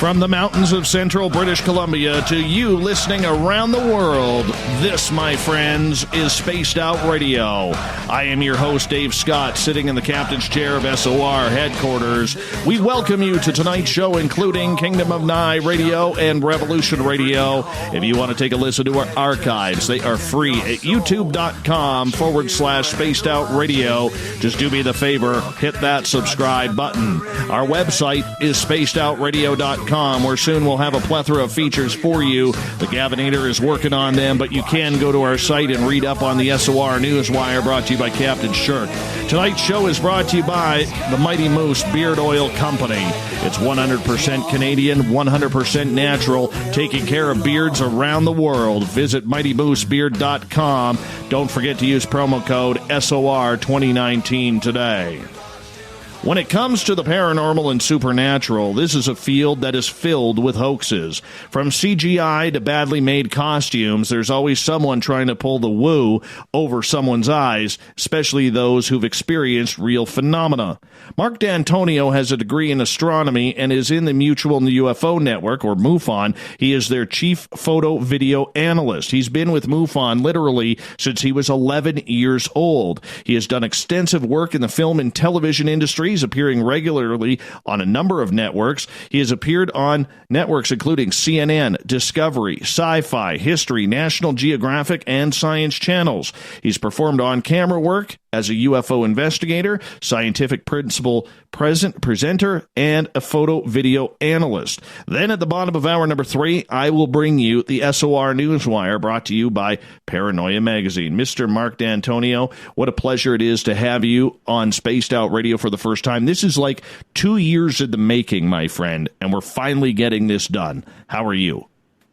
From the mountains of central British Columbia to you listening around the world, this, my friends, is Spaced Out Radio. I am your host, Dave Scott, sitting in the captain's chair of SOR headquarters. We welcome you to tonight's show, including Kingdom of Nye Radio and Revolution Radio. If you want to take a listen to our archives, they are free at youtube.com/Spaced Out Radio. Just do me the favor, hit that subscribe button. Our website is spacedoutradio.com, where soon we'll have a plethora of features for you. The Gavinator is working on them, but you can go to our site and read up on the SOR Newswire, brought to you by Captain Shirk. Tonight's show is brought to you by the Mighty Moose Beard Oil Company. It's 100% Canadian, 100% natural, taking care of beards around the world. Visit MightyMooseBeard.com. Don't forget to use promo code SOR2019 today. When it comes to the paranormal and supernatural, this is a field that is filled with hoaxes. From CGI to badly made costumes, there's always someone trying to pull the woo over someone's eyes, especially those who've experienced real phenomena. Marc Dantonio has a degree in astronomy and is in the Mutual UFO Network, or MUFON. He is their chief photo video analyst. He's been with MUFON literally since he was 11 years old. He has done extensive work in the film and television industries, appearing regularly on a number of networks. He has appeared on networks including CNN, Discovery, Sci-Fi, History, National Geographic, and Science channels. He's performed on-camera work as a UFO investigator, scientific principal presenter, and a photo video analyst. Then at the bottom of hour number 3, I will bring you the SOR Newswire, brought to you by Paranoia Magazine. Mr. Marc Dantonio, what a pleasure it is to have you on Spaced Out Radio for the first time. This is like 2 years in the making, my friend, and we're finally getting this done. How are you?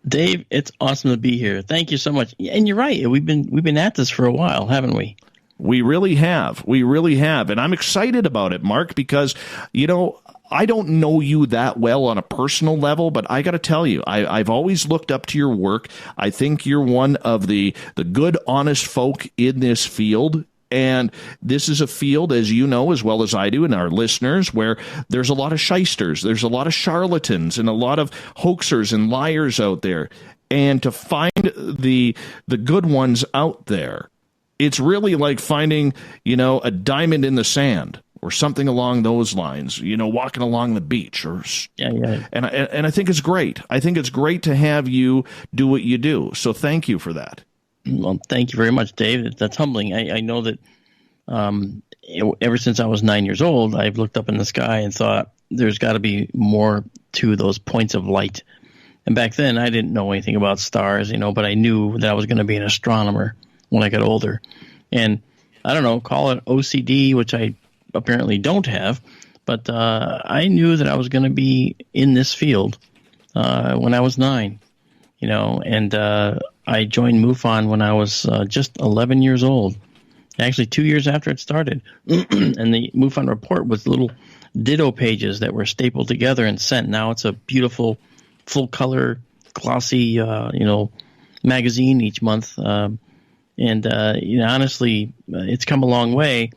Dave, it's awesome to be here. Thank you so much. And you're right. We've been at this for a while, haven't we? We really have. We really have. And I'm excited about it, Mark, because, you know, I don't know you that well on a personal level, but I got to tell you, I've always looked up to your work. I think you're one of the good, honest folk in this field. And this is a field, as you know, as well as I do, and our listeners, where there's a lot of shysters, there's a lot of charlatans, and a lot of hoaxers and liars out there. And to find the good ones out there, it's really like finding, you know, a diamond in the sand or something along those lines, you know, walking along the beach. And I think it's great. I think it's great to have you do what you do. So thank you for that. Well, thank you very much, Dave. That's humbling. I know that ever since I was 9 years old, I've looked up in the sky and thought there's got to be more to those points of light. And back then, I didn't know anything about stars, you know, but I knew that I was going to be an astronomer when I got older. And I don't know, call it OCD, which I apparently don't have, but I knew that I was going to be in this field when I was 9, you know, and I joined MUFON when I was just 11 years old, actually 2 years after it started. And the MUFON report was little ditto pages that were stapled together and sent. Now it's a beautiful, full-color, glossy, magazine each month. Honestly, it's come a long way.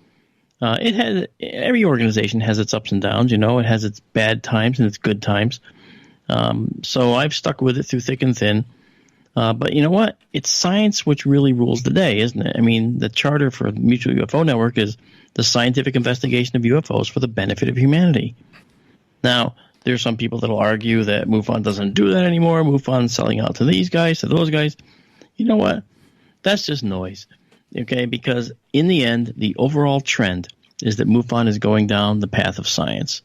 Every organization has its ups and downs, you know. It has its bad times and its good times. So I've stuck with it through thick and thin. But you know what? It's science which really rules the day, isn't it? I mean, the charter for the Mutual UFO Network is the scientific investigation of UFOs for the benefit of humanity. Now, there's some people that will argue that MUFON doesn't do that anymore. MUFON's selling out to these guys, to those guys. You know what? That's just noise, okay? Because in the end, the overall trend is that MUFON is going down the path of science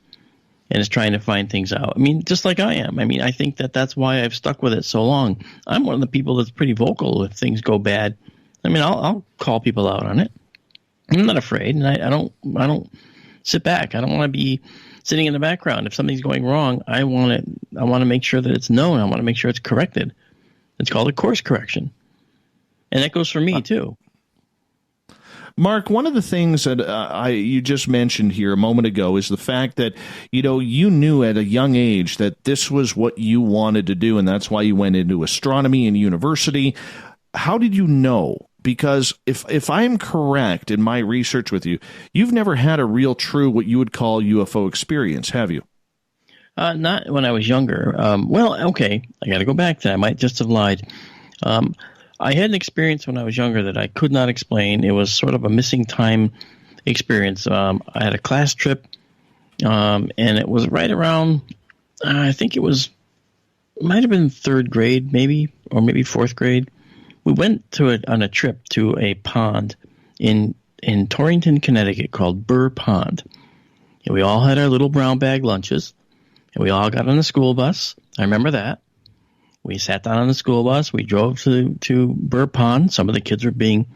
and is trying to find things out. I mean, just like I am. I mean, I think that that's why I've stuck with it so long. I'm one of the people that's pretty vocal if things go bad. I mean, I'll call people out on it. I'm not afraid, and I don't sit back. I don't want to be sitting in the background. If something's going wrong, I want to make sure that it's known. I want to make sure it's corrected. It's called a course correction. And that goes for me, too. Mark, one of the things that you just mentioned here a moment ago is the fact that, you know, you knew at a young age that this was what you wanted to do, and that's why you went into astronomy in university. How did you know? Because if I'm correct in my research with you, you've never had a real true what you would call UFO experience, have you? Not when I was younger. Well, okay, I got to go back to that. I might just have lied. I had an experience when I was younger that I could not explain. It was sort of a missing time experience. I had a class trip, and it was right around, I think might have been third grade, maybe, or maybe fourth grade. We went on a trip to a pond in Torrington, Connecticut called Burr Pond. And we all had our little brown bag lunches, and we all got on the school bus. I remember that. We sat down on the school bus. We drove to Burr Pond. Some of the kids were being,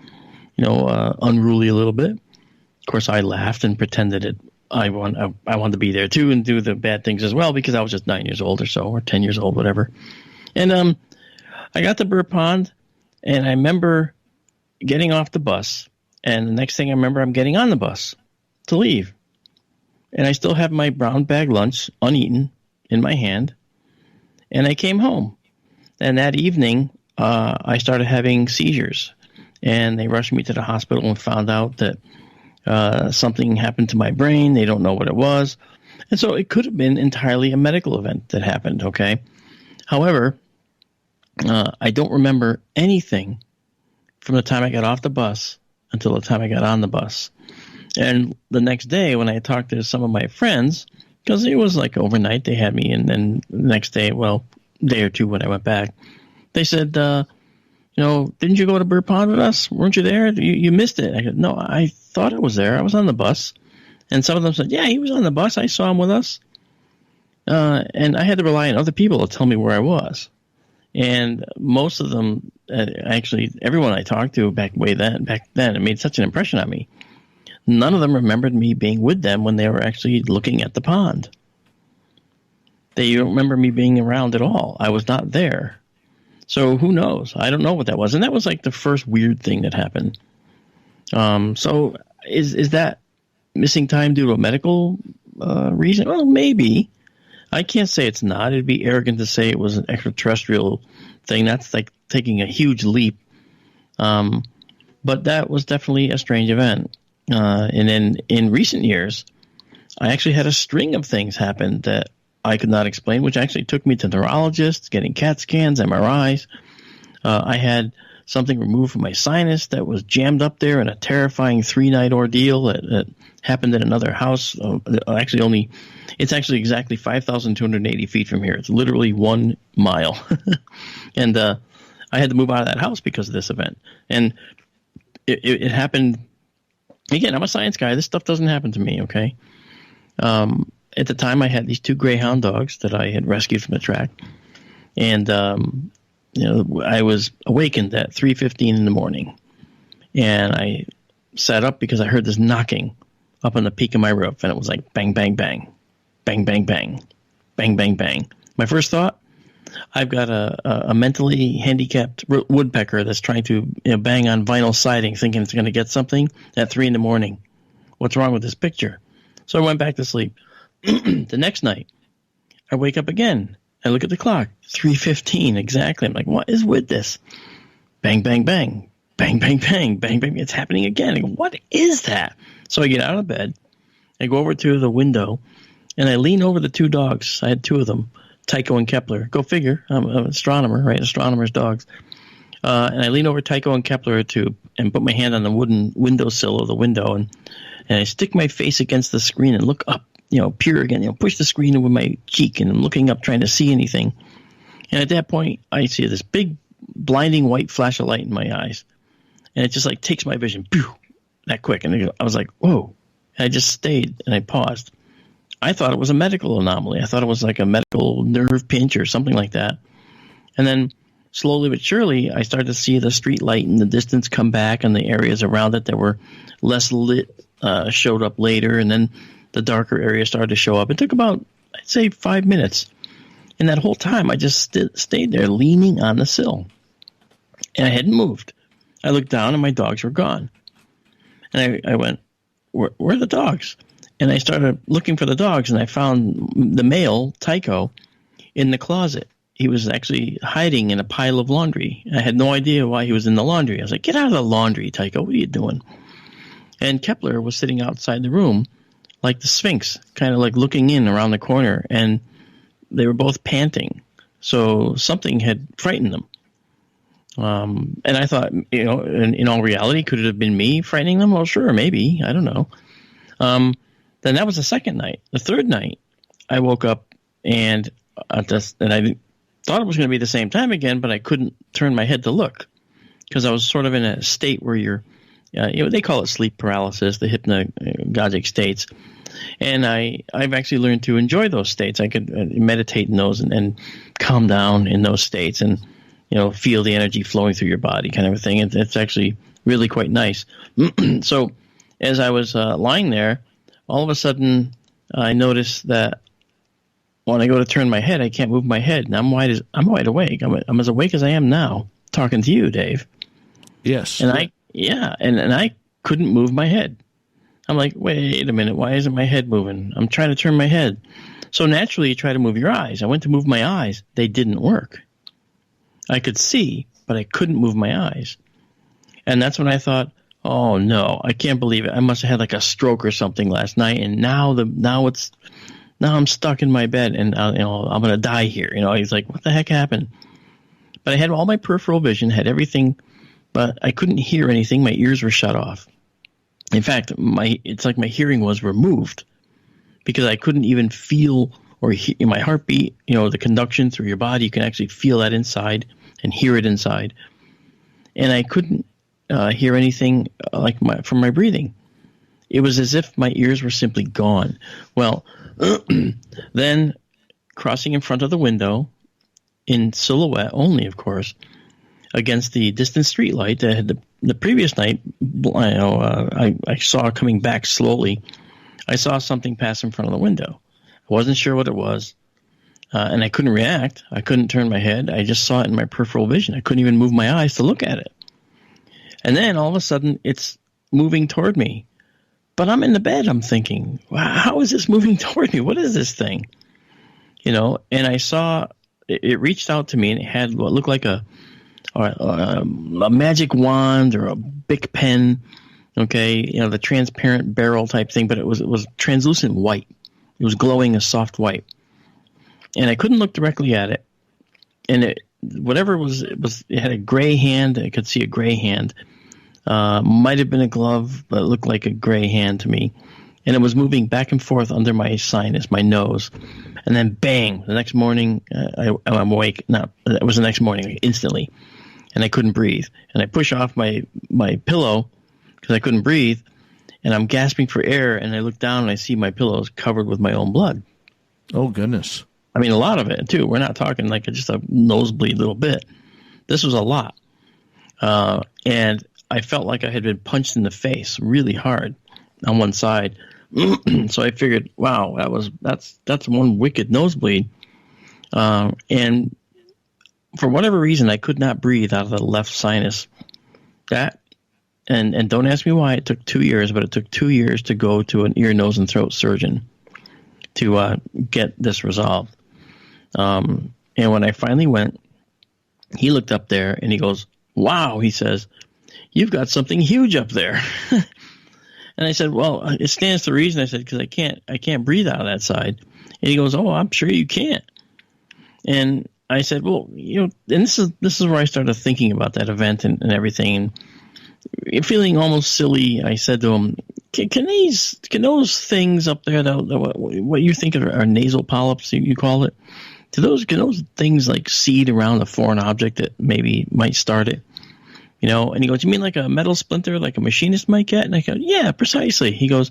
unruly a little bit. Of course, I laughed and pretended I wanted to be there too and do the bad things as well because I was just 9 years old or so, or 10 years old, whatever. And I got to Burr Pond, and I remember getting off the bus. And the next thing I remember, I'm getting on the bus to leave. And I still have my brown bag lunch uneaten in my hand. And I came home. And that evening, I started having seizures. And they rushed me to the hospital and found out that something happened to my brain. They don't know what it was. And so it could have been entirely a medical event that happened, okay? However, I don't remember anything from the time I got off the bus until the time I got on the bus. And the next day when I talked to some of my friends, because it was like overnight they had me, and then the next day, well, day or two when I went back, they said, didn't you go to Burr Pond with us? Weren't you there? You missed it. I said, no, I thought I was there. I was on the bus. And some of them said, yeah, he was on the bus. I saw him with us. And I had to rely on other people to tell me where I was. And most of them, actually, everyone I talked to back then, it made such an impression on me. None of them remembered me being with them when they were actually looking at the pond. They don't remember me being around at all. I was not there. So who knows? I don't know what that was. And that was like the first weird thing that happened. So is that missing time due to a medical reason? Well, maybe. I can't say it's not. It'd be arrogant to say it was an extraterrestrial thing. That's like taking a huge leap. But that was definitely a strange event. And then in recent years, I actually had a string of things happen that I could not explain, which actually took me to neurologists, getting CAT scans, MRIs. I had something removed from my sinus that was jammed up there in a terrifying 3-night ordeal that happened in another house. It's actually exactly 5,280 feet from here. It's literally 1 mile. And I had to move out of that house because of this event. And it happened. Again, I'm a science guy. This stuff doesn't happen to me, okay? At the time, I had these 2 greyhound dogs that I had rescued from the track. And, I was awakened at 3:15 in the morning. And I sat up because I heard this knocking up on the peak of my roof. And it was like bang, bang, bang, bang, bang, bang, bang, bang, bang. My first thought, I've got a mentally handicapped woodpecker that's trying to bang on vinyl siding thinking it's going to get something at 3 in the morning. What's wrong with this picture? So I went back to sleep. The next night, I wake up again. I look at the clock, 3:15 exactly. I'm like, what is with this? Bang, bang, bang, bang, bang, bang, bang, bang. It's happening again. I go, what is that? So I get out of bed. I go over to the window, and I lean over the 2 dogs. I had 2 of them, Tycho and Kepler. Go figure. I'm an astronomer, right? Astronomers' dogs. And I lean over Tycho and Kepler and put my hand on the wooden windowsill of the window, and I stick my face against the screen and look up. Peer again, push the screen with my cheek, and I'm looking up trying to see anything. And at that point, I see this big, blinding white flash of light in my eyes. And it just like takes my vision, pew, that quick. And I was like, whoa. And I just stayed and I paused. I thought it was a medical anomaly. I thought it was like a medical nerve pinch or something like that. And then slowly but surely, I started to see the street light in the distance come back, and the areas around it that were less lit showed up later. And then the darker area started to show up. It took about, I'd say, 5 minutes. And that whole time, I just stayed there leaning on the sill. And I hadn't moved. I looked down, and my dogs were gone. And I went, where are the dogs? And I started looking for the dogs, and I found the male, Tycho, in the closet. He was actually hiding in a pile of laundry. I had no idea why he was in the laundry. I was like, get out of the laundry, Tycho. What are you doing? And Kepler was sitting outside the room like the Sphinx, kind of like looking in around the corner. And they were both panting. So something had frightened them. And I thought, in all reality, could it have been me frightening them? Well, sure, maybe. I don't know. Then that was the second night. The third night, I woke up and I thought it was going to be the same time again, but I couldn't turn my head to look because I was sort of in a state where you're, they call it sleep paralysis, the hypnagogic states. And I've actually learned to enjoy those states. I could meditate in those and calm down in those states and, feel the energy flowing through your body kind of a thing. It's actually really quite nice. So as I was lying there, all of a sudden I noticed that when I go to turn my head, I can't move my head. And I'm wide awake. I'm as awake as I am now talking to you, Dave. Yes. And I couldn't move my head. I'm like, wait a minute, why isn't my head moving? I'm trying to turn my head. So naturally, you try to move your eyes. I went to move my eyes. They didn't work. I could see, but I couldn't move my eyes. And that's when I thought, oh, no, I can't believe it. I must have had like a stroke or something last night, and now I'm stuck in my bed, and I'm going to die here. He's like, what the heck happened? But I had all my peripheral vision, had everything, but I couldn't hear anything. My ears were shut off. In fact, it's like my hearing was removed because I couldn't even feel or hear my heartbeat, the conduction through your body. You can actually feel that inside and hear it inside. And I couldn't hear anything from my breathing. It was as if my ears were simply gone. Well, then crossing in front of the window in silhouette only, of course, against the distant street light that had the previous night, I saw coming back slowly. I saw something pass in front of the window. I wasn't sure what it was, and I couldn't react. I couldn't turn my head. I just saw it in my peripheral vision. I couldn't even move my eyes to look at it. And then all of a sudden, it's moving toward me. But I'm in the bed. I'm thinking, wow, how is this moving toward me? What is this thing? And I saw it reached out to me, and it had what looked like a magic wand or a Bic pen, okay, the transparent barrel type thing, but it was translucent white. It was glowing a soft white, and I couldn't look directly at it. And it had a gray hand. I could see a gray hand. Might have been a glove, but it looked like a gray hand to me. And it was moving back and forth under my sinus, my nose. And then bang, the next morning, I'm awake. No, it was the next morning, instantly. And I couldn't breathe. And I push off my pillow because I couldn't breathe. And I'm gasping for air. And I look down and I see my pillows covered with my own blood. Oh, goodness. I mean, a lot of it, too. We're not talking like just a nosebleed little bit. This was a lot. And I felt like I had been punched in the face really hard on one side. So I figured, wow, that's one wicked nosebleed. And for whatever reason, I could not breathe out of the left sinus. And don't ask me why it took 2 years, but it took 2 years to go to an ear, nose, and throat surgeon to get this resolved. And when I finally went, he looked up there and he goes, wow, he says, you've got something huge up there. And I said, well, it stands to reason. I said, because I can't breathe out of that side. And he goes, oh, I'm sure you can't. And I said, well, and this is where I started thinking about that event and everything. And feeling almost silly, I said to him, can those things up there, what you think are nasal polyps, you call it, can those things like seed around a foreign object that maybe might start it? And he goes, you mean like a metal splinter, like a machinist might get? And I go, yeah, precisely. He goes,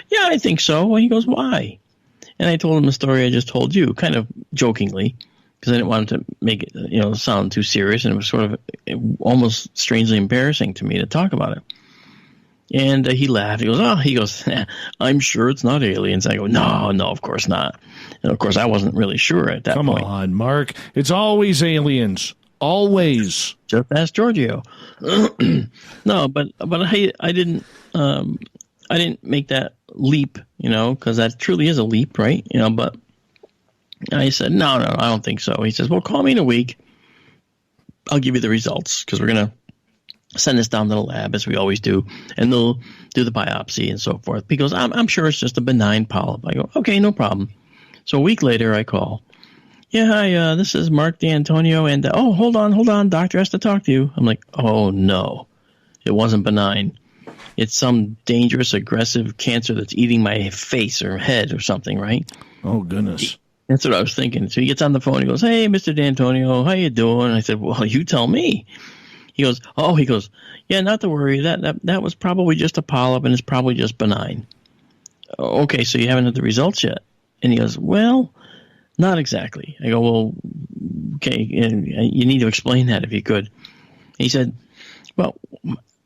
yeah, I think so. And he goes, why? And I told him the story I just told you, kind of jokingly, because I didn't want him to make it, sound too serious. And it was sort of almost strangely embarrassing to me to talk about it. And he laughed. He goes, I'm sure it's not aliens. I go, no, of course not. And of course, I wasn't really sure at that point. Come on, Mark. It's always aliens. Always. Just ask Giorgio. No, but I didn't make that leap, because that truly is a leap, right? But I said, no, I don't think so. He says, well, call me in a week. I'll give you the results because we're going to send this down to the lab as we always do, and they'll do the biopsy and so forth. Because I'm sure it's just a benign polyp. I go, okay, no problem. So a week later, I call, yeah, hi, this is Marc Dantonio, and hold on, doctor has to talk to you. I'm like, oh no, it wasn't benign. It's some dangerous, aggressive cancer that's eating my face or head or something, right? Oh, goodness. That's what I was thinking. So he gets on the phone. He goes, hey, Mr. D'Antonio, how you doing? I said, well, you tell me. He goes, yeah, not to worry. That was probably just a polyp, and it's probably just benign. Okay, so you haven't had the results yet? And he goes, well, not exactly. I go, well, okay, you need to explain that if you could. He said, well,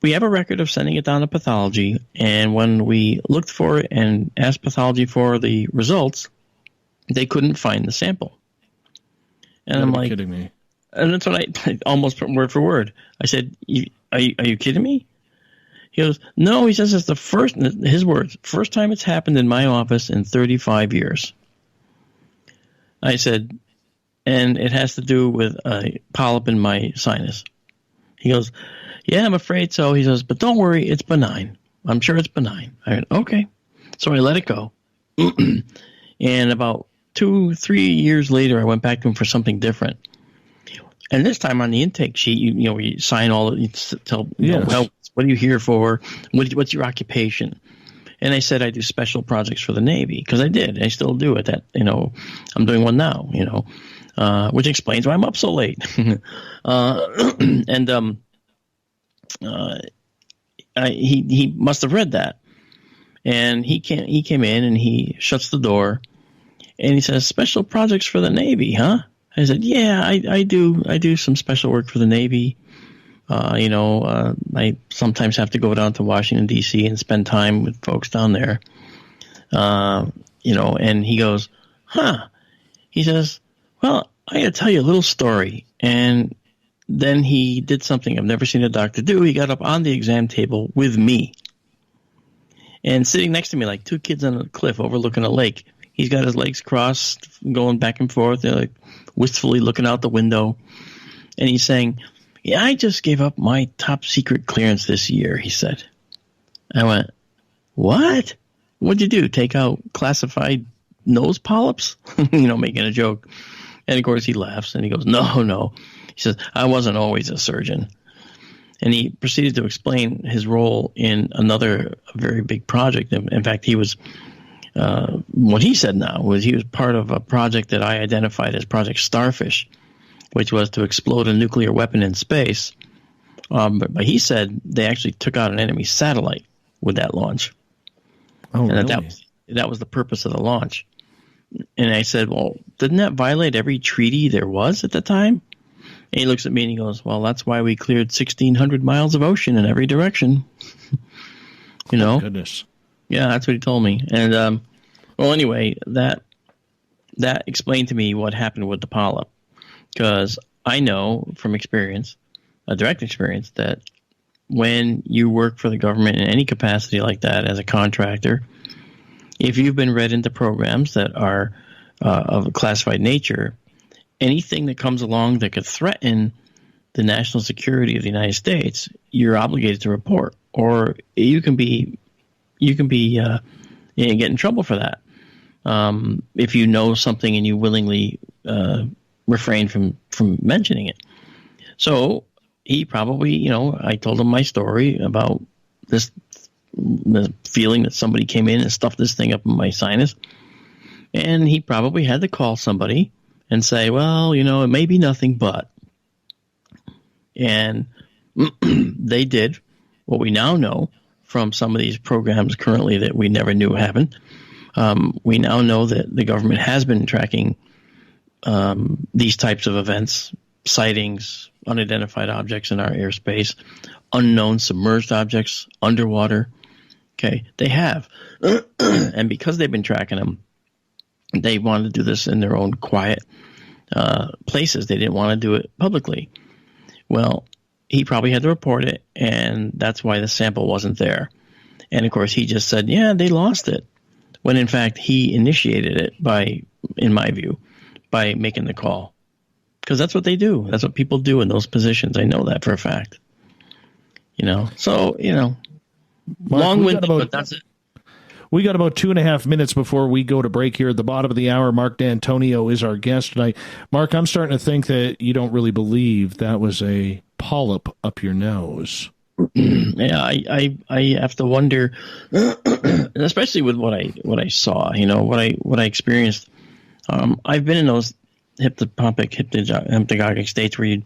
we have a record of sending it down to pathology, and when we looked for it and asked pathology for the results, they couldn't find the sample. And I'm like, kidding me. And that's what I almost word for word. I said, are you kidding me? He goes, no, he says it's the first, his words, first time it's happened in my office in 35 years. I said, and it has to do with a polyp in my sinus. He goes, yeah, I'm afraid so. He says, but don't worry, it's benign. I'm sure it's benign. I went, okay. So I let it go. And about 2-3 years later, I went back to him for something different. And this time on the intake sheet, you sign all, you tell, well, what are you here for? What's your occupation? And I said I do special projects for the Navy, because I did. I still do it. I'm doing one now, which explains why I'm up so late. He must have read that. And he came in and he shuts the door and he says, special projects for the Navy, huh? I said, yeah, I do some special work for the Navy. I sometimes have to go down to Washington, D.C. and spend time with folks down there. And he goes, huh? He says, well, I got to tell you a little story. And then he did something I've never seen a doctor do. He got up on the exam table with me. And sitting next to me like two kids on a cliff overlooking a lake. He's got his legs crossed, going back and forth. They're like wistfully looking out the window. And he's saying, yeah, I just gave up my top secret clearance this year, he said. I went, what? What'd you do? Take out classified nose polyps? Making a joke. And of course he laughs and he goes, no. He says, I wasn't always a surgeon. And he proceeded to explain his role in another very big project. In fact, he was, what he said now was he was part of a project that I identified as Project Starfish, which was to explode a nuclear weapon in space. But he said they actually took out an enemy satellite with that launch. Oh, and really? that was the purpose of the launch. And I said, well, didn't that violate every treaty there was at the time? And he looks at me and he goes, well, that's why we cleared 1,600 miles of ocean in every direction. Oh, goodness. Yeah, that's what he told me. And, anyway, that explained to me what happened with the polyp. Because I know from experience, a direct experience, that when you work for the government in any capacity like that as a contractor, if you've been read into programs that are of a classified nature, anything that comes along that could threaten the national security of the United States, you're obligated to report, or you can get in trouble for that if you know something and you willingly refrain from mentioning it. So he probably, I told him my story about the feeling that somebody came in and stuffed this thing up in my sinus, and he probably had to call somebody and say, well, it may be nothing, but. And they did what we now know from some of these programs currently that we never knew happened. We now know that the government has been tracking these types of events, sightings, unidentified objects in our airspace, unknown submerged objects underwater. Okay, they have. And because they've been tracking them, they wanted to do this in their own quiet places. They didn't want to do it publicly. Well, he probably had to report it, and that's why the sample wasn't there. And, of course, he just said, yeah, they lost it, when, in fact, he initiated it by, in my view, by making the call. Because that's what they do. That's what people do in those positions. I know that for a fact. So, Mark, long-winded, but that's it. We got about 2.5 minutes before we go to break here at the bottom of the hour. Marc Dantonio is our guest tonight. Marc, I'm starting to think that you don't really believe that was a polyp up your nose. Yeah, I have to wonder, especially with what I saw, what I experienced. I've been in those hypnagogic states where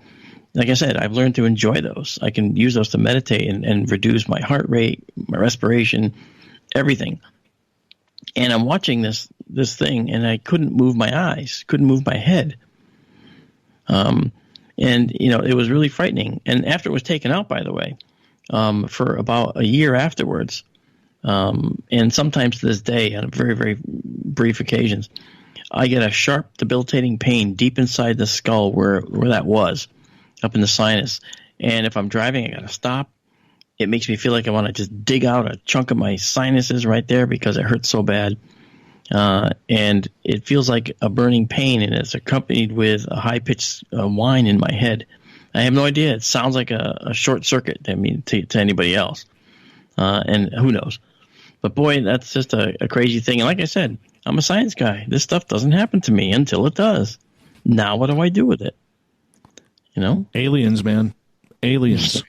like I said, I've learned to enjoy those. I can use those to meditate and reduce my heart rate, my respiration, everything. And I'm watching this thing, and I couldn't move my eyes, couldn't move my head. And it was really frightening. And after it was taken out, by the way, for about a year afterwards, and sometimes to this day, on very, very brief occasions, I get a sharp, debilitating pain deep inside the skull where that was, up in the sinus. And if I'm driving, I got to stop. It makes me feel like I want to just dig out a chunk of my sinuses right there because it hurts so bad. And it feels like a burning pain, and it's accompanied with a high-pitched whine in my head. I have no idea. It sounds like a short circuit to anybody else. And who knows? But boy, that's just a crazy thing. And like I said, I'm a science guy. This stuff doesn't happen to me until it does. Now what do I do with it? Aliens, man. Aliens.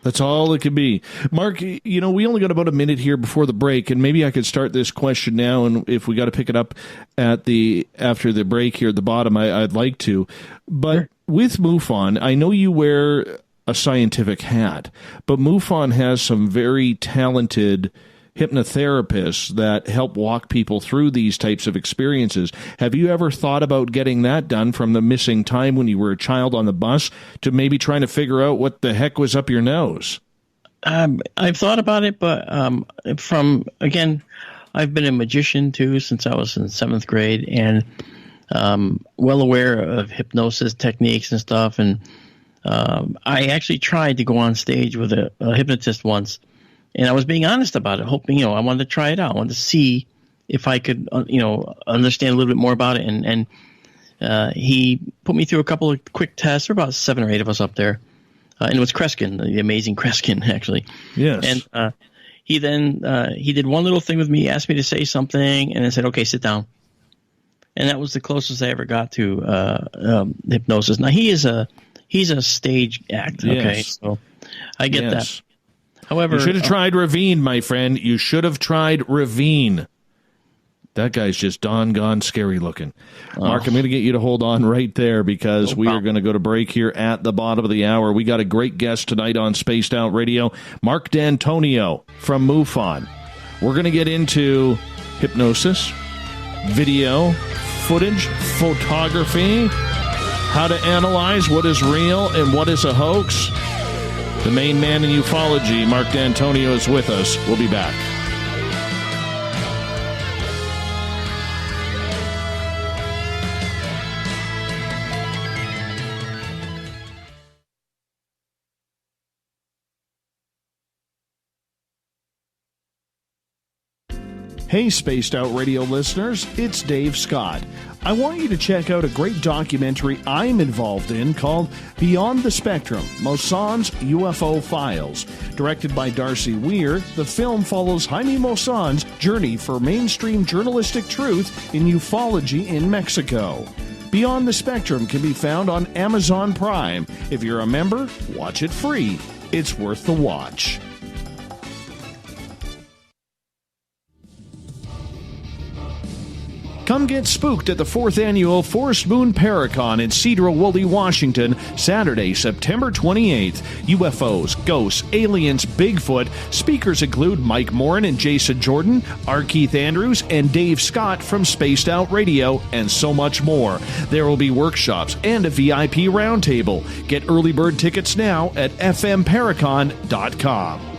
That's all it could be. Marc, we only got about a minute here before the break, and maybe I could start this question now, and if we got to pick it up after the break here at the bottom, I'd like to. But sure. With MUFON, I know you wear a scientific hat, but MUFON has some very talented hypnotherapists that help walk people through these types of experiences. Have you ever thought about getting that done, from the missing time when you were a child on the bus to maybe trying to figure out what the heck was up your nose? I've thought about it, but I've been a magician too since I was in 7th grade, and well aware of hypnosis techniques and stuff. And I actually tried to go on stage with a hypnotist once. And I was being honest about it, hoping, I wanted to try it out. I wanted to see if I could, understand a little bit more about it. And he put me through a couple of quick tests. There were about 7 or 8 of us up there. And it was Kreskin, the amazing Kreskin, actually. Yes. And he did one little thing with me, asked me to say something, and then said, okay, sit down. And that was the closest I ever got to hypnosis. Now, he's a stage act, okay? Yes. So I get that. However, you should have tried Ravine, my friend. You should have tried Ravine. That guy's just doggone scary looking. Marc, I'm going to get you to hold on right there because we are going to go to break here at the bottom of the hour. We got a great guest tonight on Spaced Out Radio, Marc Dantonio from MUFON. We're going to get into hypnosis, video, footage, photography, how to analyze what is real and what is a hoax. The main man in ufology, Marc Dantonio, is with us. We'll be back. Hey, Spaced Out Radio listeners, it's Dave Scott. I want you to check out a great documentary I'm involved in called Beyond the Spectrum, Mosson's UFO Files. Directed by Darcy Weir, the film follows Jaime Mosson's journey for mainstream journalistic truth in ufology in Mexico. Beyond the Spectrum can be found on Amazon Prime. If you're a member, watch it free. It's worth the watch. Come get spooked at the 4th Annual Forest Moon Paracon in Cedar-Woolley, Washington, Saturday, September 28th. UFOs, ghosts, aliens, Bigfoot. Speakers include Mike Morin and Jason Jordan, R. Keith Andrews, and Dave Scott from Spaced Out Radio, and so much more. There will be workshops and a VIP roundtable. Get early bird tickets now at fmparacon.com.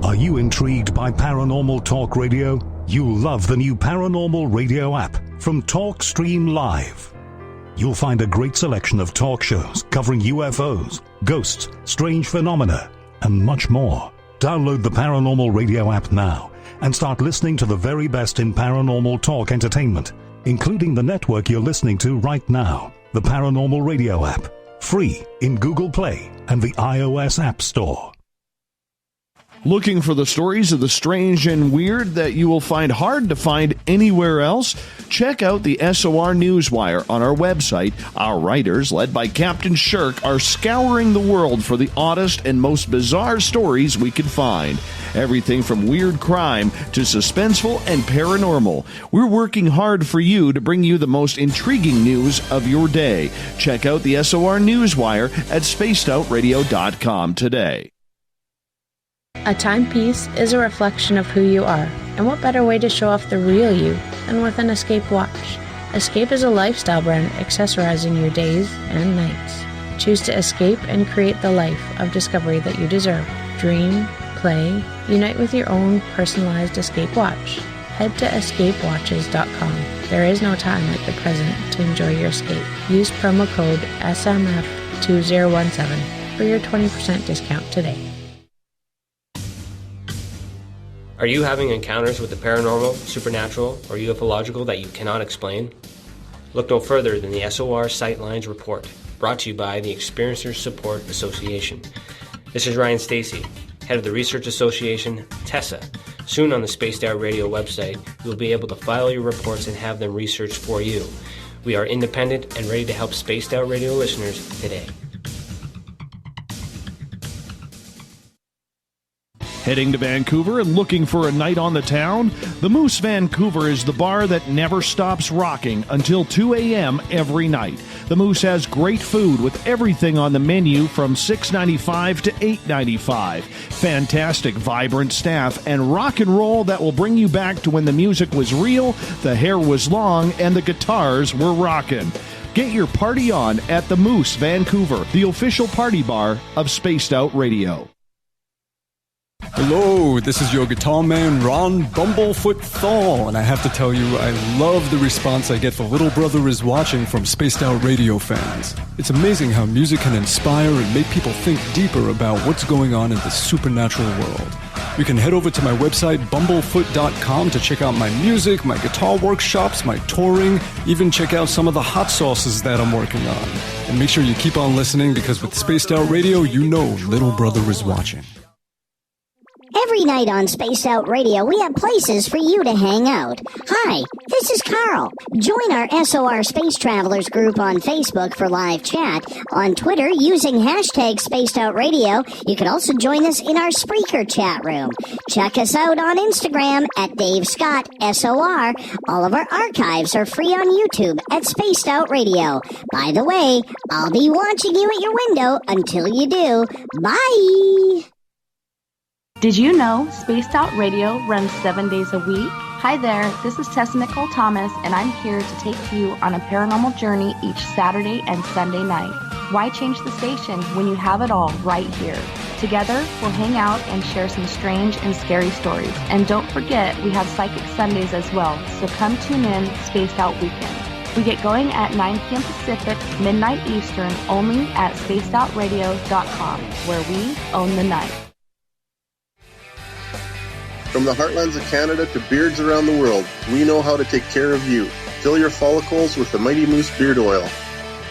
Are you intrigued by Paranormal Talk Radio? You'll love the new Paranormal Radio app from TalkStream Live. You'll find a great selection of talk shows covering UFOs, ghosts, strange phenomena, and much more. Download the Paranormal Radio app now and start listening to the very best in paranormal talk entertainment, including the network you're listening to right now, the Paranormal Radio app, free in Google Play and the iOS App Store. Looking for the stories of the strange and weird that you will find hard to find anywhere else? Check out the SOR Newswire on our website. Our writers, led by Captain Shirk, are scouring the world for the oddest and most bizarre stories we can find. Everything from weird crime to suspenseful and paranormal. We're working hard for you to bring you the most intriguing news of your day. Check out the SOR Newswire at spacedoutradio.com today. A timepiece is a reflection of who you are, and what better way to show off the real you than with an Escape watch? Escape is a lifestyle brand accessorizing your days and nights. Choose to escape and create the life of discovery that you deserve. Dream, play, unite with your own personalized Escape watch. Head to escapewatches.com. There is no time like the present to enjoy your escape. Use promo code SMF2017 for your 20% discount today. Are you having encounters with the paranormal, supernatural, or ufological that you cannot explain? Look no further than the SOR Sightlines Report, brought to you by the Experiencers Support Association. This is Ryan Stacy, head of the Research Association, TESSA. Soon on the Spaced Out Radio website, you will be able to file your reports and have them researched for you. We are independent and ready to help Spaced Out Radio listeners today. Heading to Vancouver and looking for a night on the town? The Moose Vancouver is the bar that never stops rocking until 2 a.m. every night. The Moose has great food with everything on the menu from $6.95 to $8.95. Fantastic, vibrant staff and rock and roll that will bring you back to when the music was real, the hair was long, and the guitars were rockin'. Get your party on at the Moose Vancouver, the official party bar of Spaced Out Radio. Hello, this is your guitar man, Ron Bumblefoot Thal, and I have to tell you, I love the response I get for Little Brother is Watching from Spaced Out Radio fans. It's amazing how music can inspire and make people think deeper about what's going on in the supernatural world. You can head over to my website, bumblefoot.com, to check out my music, my guitar workshops, my touring, even check out some of the hot sauces that I'm working on. And make sure you keep on listening, because with Spaced Out Radio, you know Little Brother is watching. Every night on Spaced Out Radio, we have places for you to hang out. Hi, this is Carl. Join our SOR Space Travelers group on Facebook for live chat. On Twitter, using hashtag Spaced Out Radio. You can also join us in our Spreaker chat room. Check us out on Instagram at Dave Scott SOR. All of our archives are free on YouTube at Spaced Out Radio. By the way, I'll be watching you at your window until you do. Bye! Did you know Spaced Out Radio runs 7 days a week? Hi there, this is Tessa Nicole Thomas, and I'm here to take you on a paranormal journey each Saturday and Sunday night. Why change the station when you have it all right here? Together, we'll hang out and share some strange and scary stories. And don't forget, we have Psychic Sundays as well, so come tune in Spaced Out Weekend. We get going at 9 p.m. Pacific, midnight Eastern, only at spacedoutradio.com, where we own the night. From the heartlands of Canada to beards around the world, we know how to take care of you. Fill your follicles with the Mighty Moose Beard Oil.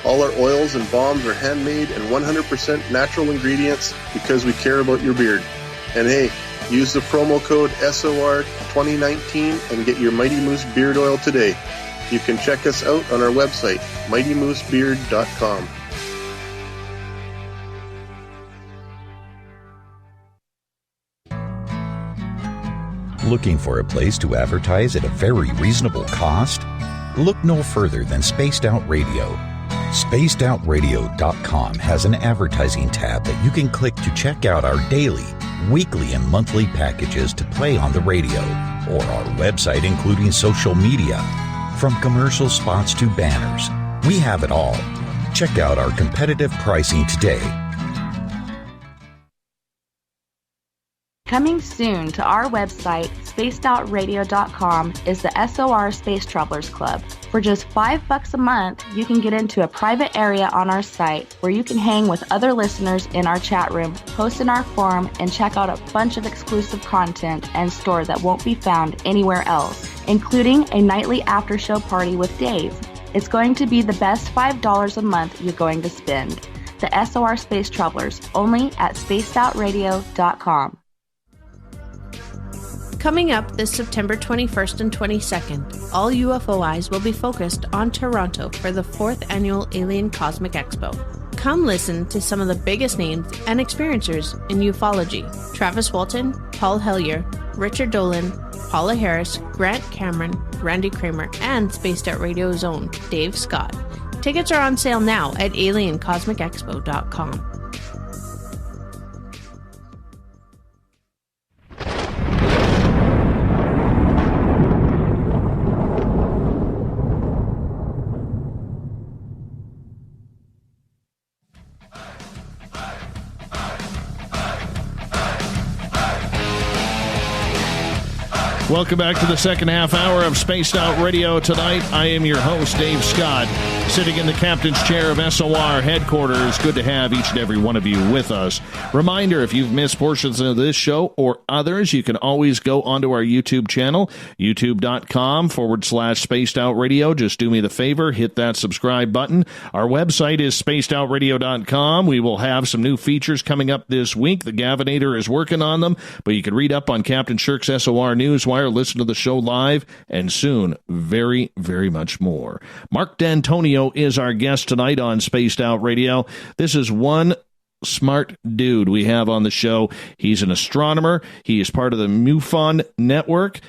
All our oils and balms are handmade and 100% natural ingredients because we care about your beard. And hey, use the promo code SOR2019 and get your Mighty Moose Beard Oil today. You can check us out on our website, mightymoosebeard.com. Looking for a place to advertise at a very reasonable cost? Look no further than Spaced Out Radio. SpacedOutRadio.com has an advertising tab that you can click to check out our daily, weekly, and monthly packages to play on the radio, or our website including social media. From commercial spots to banners, we have it all. Check out our competitive pricing today. Coming soon to our website, spacedoutradio.com, is the SOR Space Travelers Club. For just $5 a month, you can get into a private area on our site where you can hang with other listeners in our chat room, post in our forum, and check out a bunch of exclusive content and store that won't be found anywhere else, including a nightly after-show party with Dave. It's going to be the best $5 a month you're going to spend. The SOR Space Travelers, only at spacedoutradio.com. Coming up this September 21st and 22nd, all UFO eyes will be focused on Toronto for the 4th Annual Alien Cosmic Expo. Come listen to some of the biggest names and experiencers in ufology. Travis Walton, Paul Hellyer, Richard Dolan, Paula Harris, Grant Cameron, Randy Kramer, and Spaced Out Radio's own Dave Scott. Tickets are on sale now at aliencosmicexpo.com. Welcome back to the second half hour of Spaced Out Radio tonight. I am your host, Dave Scott, sitting in the captain's chair of SOR headquarters. Good to have each and every one of you with us. Reminder, if you've missed portions of this show or others, you can always go onto our YouTube channel, youtube.com/Spaced Out Radio. Just do me the favor, hit that subscribe button. Our website is spacedoutradio.com. We will have some new features coming up this week. The Gavinator is working on them, but you can read up on Captain Shirk's SOR Newswire, listen to the show live, and soon, very, very much more. Marc Dantonio is our guest tonight on Spaced Out Radio. This is one smart dude we have on the show. He's an astronomer. He is part of the MUFON network,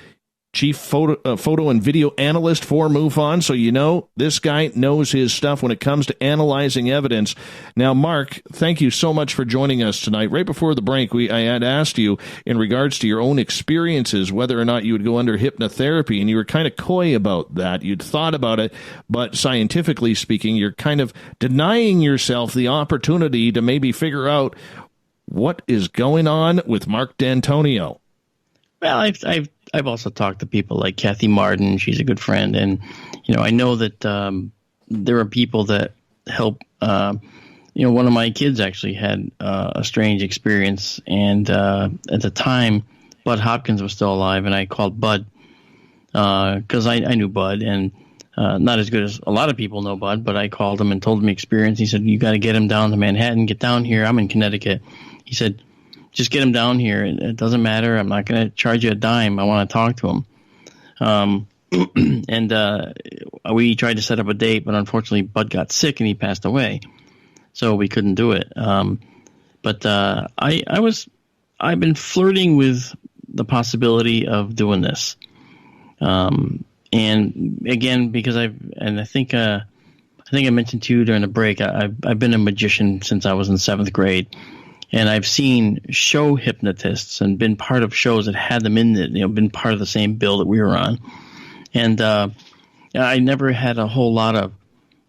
chief photo and video analyst for MUFON. So you know this guy knows his stuff when it comes to analyzing evidence. Now, Marc, thank you so much for joining us tonight. Right before the break, I had asked you in regards to your own experiences, whether or not you would go under hypnotherapy, and you were kind of coy about that. You'd thought about it, but scientifically speaking, you're kind of denying yourself the opportunity to maybe figure out what is going on with Marc Dantonio. Well, I've also talked to people like Kathy Martin. She's a good friend, and I know that there are people that help. One of my kids actually had a strange experience, and at the time, Bud Hopkins was still alive, and I called Bud because I knew Bud, and not as good as a lot of people know Bud, but I called him and told him the experience. He said, "You got to get him down to Manhattan. Get down here. I'm in Connecticut." He said, "Just get him down here. It doesn't matter. I'm not going to charge you a dime. I want to talk to him." And we tried to set up a date, but unfortunately Bud got sick and he passed away, so we couldn't do it. But I've been flirting with the possibility of doing this. And again, because I think I mentioned to you during the break, I've been a magician since I was in 7th grade. And I've seen show hypnotists and been part of shows that had them in it, been part of the same bill that we were on. And I never had a whole lot of,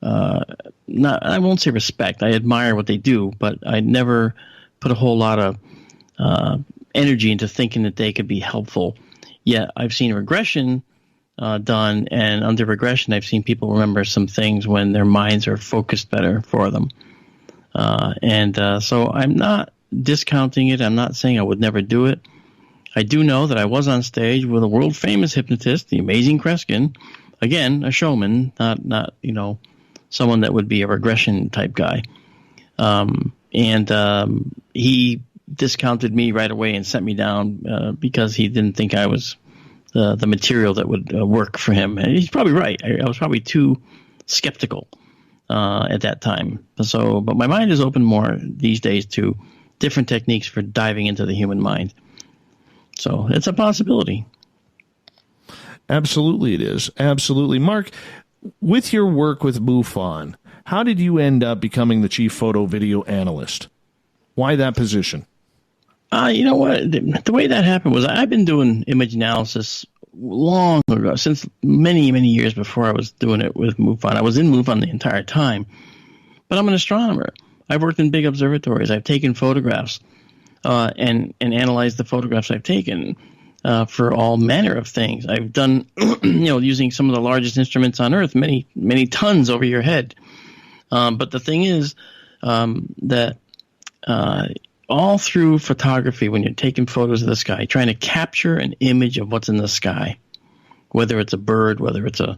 I won't say respect. I admire what they do, but I never put a whole lot of energy into thinking that they could be helpful. Yet I've seen regression done, and under regression, I've seen people remember some things when their minds are focused better for them. So I'm not discounting it. I'm not saying I would never do it. I do know that I was on stage with a world famous hypnotist, the amazing Kreskin. Again, a showman, not someone that would be a regression type guy. He discounted me right away and sent me down because he didn't think I was the material that would work for him. And he's probably right. I was probably too skeptical at that time. But my mind is open more these days to different techniques for diving into the human mind. So it's a possibility. Absolutely it is. Absolutely. Marc, with your work with MUFON, how did you end up becoming the chief photo video analyst? Why that position? You know what? The way that happened was I've been doing image analysis long ago, since many, many years before I was doing it with MUFON. I was in MUFON the entire time, but I'm an astronomer. I've worked in big observatories. I've taken photographs and analyzed the photographs I've taken for all manner of things. I've done, using some of the largest instruments on Earth, many, many tons over your head. But the thing is that all through photography, when you're taking photos of the sky, trying to capture an image of what's in the sky, whether it's a bird, whether it's a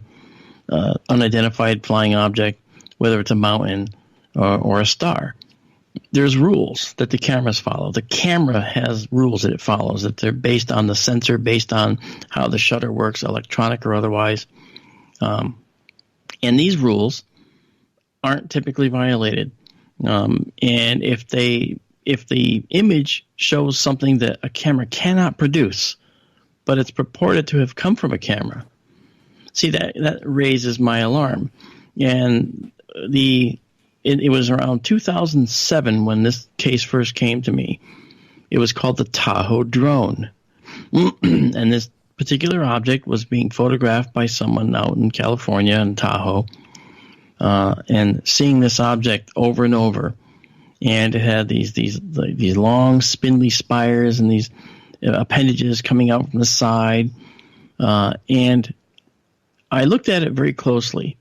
unidentified flying object, whether it's a mountain or a star, there's rules that the cameras follow. The camera has rules that it follows, that they're based on the sensor, based on how the shutter works, electronic or otherwise. And these rules aren't typically violated. And if the image shows something that a camera cannot produce, but it's purported to have come from a camera, see, that raises my alarm. And it was around 2007 when this case first came to me. It was called the Tahoe drone. And this particular object was being photographed by someone out in California in Tahoe. And seeing this object over and over. And it had these long spindly spires and these appendages coming out from the side. And I looked at it very closely.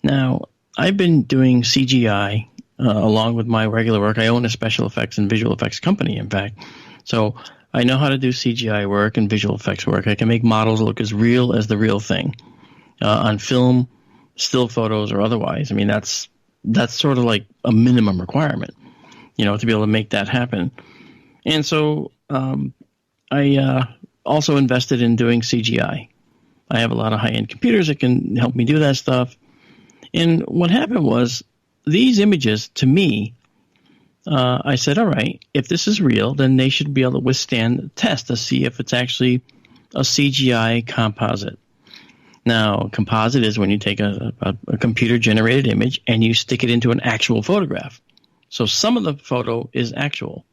Now, I've been doing CGI along with my regular work. I own a special effects and visual effects company, in fact. So I know how to do CGI work and visual effects work. I can make models look as real as the real thing on film, still photos, or otherwise. I mean, that's sort of like a minimum requirement, to be able to make that happen. And so I also invested in doing CGI. I have a lot of high-end computers that can help me do that stuff. And what happened was, these images, to me, I said, all right, if this is real, then they should be able to withstand the test to see if it's actually a CGI composite. Now, composite is when you take a computer-generated image and you stick it into an actual photograph. So some of the photo is actual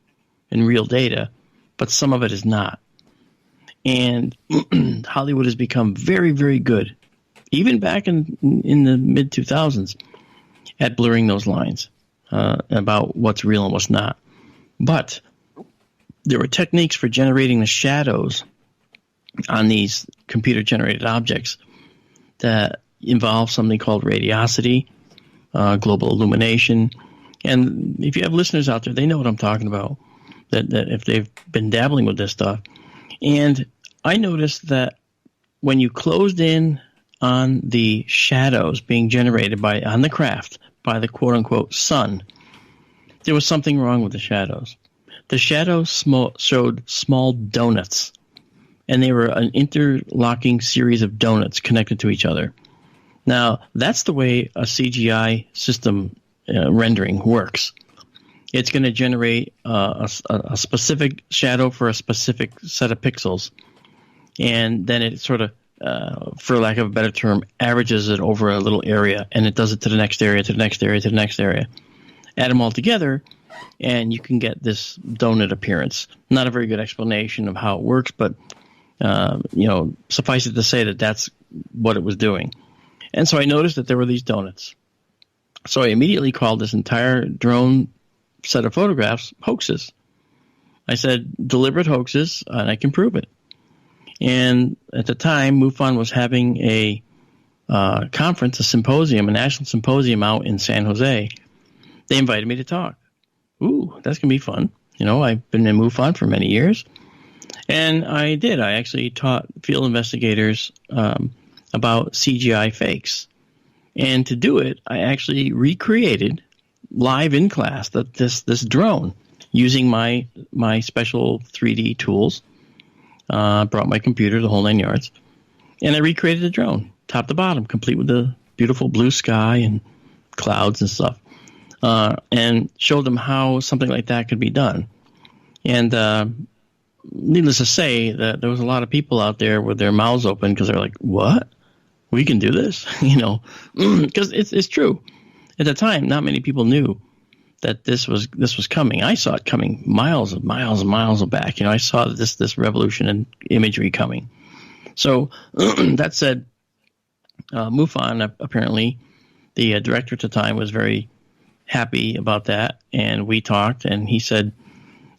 in real data, but some of it is not. And Hollywood has become very, very good, even back in the mid-2000s, at blurring those lines about what's real and what's not. But there were techniques for generating the shadows on these computer-generated objects that involve something called radiosity, global illumination. And if you have listeners out there, they know what I'm talking about, that if they've been dabbling with this stuff. And I noticed that when you closed in on the shadows being generated on the craft by the quote-unquote sun, there was something wrong with the shadows. The shadows showed small donuts, and they were an interlocking series of donuts connected to each other. Now, that's the way a CGI system rendering works. It's going to generate a specific shadow for a specific set of pixels, and then it sort of, for lack of a better term, averages it over a little area, and it does it to the next area, to the next area, to the next area. Add them all together, and you can get this donut appearance. Not a very good explanation of how it works, but suffice it to say that that's what it was doing. And so I noticed that there were these donuts. So I immediately called this entire drone set of photographs hoaxes. I said, deliberate hoaxes, and I can prove it. And at the time, MUFON was having a conference, a national symposium out in San Jose. They invited me to talk. Ooh, that's going to be fun. I've been in MUFON for many years. And I did. I actually taught field investigators about CGI fakes. And to do it, I actually recreated live in class this drone using my special 3D tools. Brought my computer, the whole 9 yards, and I recreated the drone, top to bottom, complete with the beautiful blue sky and clouds and stuff, and showed them how something like that could be done. And needless to say, that there was a lot of people out there with their mouths open because they're like, "What? We can do this?" Because it's true. At the time, not many people knew that this was coming. I saw it coming miles and miles and miles back. I saw this revolution in imagery coming. So that said, MUFON, apparently, the director at the time was very happy about that, and we talked, and he said,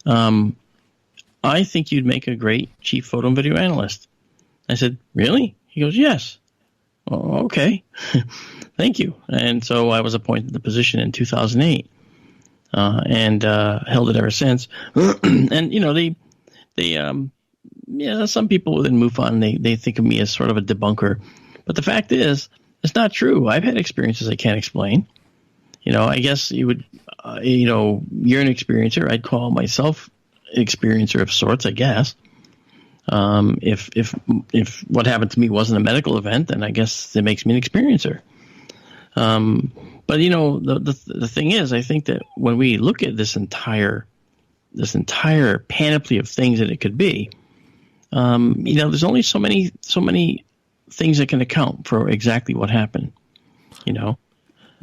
I think you'd make a great chief photo and video analyst. I said, really? He goes, yes. Oh, okay. Thank you. And so I was appointed to the position in 2008. And held it ever since. And some people within MUFON they think of me as sort of a debunker, but the fact is, it's not true. I've had experiences I can't explain. I guess you're an experiencer. I'd call myself an experiencer of sorts, I guess. If what happened to me wasn't a medical event, then I guess it makes me an experiencer. But the thing is, I think that when we look at this entire panoply of things that it could be, there's only so many things that can account for exactly what happened.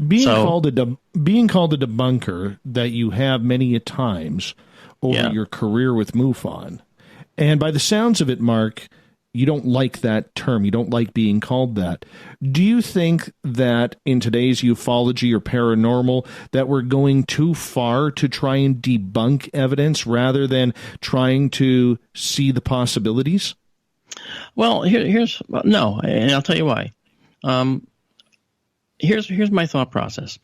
Being called a debunker that you have many a times over your career with MUFON, and by the sounds of it, Mark, you don't like that term. You don't like being called that. Do you think that in today's ufology or paranormal that we're going too far to try and debunk evidence rather than trying to see the possibilities? Well, here's no, and I'll tell you why. Here's my thought process.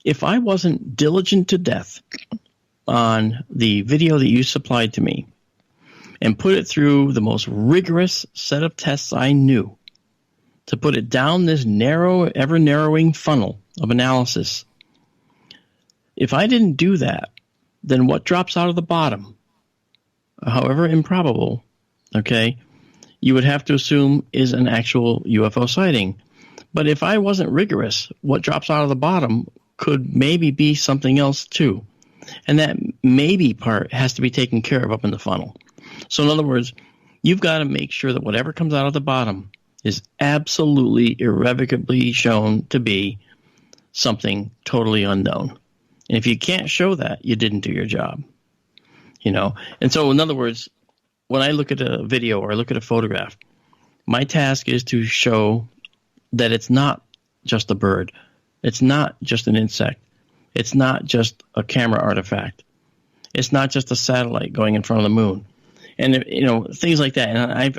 If I wasn't diligent to death on the video that you supplied to me and put it through the most rigorous set of tests I knew to put it down this narrow, ever-narrowing funnel of analysis, if I didn't do that, then what drops out of the bottom, however improbable, okay, you would have to assume is an actual UFO sighting. But if I wasn't rigorous, what drops out of the bottom could maybe be something else too. And that maybe part has to be taken care of up in the funnel. So in other words, you've got to make sure that whatever comes out of the bottom is absolutely irrevocably shown to be something totally unknown. And if you can't show that, you didn't do your job. And so in other words, when I look at a video or I look at a photograph, my task is to show that it's not just a bird. It's not just an insect. It's not just a camera artifact. It's not just a satellite going in front of the moon. And, things like that. And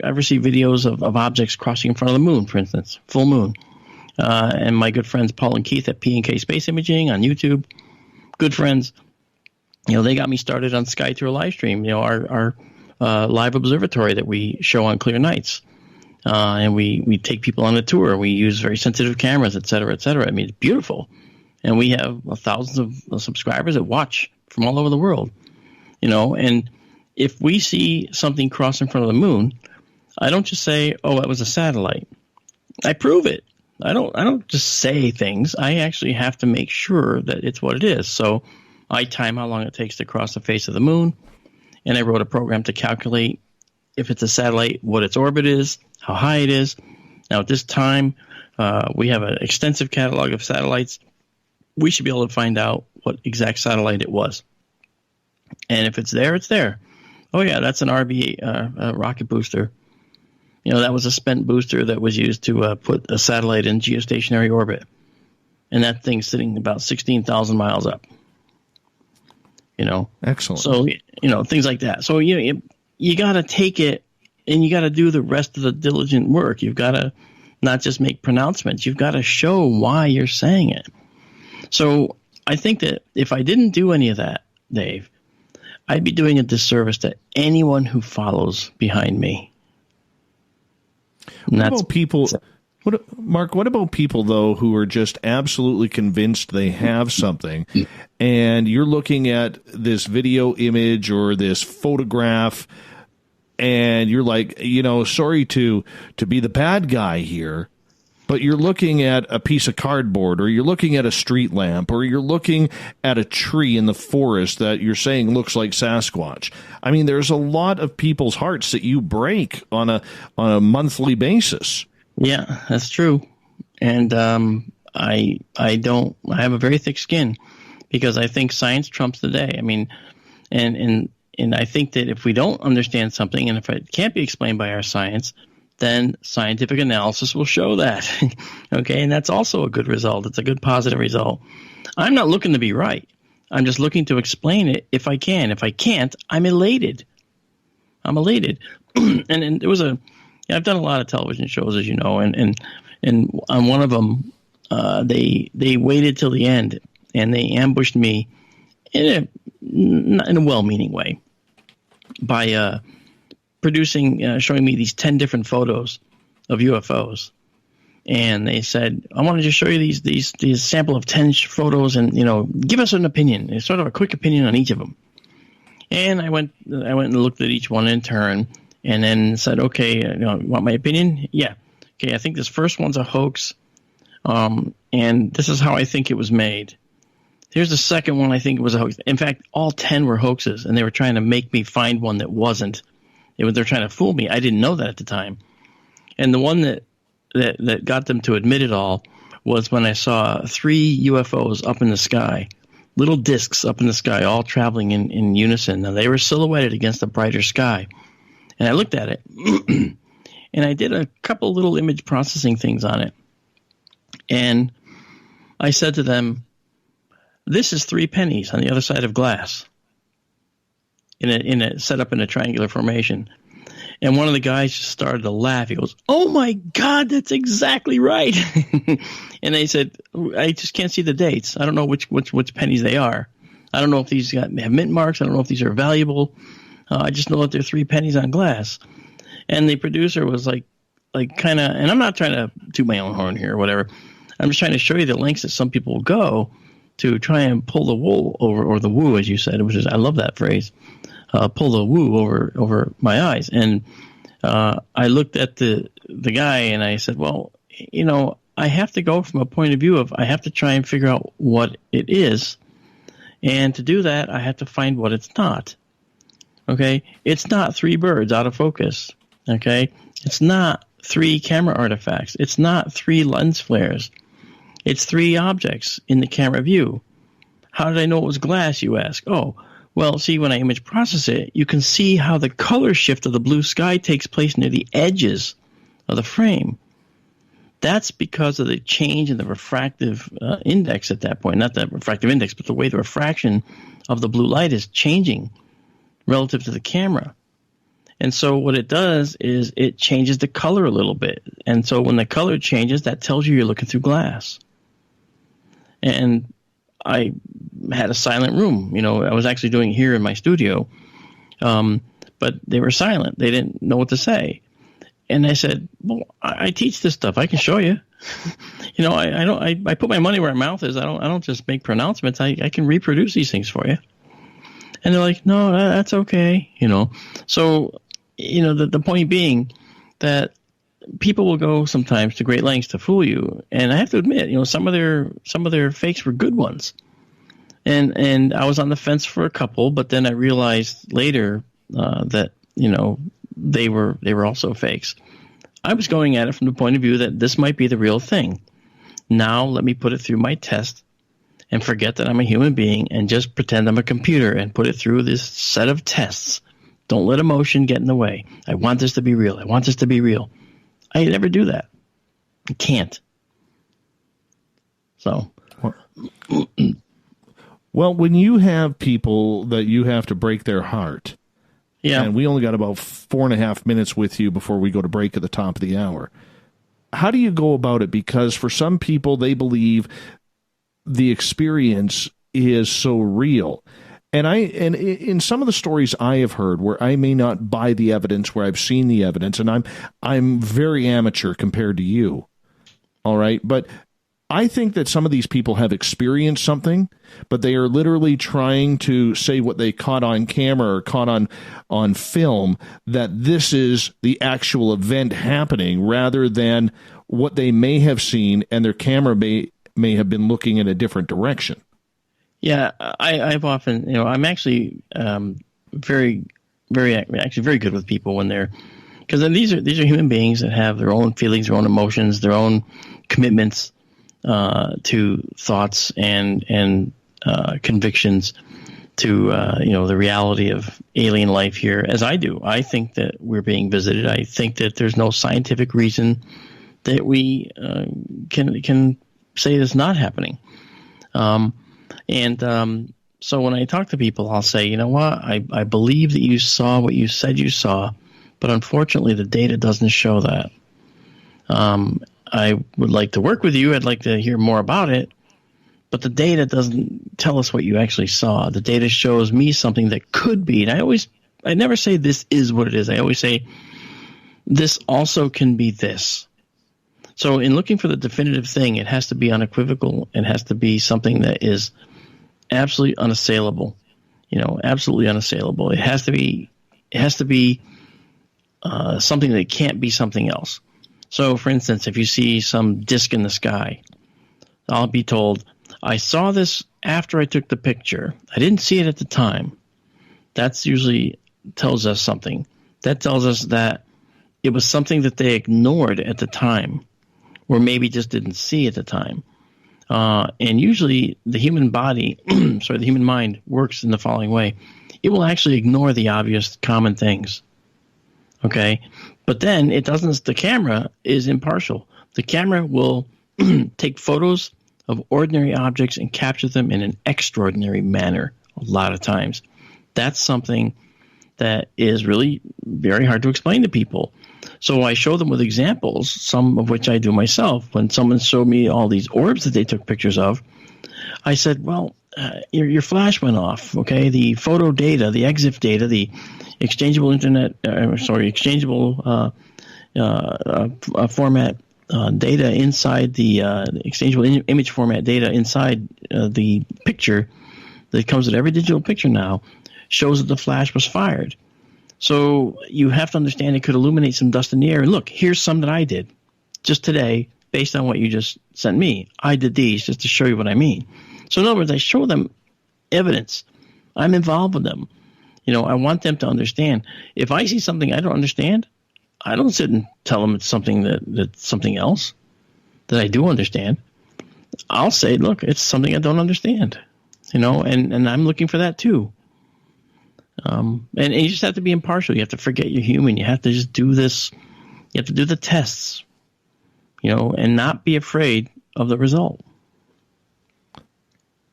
I've received videos of objects crossing in front of the moon, for instance, full moon. And my good friends Paul and Keith at P&K Space Imaging on YouTube, good friends, they got me started on Sky Tour live stream, our live observatory that we show on clear nights. And we take people on a tour. We use very sensitive cameras, et cetera, et cetera. I mean, it's beautiful. And we have thousands of subscribers that watch from all over the world, and if we see something cross in front of the moon, I don't just say, oh, that was a satellite. I prove it. I don't just say things. I actually have to make sure that it's what it is. So I time how long it takes to cross the face of the moon, and I wrote a program to calculate if it's a satellite, what its orbit is, how high it is. Now, at this time, we have an extensive catalog of satellites. We should be able to find out what exact satellite it was. And if it's there, it's there. Oh, yeah, that's an RB rocket booster. That was a spent booster that was used to put a satellite in geostationary orbit. And that thing's sitting about 16,000 miles up. Excellent. So, things like that. So, you got to take it and you got to do the rest of the diligent work. You've got to not just make pronouncements. You've got to show why you're saying it. So I think that if I didn't do any of that, Dave, I'd be doing a disservice to anyone who follows behind me. What about people, Mark, what about people, though, who are just absolutely convinced they have something, and you're looking at this video image or this photograph, and you're like, sorry to be the bad guy here, but you're looking at a piece of cardboard, or you're looking at a street lamp, or you're looking at a tree in the forest that you're saying looks like Sasquatch. I mean, there's a lot of people's hearts that you break on a monthly basis. Yeah, that's true. And I have a very thick skin because I think science trumps the day. I mean, and I think that if we don't understand something and if it can't be explained by our science, then scientific analysis will show that. Okay, and that's also a good result. It's a good positive result. I'm not looking to be right. I'm just looking to explain it if I can. If I can't, I'm elated. and there was I've done a lot of television shows, as you know, and on one of them, they waited till the end and they ambushed me in a well-meaning way by showing me these 10 different photos of UFOs. and they said, I want to just show you these sample of 10 photos and, give us an opinion. It's sort of a quick opinion on each of them. And I went and looked at each one in turn and then said, okay, want my opinion? Yeah. Okay, I think this first one's a hoax, and this is how I think it was made. Here's the second one. I think it was a hoax. In fact, all 10 were hoaxes, and they were trying to make me find one that wasn't. They're trying to fool me. I didn't know that at the time. And the one that got them to admit it all was when I saw 3 UFOs up in the sky, little discs up in the sky, all traveling in unison. Now, they were silhouetted against a brighter sky. And I looked at it, and I did a couple little image processing things on it. And I said to them, this is 3 pennies on the other side of glass in a set up in a triangular formation. And one of the guys just started to laugh. He goes, oh, my God, that's exactly right. And they said, I just can't see the dates. I don't know which pennies they are. I don't know if these have mint marks. I don't know if these are valuable. I just know that they're 3 pennies on glass. And the producer was like kind of – and I'm not trying to toot my own horn here or whatever. I'm just trying to show you the lengths that some people will go to try and pull the wool over – or the woo, as you said, which is – I love that phrase. Pull the woo over my eyes. And I looked at the guy and I said, well, I have to go from a point of view of I have to try and figure out what it is. And to do that, I have to find what it's not. Okay? It's not 3 birds out of focus. Okay? It's not 3 camera artifacts. It's not 3 lens flares. It's 3 objects in the camera view. How did I know it was glass, you ask? Oh, well, see, when I image process it, you can see how the color shift of the blue sky takes place near the edges of the frame. That's because of the change in the refractive index at that point. Not the refractive index, but the way the refraction of the blue light is changing relative to the camera. And so what it does is it changes the color a little bit. And so when the color changes, that tells you you're looking through glass. And I had a silent room. I was actually doing it here in my studio, but they were silent. They didn't know what to say. And I said, well, I teach this stuff. I can show you. I put my money where my mouth is. I don't just make pronouncements. I can reproduce these things for you. And they're like, no, that's okay. So, the point being that people will go sometimes to great lengths to fool you. And I have to admit, some of their fakes were good ones. And I was on the fence for a couple, but then I realized later that, they were also fakes. I was going at it from the point of view that this might be the real thing. Now let me put it through my test and forget that I'm a human being and just pretend I'm a computer and put it through this set of tests. Don't let emotion get in the way. I want this to be real. I want this to be real. I never do that. I can't. So. Well, when you have people that you have to break their heart, yeah, and we only got about 4.5 minutes with you before we go to break at the top of the hour, how do you go about it? Because for some people, they believe the experience is so real. And in some of the stories I have heard where I may not buy the evidence, where I've seen the evidence, and I'm very amateur compared to you, all right? But I think that some of these people have experienced something, but they are literally trying to say what they caught on camera or caught on film, that this is the actual event happening rather than what they may have seen, and their camera may have been looking in a different direction. Yeah, I've often, I'm actually very good with people when they're, because these are human beings that have their own feelings, their own emotions, their own commitments to thoughts and convictions to the reality of alien life here, as I do. I think that we're being visited. I think that there's no scientific reason that we can say it's not happening. So when I talk to people, I'll say, you know what, I believe that you saw what you said you saw, but unfortunately the data doesn't show that. I would like to work with you. I'd like to hear more about it, but the data doesn't tell us what you actually saw. The data shows me something that could be, and I never say this is what it is. I always say this also can be this. So in looking for the definitive thing, it has to be unequivocal. It has to be something that is absolutely unassailable. Absolutely unassailable. It has to be something that can't be something else. So, for instance, if you see some disc in the sky, I'll be told, I saw this after I took the picture. I didn't see it at the time. That's usually tells us something. That tells us that it was something that they ignored at the time, or maybe just didn't see at the time. And usually the human body, the human mind works in the following way. It will actually ignore the obvious common things. Okay? But then it doesn't, the camera is impartial. The camera will take photos of ordinary objects and capture them in an extraordinary manner a lot of times. That's something that is really very hard to explain to people. So I show them with examples, some of which I do myself. When someone showed me all these orbs that they took pictures of, I said, well, your flash went off, okay? The photo data, the EXIF data, the exchangeable format data inside the exchangeable image format data inside the picture that comes with every digital picture now shows that the flash was fired. So you have to understand it could illuminate some dust in the air. And look, here's some that I did just today based on what you just sent me. I did these just to show you what I mean. So in other words, I show them evidence. I'm involved with them. I want them to understand. If I see something I don't understand, I don't sit and tell them it's something that's something else that I do understand. I'll say, look, it's something I don't understand, and I'm looking for that too. And you just have to be impartial. You have to forget you're human. You have to just do this. You have to do the tests, and not be afraid of the result.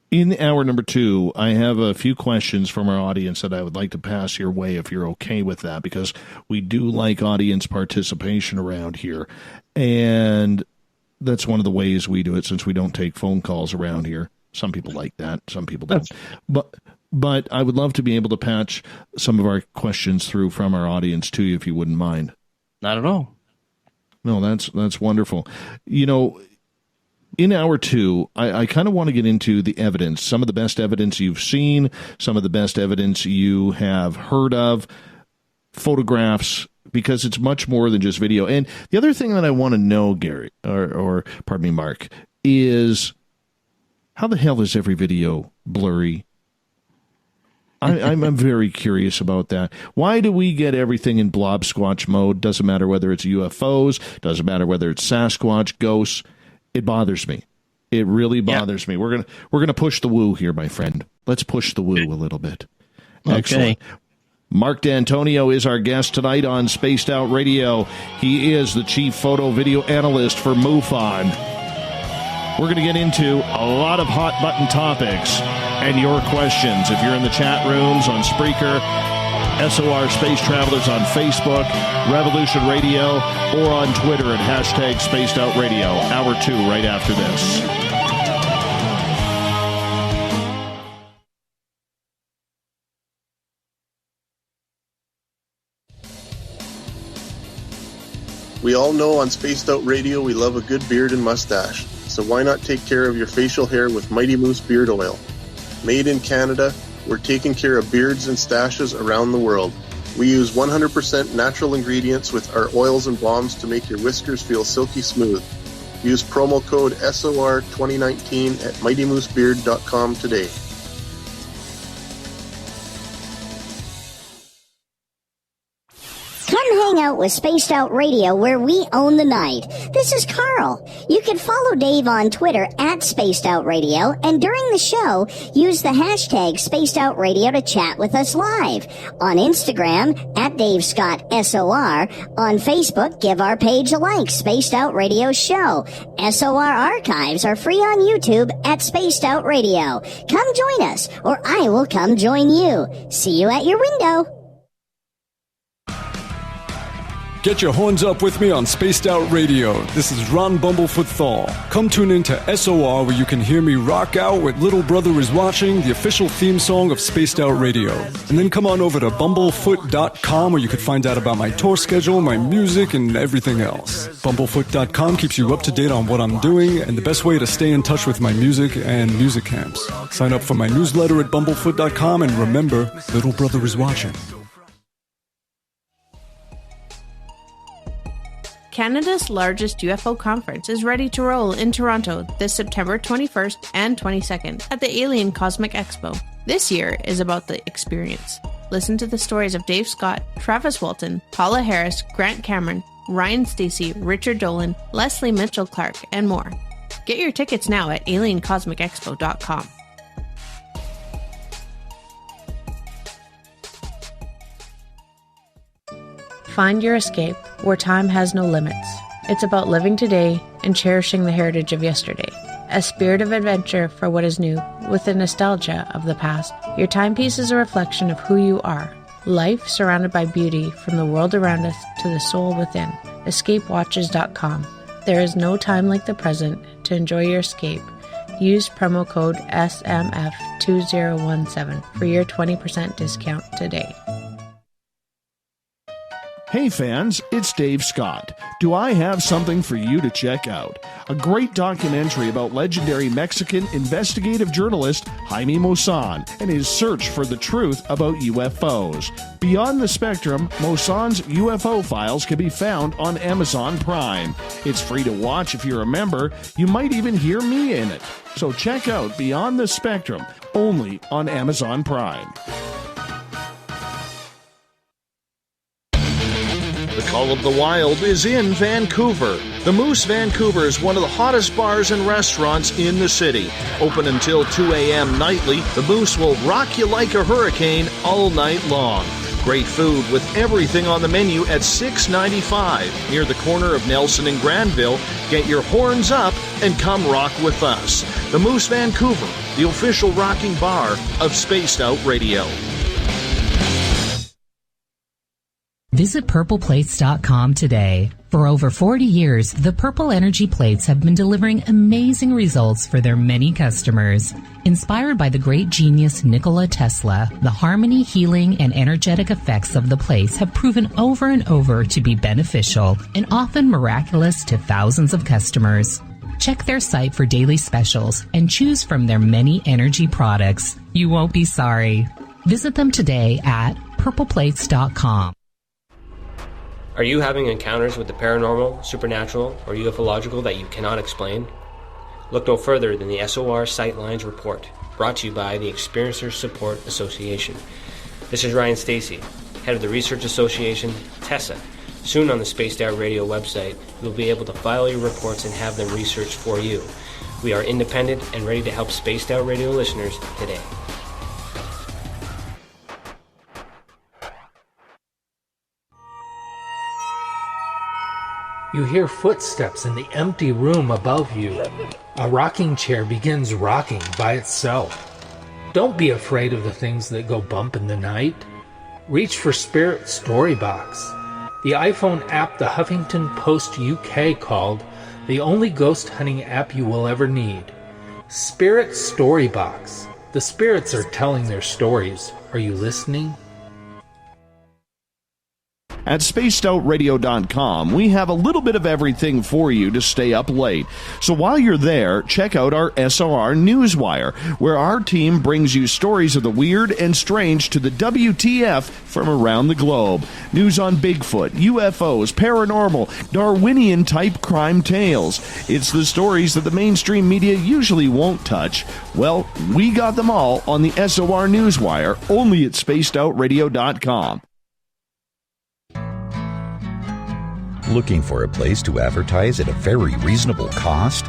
In hour number 2, I have a few questions from our audience that I would like to pass your way if you're okay with that, because we do like audience participation around here. And that's one of the ways we do it, since we don't take phone calls around here. Some people like that. Some people don't. But I would love to be able to patch some of our questions through from our audience to you, if you wouldn't mind. Not at all. No, that's wonderful. In hour 2, I kind of want to get into the evidence, some of the best evidence you've seen, some of the best evidence you have heard of, photographs, because it's much more than just video. And the other thing that I want to know, Gary, or pardon me, Mark, is how the hell is every video blurry? I'm very curious about that. Why do we get everything in blob squatch mode? Doesn't matter whether it's UFOs, doesn't matter whether it's Sasquatch, ghosts. It bothers me. It really bothers me. We're gonna push the woo here, my friend. Let's push the woo a little bit. Excellent. Okay. Marc Dantonio is our guest tonight on Spaced Out Radio. He is the chief photo video analyst for MUFON. We're going to get into a lot of hot button topics and your questions. If you're in the chat rooms on Spreaker, SOR Space Travelers on Facebook, Revolution Radio, or on Twitter at hashtag Spaced Out Radio. Hour 2 right after this. We all know on Spaced Out Radio we love a good beard and mustache, so why not take care of your facial hair with Mighty Moose Beard Oil? Made in Canada, we're taking care of beards and stashes around the world. We use 100% natural ingredients with our oils and balms to make your whiskers feel silky smooth. Use promo code SOR2019 at MightyMooseBeard.com today. Come hang out with Spaced Out Radio, where we own the night. This is Carl. You can follow Dave on Twitter at Spaced Out Radio, and during the show, use the hashtag Spaced Out Radio to chat with us live. On Instagram, at Dave Scott SOR. On Facebook, give our page a like, Spaced Out Radio Show. SOR archives are free on YouTube at Spaced Out Radio. Come join us, or I will come join you. See you at your window. Get your horns up with me on Spaced Out Radio. This is Ron Bumblefoot Thal. Come tune in to SOR where you can hear me rock out with Little Brother is Watching, the official theme song of Spaced Out Radio. And then come on over to bumblefoot.com where you can find out about my tour schedule, my music, and everything else. Bumblefoot.com keeps you up to date on what I'm doing and the best way to stay in touch with my music and music camps. Sign up for my newsletter at bumblefoot.com and remember, Little Brother is watching. Canada's largest UFO conference is ready to roll in Toronto this September 21st and 22nd at the Alien Cosmic Expo. This year is about the experience. Listen to the stories of Dave Scott, Travis Walton, Paula Harris, Grant Cameron, Ryan Stacey, Richard Dolan, Leslie Mitchell-Clark, and more. Get your tickets now at aliencosmicexpo.com. Find your escape where time has no limits. It's about living today and cherishing the heritage of yesterday. A spirit of adventure for what is new, with the nostalgia of the past. Your timepiece is a reflection of who you are. Life surrounded by beauty from the world around us to the soul within. EscapeWatches.com. There is no time like the present to enjoy your escape. Use promo code SMF2017 for your 20% discount today. Hey fans, it's Dave Scott. Do I have something for you to check out? A great documentary about legendary Mexican investigative journalist Jaime Maussan and his search for the truth about UFOs. Beyond the Spectrum, Maussan's UFO files can be found on Amazon Prime. It's free to watch if you're a member. You might even hear me in it. So check out Beyond the Spectrum, only on Amazon Prime. The Call of the Wild is in Vancouver. The Moose Vancouver is one of the hottest bars and restaurants in the city. Open until 2 a.m. nightly, the Moose will rock you like a hurricane all night long. Great food with everything on the menu at $6.95 near the corner of Nelson and Granville. Get your horns up and come rock with us. The Moose Vancouver, the official rocking bar of Spaced Out Radio. Visit purpleplates.com today. For over 40 years, the Purple Energy Plates have been delivering amazing results for their many customers. Inspired by the great genius Nikola Tesla, the harmony, healing, and energetic effects of the plates have proven over and over to be beneficial and often miraculous to thousands of customers. Check their site for daily specials and choose from their many energy products. You won't be sorry. Visit them today at purpleplates.com. Are you having encounters with the paranormal, supernatural, or ufological that you cannot explain? Look no further than the SOR Sightlines Report, brought to you by the Experiencers Support Association. This is Ryan Stacey, head of the Research Association, TESSA. Soon on the Spaced Out Radio website, you'll be able to file your reports and have them researched for you. We are independent and ready to help Spaced Out Radio listeners today. You hear footsteps in the empty room above you. A rocking chair begins rocking by itself. Don't be afraid of the things that go bump in the night. Reach for Spirit Storybox, the iPhone app the Huffington Post UK called the only ghost hunting app you will ever need. Spirit Storybox. The spirits are telling their stories. Are you listening? At spacedoutradio.com, we have a little bit of everything for you to stay up late. So while you're there, check out our SOR Newswire, where our team brings you stories of the weird and strange to the WTF from around the globe. News on Bigfoot, UFOs, paranormal, Darwinian-type crime tales. It's the stories that the mainstream media usually won't touch. Well, we got them all on the SOR Newswire, only at spacedoutradio.com. Looking for a place to advertise at a very reasonable cost?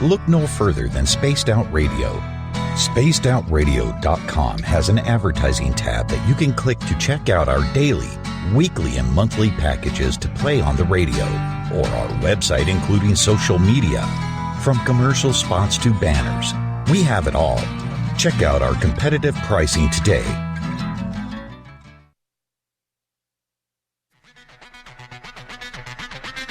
Look no further than Spaced Out Radio. SpacedOutRadio.com has an advertising tab that you can click to check out our daily, weekly, and monthly packages to play on the radio, or our website including social media. From commercial spots to banners, we have it all. Check out our competitive pricing today.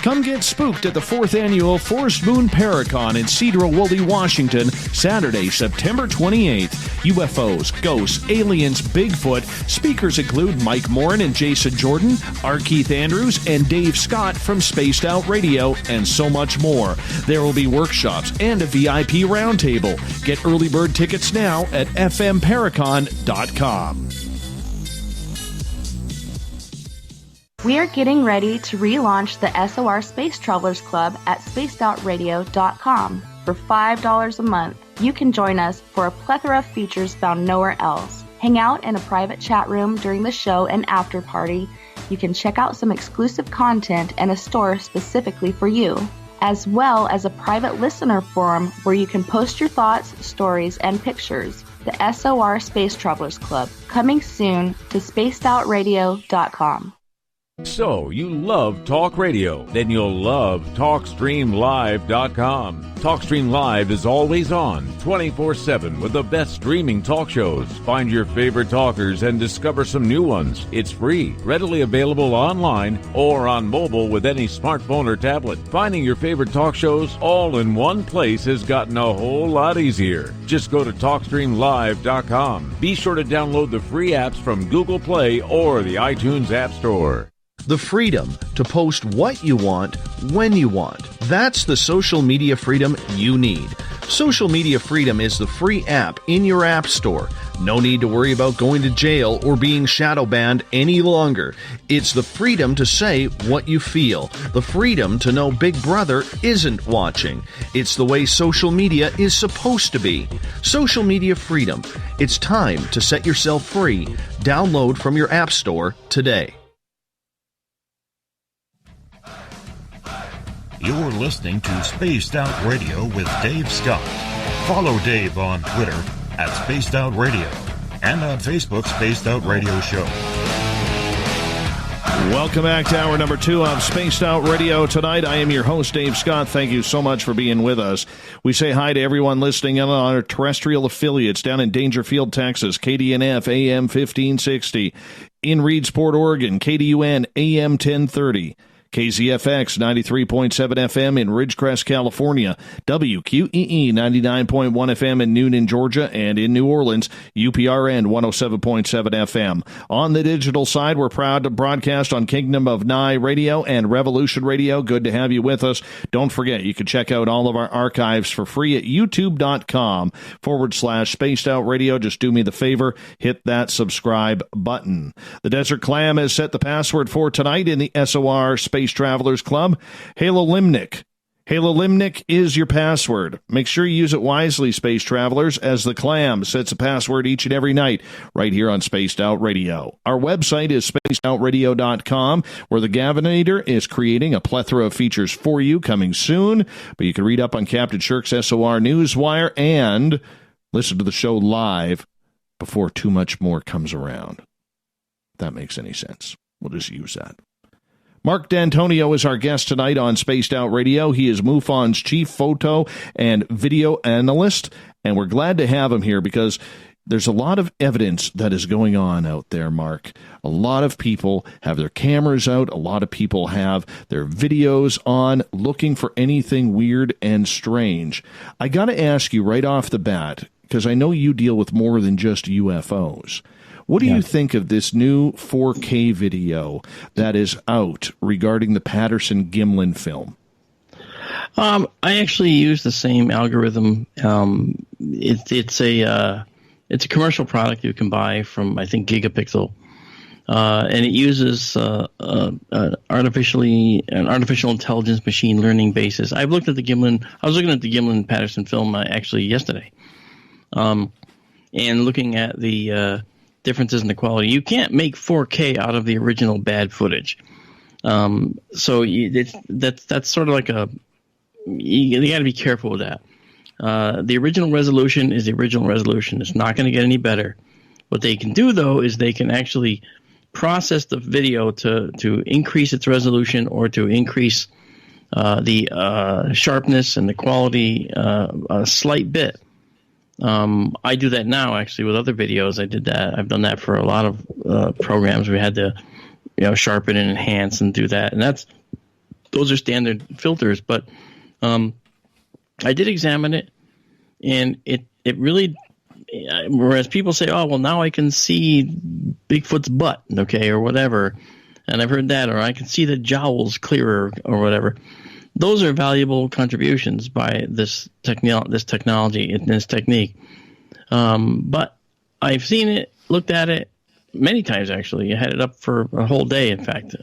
Come get spooked at the 4th Annual Forest Moon Paracon in Cedar-Woolley, Washington, Saturday, September 28th. UFOs, ghosts, aliens, Bigfoot. Speakers include Mike Morin and Jason Jordan, R. Keith Andrews, and Dave Scott from Spaced Out Radio, and so much more. There will be workshops and a VIP roundtable. Get early bird tickets now at fmparacon.com. We are getting ready to relaunch the SOR Space Travelers Club at spacedoutradio.com. For $5 a month, you can join us for a plethora of features found nowhere else. Hang out in a private chat room during the show and after party. You can check out some exclusive content and a store specifically for you, as well as a private listener forum where you can post your thoughts, stories, and pictures. The SOR Space Travelers Club, coming soon to spacedoutradio.com. So, you love talk radio? Then you'll love TalkStreamLive.com. TalkStream Live is always on, 24/7, with the best streaming talk shows. Find your favorite talkers and discover some new ones. It's free, readily available online or on mobile with any smartphone or tablet. Finding your favorite talk shows all in one place has gotten a whole lot easier. Just go to TalkStreamLive.com. Be sure to download the free apps from Google Play or the iTunes App Store. The freedom to post what you want, when you want. That's the social media freedom you need. Social Media Freedom is the free app in your app store. No need to worry about going to jail or being shadow banned any longer. It's the freedom to say what you feel. The freedom to know Big Brother isn't watching. It's the way social media is supposed to be. Social Media Freedom. It's time to set yourself free. Download from your app store today. You're listening to Spaced Out Radio with Dave Scott. Follow Dave on Twitter at Spaced Out Radio and on Facebook, Spaced Out Radio Show. Welcome back to hour number 2 of Spaced Out Radio tonight. I am your host, Dave Scott. Thank you so much for being with us. We say hi to everyone listening in on our terrestrial affiliates down in Dangerfield, Texas, KDNF AM 1560. In Reedsport, Oregon, KDUN AM 1030. KZFX 93.7 FM in Ridgecrest, California, WQEE 99.1 FM in Noonan, Georgia, and in New Orleans, UPRN 107.7 FM. On the digital side, we're proud to broadcast on Kingdom of Nye Radio and Revolution Radio. Good to have you with us. Don't forget, you can check out all of our archives for free at youtube.com/Spaced Out Radio. Just do me the favor, hit that subscribe button. The Desert Clam has set the password for tonight in the SOR Space Travelers Club. Halo Limnick. Halo Limnick is your password. Make sure you use it wisely, Space Travelers, as the Clam sets a password each and every night right here on Spaced Out Radio. Our website is spacedoutradio.com, where the Gavinator is creating a plethora of features for you coming soon. But you can read up on Captain Shirk's SOR Newswire and listen to the show live before too much more comes around. If that makes any sense. We'll just use that. Marc Dantonio is our guest tonight on Spaced Out Radio. He is MUFON's chief photo and video analyst, and we're glad to have him here because there's a lot of evidence that is going on out there, Mark. A lot of people have their cameras out. A lot of people have their videos on, looking for anything weird and strange. I got to ask you right off the bat, because I know you deal with more than just UFOs. What do you think of this new 4K video that is out regarding the Patterson-Gimlin film? I actually use the same algorithm. It's a commercial product you can buy from, I think, Gigapixel, and it uses an artificial intelligence machine learning basis. I was looking at the Gimlin Patterson film actually yesterday, and looking at the differences in the quality. You can't make 4K out of the original bad footage. So that's sort of like you got to be careful with that. The original resolution is the original resolution. It's not going to get any better. What they can do, though, is they can actually process the video to increase its resolution or to increase the sharpness and the quality a slight bit. I do that now, actually, with other videos. I did that. I've done that for a lot of programs. We had to, sharpen and enhance and do that. And that's those are standard filters. But I did examine it, and it really, whereas people say, oh, well, now I can see Bigfoot's butt, okay, or whatever, and I've heard that, or I can see the jowls clearer or whatever. Those are valuable contributions by this technology and this technique. But I've seen it, looked at it many times, actually. I had it up for a whole day, in fact.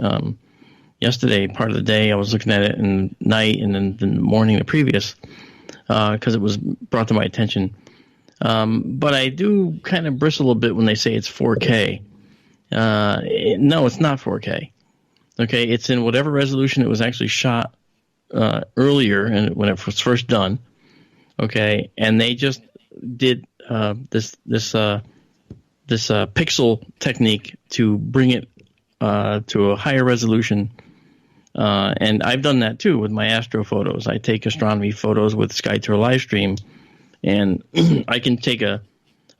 Yesterday, part of the day, I was looking at it in night and then the morning the previous, because it was brought to my attention. But I do kind of bristle a bit when they say it's 4K. No, it's not 4K. Okay, it's in whatever resolution it was actually shot earlier, and when it was first done. Okay, and they just did this pixel technique to bring it to a higher resolution. And I've done that too with my astro photos. I take astronomy photos with SkyTour Livestream, and I can take a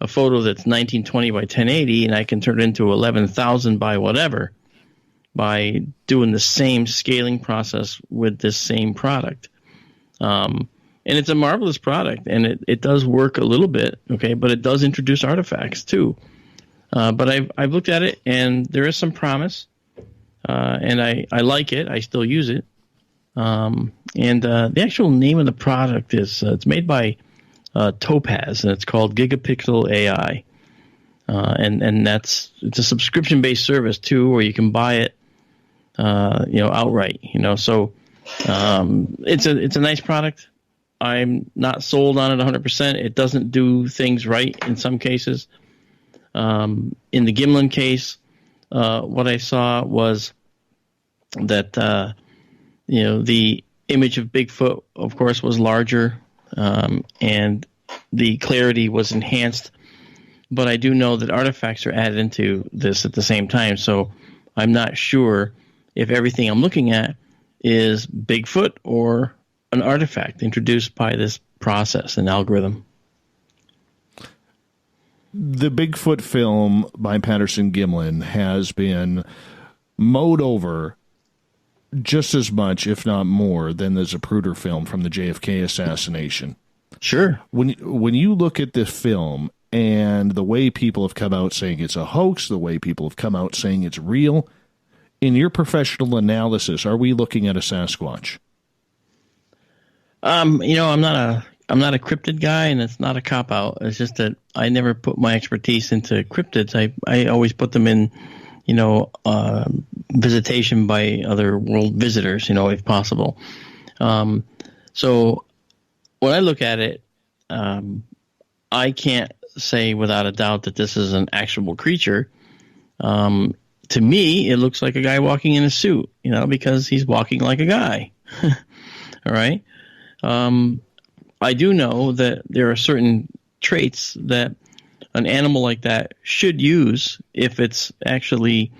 photo that's 1920 by 1080, and I can turn it into 11,000 by whatever by doing the same scaling process with this same product. And it's a marvelous product, and it does work a little bit, okay, but it does introduce artifacts too. But I've looked at it, and there is some promise, and I like it. I still use it. And the actual name of the product is it's made by Topaz, and it's called Gigapixel AI. And it's a subscription-based service too, where you can buy it, outright. So it's a nice product. I'm not sold on it 100%. It doesn't do things right in some cases. In the Gimlin case, what I saw was that the image of Bigfoot, of course, was larger, and the clarity was enhanced. But I do know that artifacts are added into this at the same time, so I'm not sure if everything I'm looking at is Bigfoot or an artifact introduced by this process and algorithm. The Bigfoot film by Patterson Gimlin has been mowed over just as much, if not more, than the Zapruder film from the JFK assassination. Sure. When you look at this film and the way people have come out saying it's a hoax, the way people have come out saying it's real, in your professional analysis, are we looking at a Sasquatch? I'm not a cryptid guy, and it's not a cop-out. It's just that I never put my expertise into cryptids. I always put them in, visitation by other world visitors, if possible. So when I look at it, I can't say without a doubt that this is an actual creature. To me, it looks like a guy walking in a suit, because he's walking like a guy. All right. I do know that there are certain traits that an animal like that should use if it's actually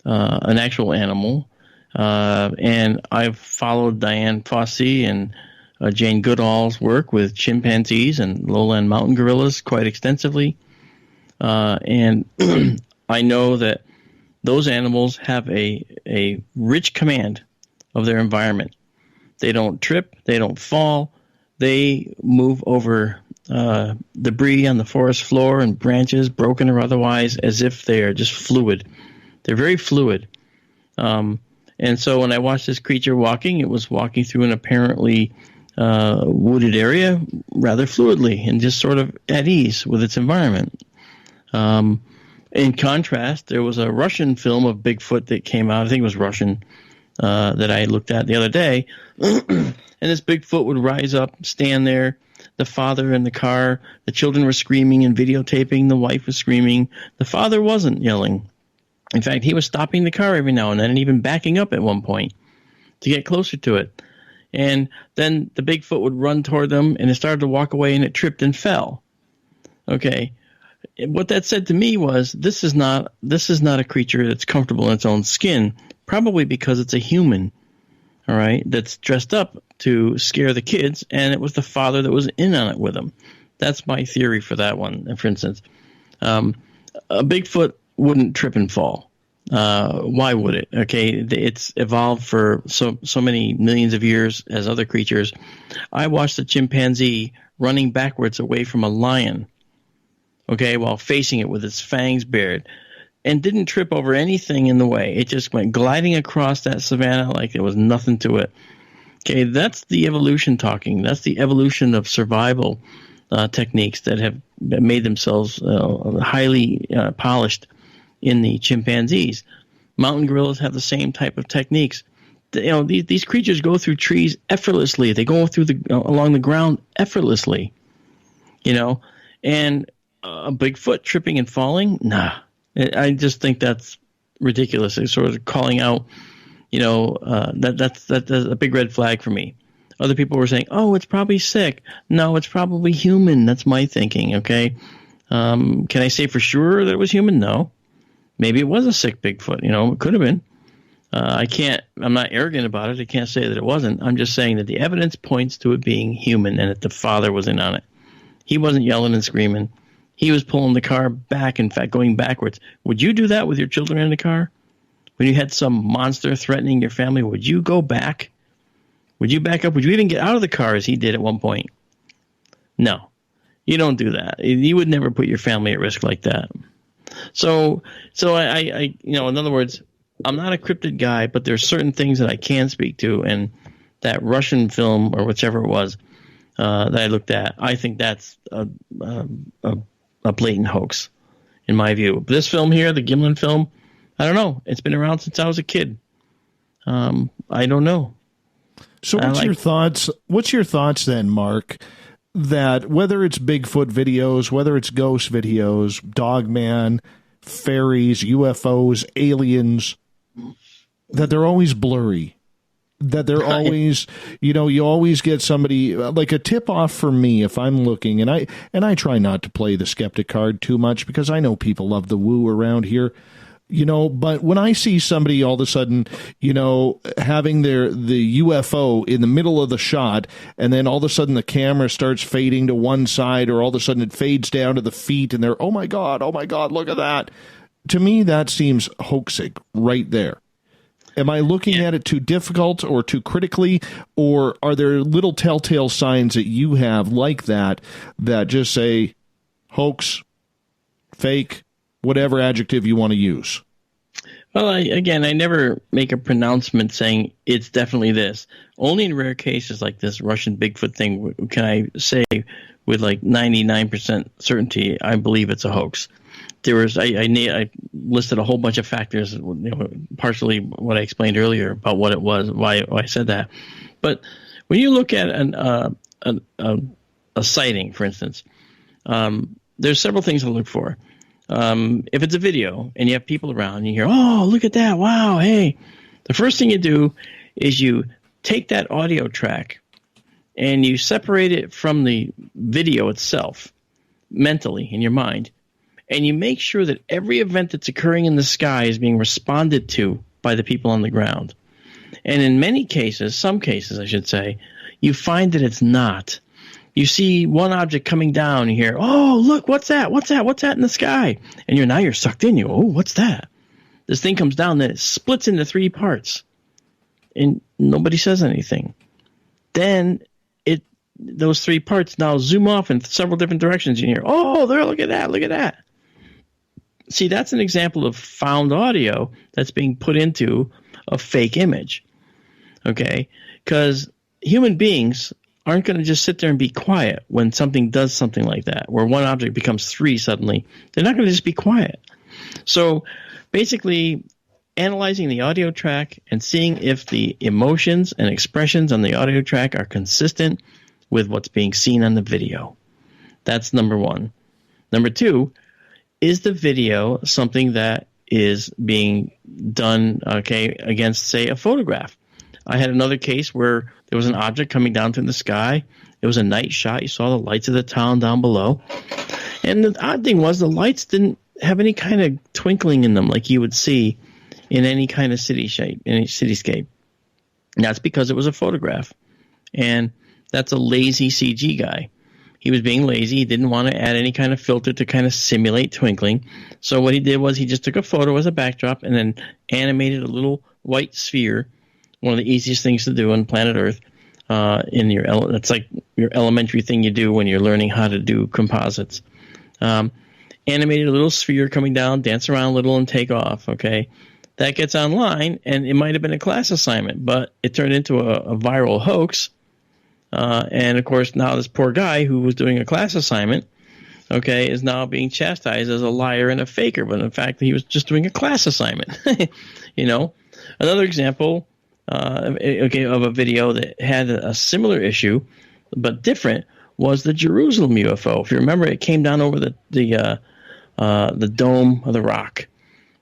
an actual animal. And I've followed Diane Fossey and Jane Goodall's work with chimpanzees and lowland mountain gorillas quite extensively. And I know that those animals have a rich command of their environment. They don't trip. They don't fall. They move over debris on the forest floor and branches, broken or otherwise, as if they are just fluid. They're very fluid. And so when I watched this creature walking, it was walking through an apparently wooded area rather fluidly and just sort of at ease with its environment. In contrast, there was a Russian film of Bigfoot that came out, I think it was Russian, that I looked at the other day. And this Bigfoot would rise up, stand there, the father in the car, the children were screaming and videotaping, the wife was screaming. The father wasn't yelling. In fact, he was stopping the car every now and then and even backing up at one point to get closer to it. And then the Bigfoot would run toward them, and it started to walk away, and it tripped and fell. Okay. What that said to me was, this is not a creature that's comfortable in its own skin, probably because it's a human, all right, that's dressed up to scare the kids, and it was the father that was in on it with him. That's my theory for that one, for instance. A Bigfoot wouldn't trip and fall. Why would it? Okay, it's evolved for so many millions of years as other creatures. I watched a chimpanzee running backwards away from a lion, okay, while facing it with its fangs bared, and didn't trip over anything in the way. It just went gliding across that savanna like there was nothing to it. Okay, that's the evolution talking. That's the evolution of survival techniques that have made themselves highly polished in the chimpanzees. Mountain gorillas have the same type of techniques. These creatures go through trees effortlessly. They go through along the ground effortlessly. And a Bigfoot tripping and falling? Nah. I just think that's ridiculous. It's sort of calling out, that's a big red flag for me. Other people were saying, oh, it's probably sick. No, it's probably human. That's my thinking, okay? Can I say for sure that it was human? No. Maybe it was a sick Bigfoot. It could have been. I'm not arrogant about it. I can't say that it wasn't. I'm just saying that the evidence points to it being human and that the father was in on it. He wasn't yelling and screaming. He was pulling the car back, in fact, going backwards. Would you do that with your children in the car? When you had some monster threatening your family, would you go back? Would you back up? Would you even get out of the car as he did at one point? No, you don't do that. You would never put your family at risk like that. So I in other words, I'm not a cryptid guy, but there's certain things that I can speak to, and that Russian film or whichever it was that I looked at, I think that's a blatant hoax, in my view. This film here, the Gimlin film, I don't know. It's been around since I was a kid. I don't know. So what's your thoughts? What's your thoughts then, Mark? That whether it's Bigfoot videos, whether it's ghost videos, Dogman, fairies, UFOs, aliens, that they're always blurry. That they're always, you always get somebody like a tip off for me if I'm looking, and I try not to play the skeptic card too much because I know people love the woo around here. But when I see somebody all of a sudden, having the UFO in the middle of the shot, and then all of a sudden the camera starts fading to one side, or all of a sudden it fades down to the feet, and they're, oh my God, look at that. To me, that seems hoaxing right there. Am I looking at it too difficult or too critically, or are there little telltale signs that you have like that just say hoax, fake, whatever adjective you want to use? Well, I never make a pronouncement saying it's definitely this. Only in rare cases like this Russian Bigfoot thing can I say with like 99% certainty I believe it's a hoax. I listed a whole bunch of factors, partially what I explained earlier about what it was, why I said that. But when you look at a sighting, for instance, there's several things to look for. If it's a video and you have people around and you hear, oh, look at that, wow, hey, the first thing you do is you take that audio track and you separate it from the video itself mentally in your mind, and you make sure that every event that's occurring in the sky is being responded to by the people on the ground. And in many cases, some cases I should say, you find that it's not. You see one object coming down, you hear, oh, look, what's that? What's that in the sky? And you're sucked in. Oh, what's that? This thing comes down, then it splits into 3 parts. And nobody says anything. Then those 3 parts now zoom off in several different directions. And you hear, oh, there, look at that. See, that's an example of found audio that's being put into a fake image. Okay? Because human beings aren't going to just sit there and be quiet when something does something like that, where one object becomes 3 suddenly. They're not going to just be quiet. So basically, analyzing the audio track and seeing if the emotions and expressions on the audio track are consistent with what's being seen on the video. That's number 1. Number 2, is the video something that is being done, against, say, a photograph? I had another case where there was an object coming down through the sky. It was a night shot. You saw the lights of the town down below. And the odd thing was the lights didn't have any kind of twinkling in them like you would see in any kind of cityscape. And that's because it was a photograph. And that's a lazy CG guy. he was being lazy. He didn't want to add any kind of filter to kind of simulate twinkling. So what he did was he just took a photo as a backdrop and then animated a little white sphere, one of the easiest things to do on planet Earth. That's like your elementary thing you do when you're learning how to do composites. Animated a little sphere coming down, dance around a little, and take off. Okay, that gets online, and it might have been a class assignment, but it turned into a viral hoax. And of course, now this poor guy who was doing a class assignment, okay, is now being chastised as a liar and a faker. But in fact, he was just doing a class assignment. Another example. Of a video that had a similar issue, but different, was the Jerusalem UFO. If you remember, it came down over the dome of the rock,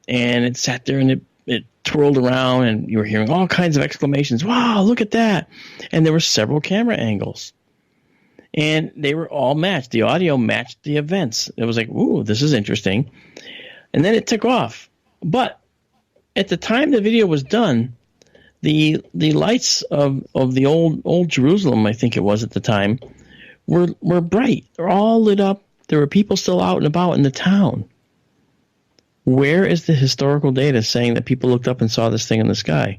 and it sat there and it twirled around, and you were hearing all kinds of exclamations. Wow, look at that! And there were several camera angles, and they were all matched. The audio matched the events. It was like, ooh, this is interesting. And then it took off. But at the time the video was done, the lights of the old Jerusalem, I think it was at the time, were bright. They're all lit up. There were people still out and about in the town. Where is the historical data saying that people looked up and saw this thing in the sky?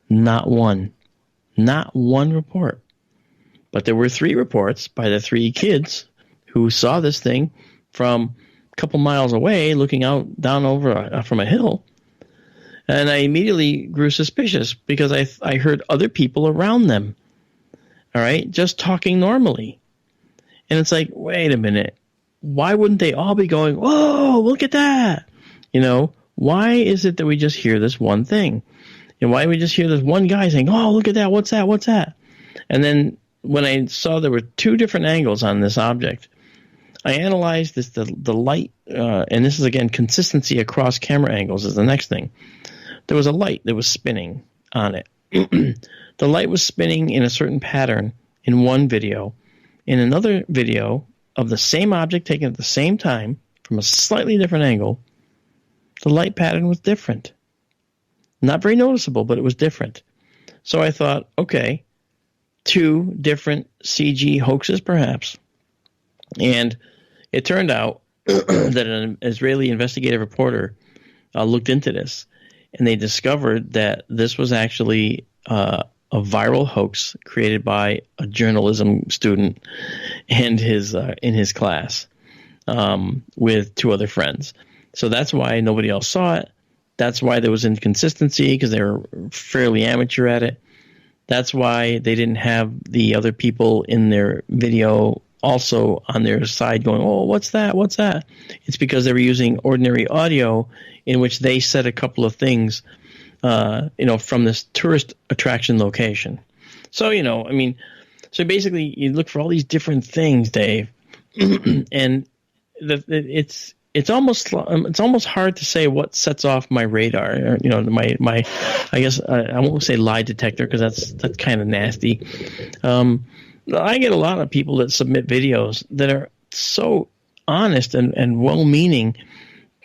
Not one. Not one report. But there were 3 reports by the 3 kids who saw this thing from a couple miles away, looking out down over from a hill. And I immediately grew suspicious because I heard other people around them, all right, just talking normally. And it's like, wait a minute. Why wouldn't they all be going, whoa, look at that? Why is it that we just hear this one thing? And why do we just hear this one guy saying, oh, look at that, what's that, what's that? And then when I saw there were 2 different angles on this object, I analyzed the light, and this is, again, consistency across camera angles is the next thing. There was a light that was spinning on it. The light was spinning in a certain pattern in one video. In another video of the same object taken at the same time from a slightly different angle, the light pattern was different. Not very noticeable, but it was different. So I thought, okay, 2 different CG hoaxes perhaps. And it turned out that an Israeli investigative reporter looked into this. And they discovered that this was actually a viral hoax created by a journalism student and in his class with 2 other friends. So that's why nobody else saw it. That's why there was inconsistency, because they were fairly amateur at it. That's why they didn't have the other people in their video also on their side going, oh, what's that? What's that? It's because they were using ordinary audio in which they said a couple of things, from this tourist attraction location. So, so basically you look for all these different things, Dave, and it's almost hard to say what sets off my radar, or, my I guess I won't say lie detector because that's kind of nasty. I get a lot of people that submit videos that are so honest and well-meaning.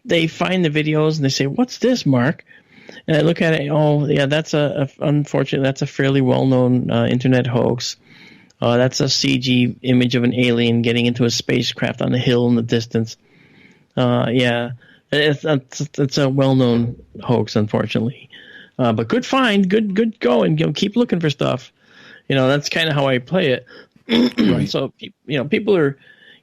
They find the videos and they say, "What's this, Mark?" And I look at it. Oh, yeah, unfortunately, that's a fairly well-known internet hoax. That's a CG image of an alien getting into a spacecraft on the hill in the distance. Yeah, it's a well-known hoax, unfortunately. But good find, good going. Keep looking for stuff. That's kind of how I play it. Right. So, people are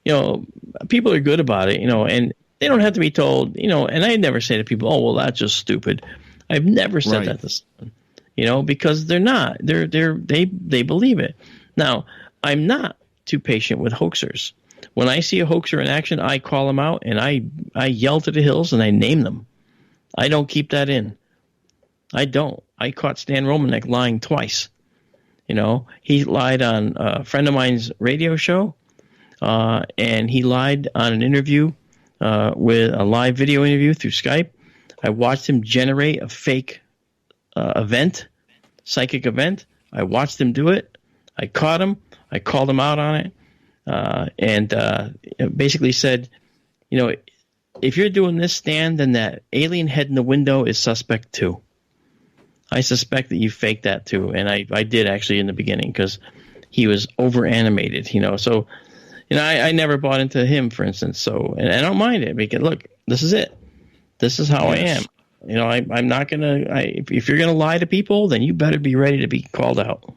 good about it, and they don't have to be told, and I never say to people, oh, well, that's just stupid. I've never said that to someone, because they're not. They believe it. Now, I'm not too patient with hoaxers. When I see a hoaxer in action, I call them out and I yell to the hills and I name them. I don't keep that in. I don't. I caught Stan Romanek lying twice. He lied on a friend of mine's radio show, and he lied on an interview with a live video interview through Skype. I watched him generate a fake psychic event. I watched him do it. I caught him. I called him out on it, and basically said, if you're doing this, Stan, then that alien head in the window is suspect too. I suspect that you faked that too, and I did actually in the beginning because he was over animated, So I never bought into him, for instance. So, and I don't mind it because look, this is it. This is how I am. I'm not gonna. If you're gonna lie to people, then you better be ready to be called out.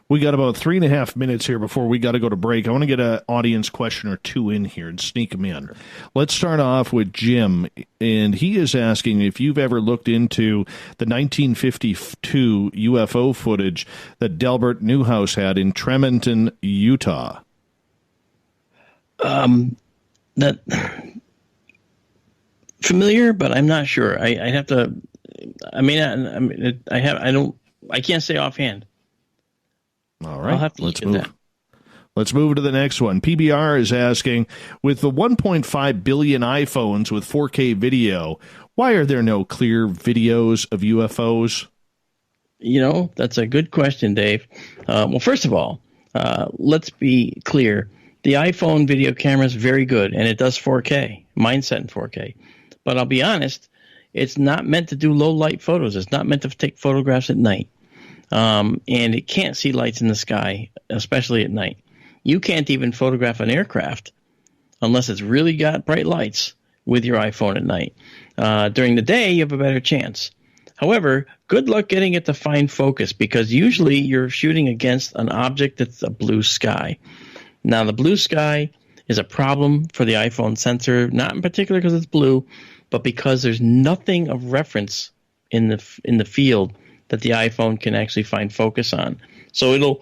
We got about 3.5 minutes here before we got to go to break. I want to get an audience question or two in here and sneak them in. Let's start off with Jim, and he is asking if you've ever looked into the 1952 UFO footage that Delbert Newhouse had in Tremonton, Utah. That familiar, but I'm not sure. I have to. I can't say offhand. All right, I'll have to let's move. Let's move to the next one. PBR is asking, with the 1.5 billion iPhones with 4K video, why are there no clear videos of UFOs? That's a good question, Dave. Well, first of all, let's be clear. The iPhone video camera is very good, and it does 4K. Mine's set in 4K. But I'll be honest, it's not meant to do low-light photos. It's not meant to take photographs at night. And it can't see lights in the sky, especially at night. You can't even photograph an aircraft unless it's really got bright lights with your iPhone at night. During the day, you have a better chance. However, good luck getting it to find focus because usually you're shooting against an object that's a blue sky. Now, the blue sky is a problem for the iPhone sensor, not in particular because it's blue, but because there's nothing of reference in the field that the iPhone can actually find focus on. So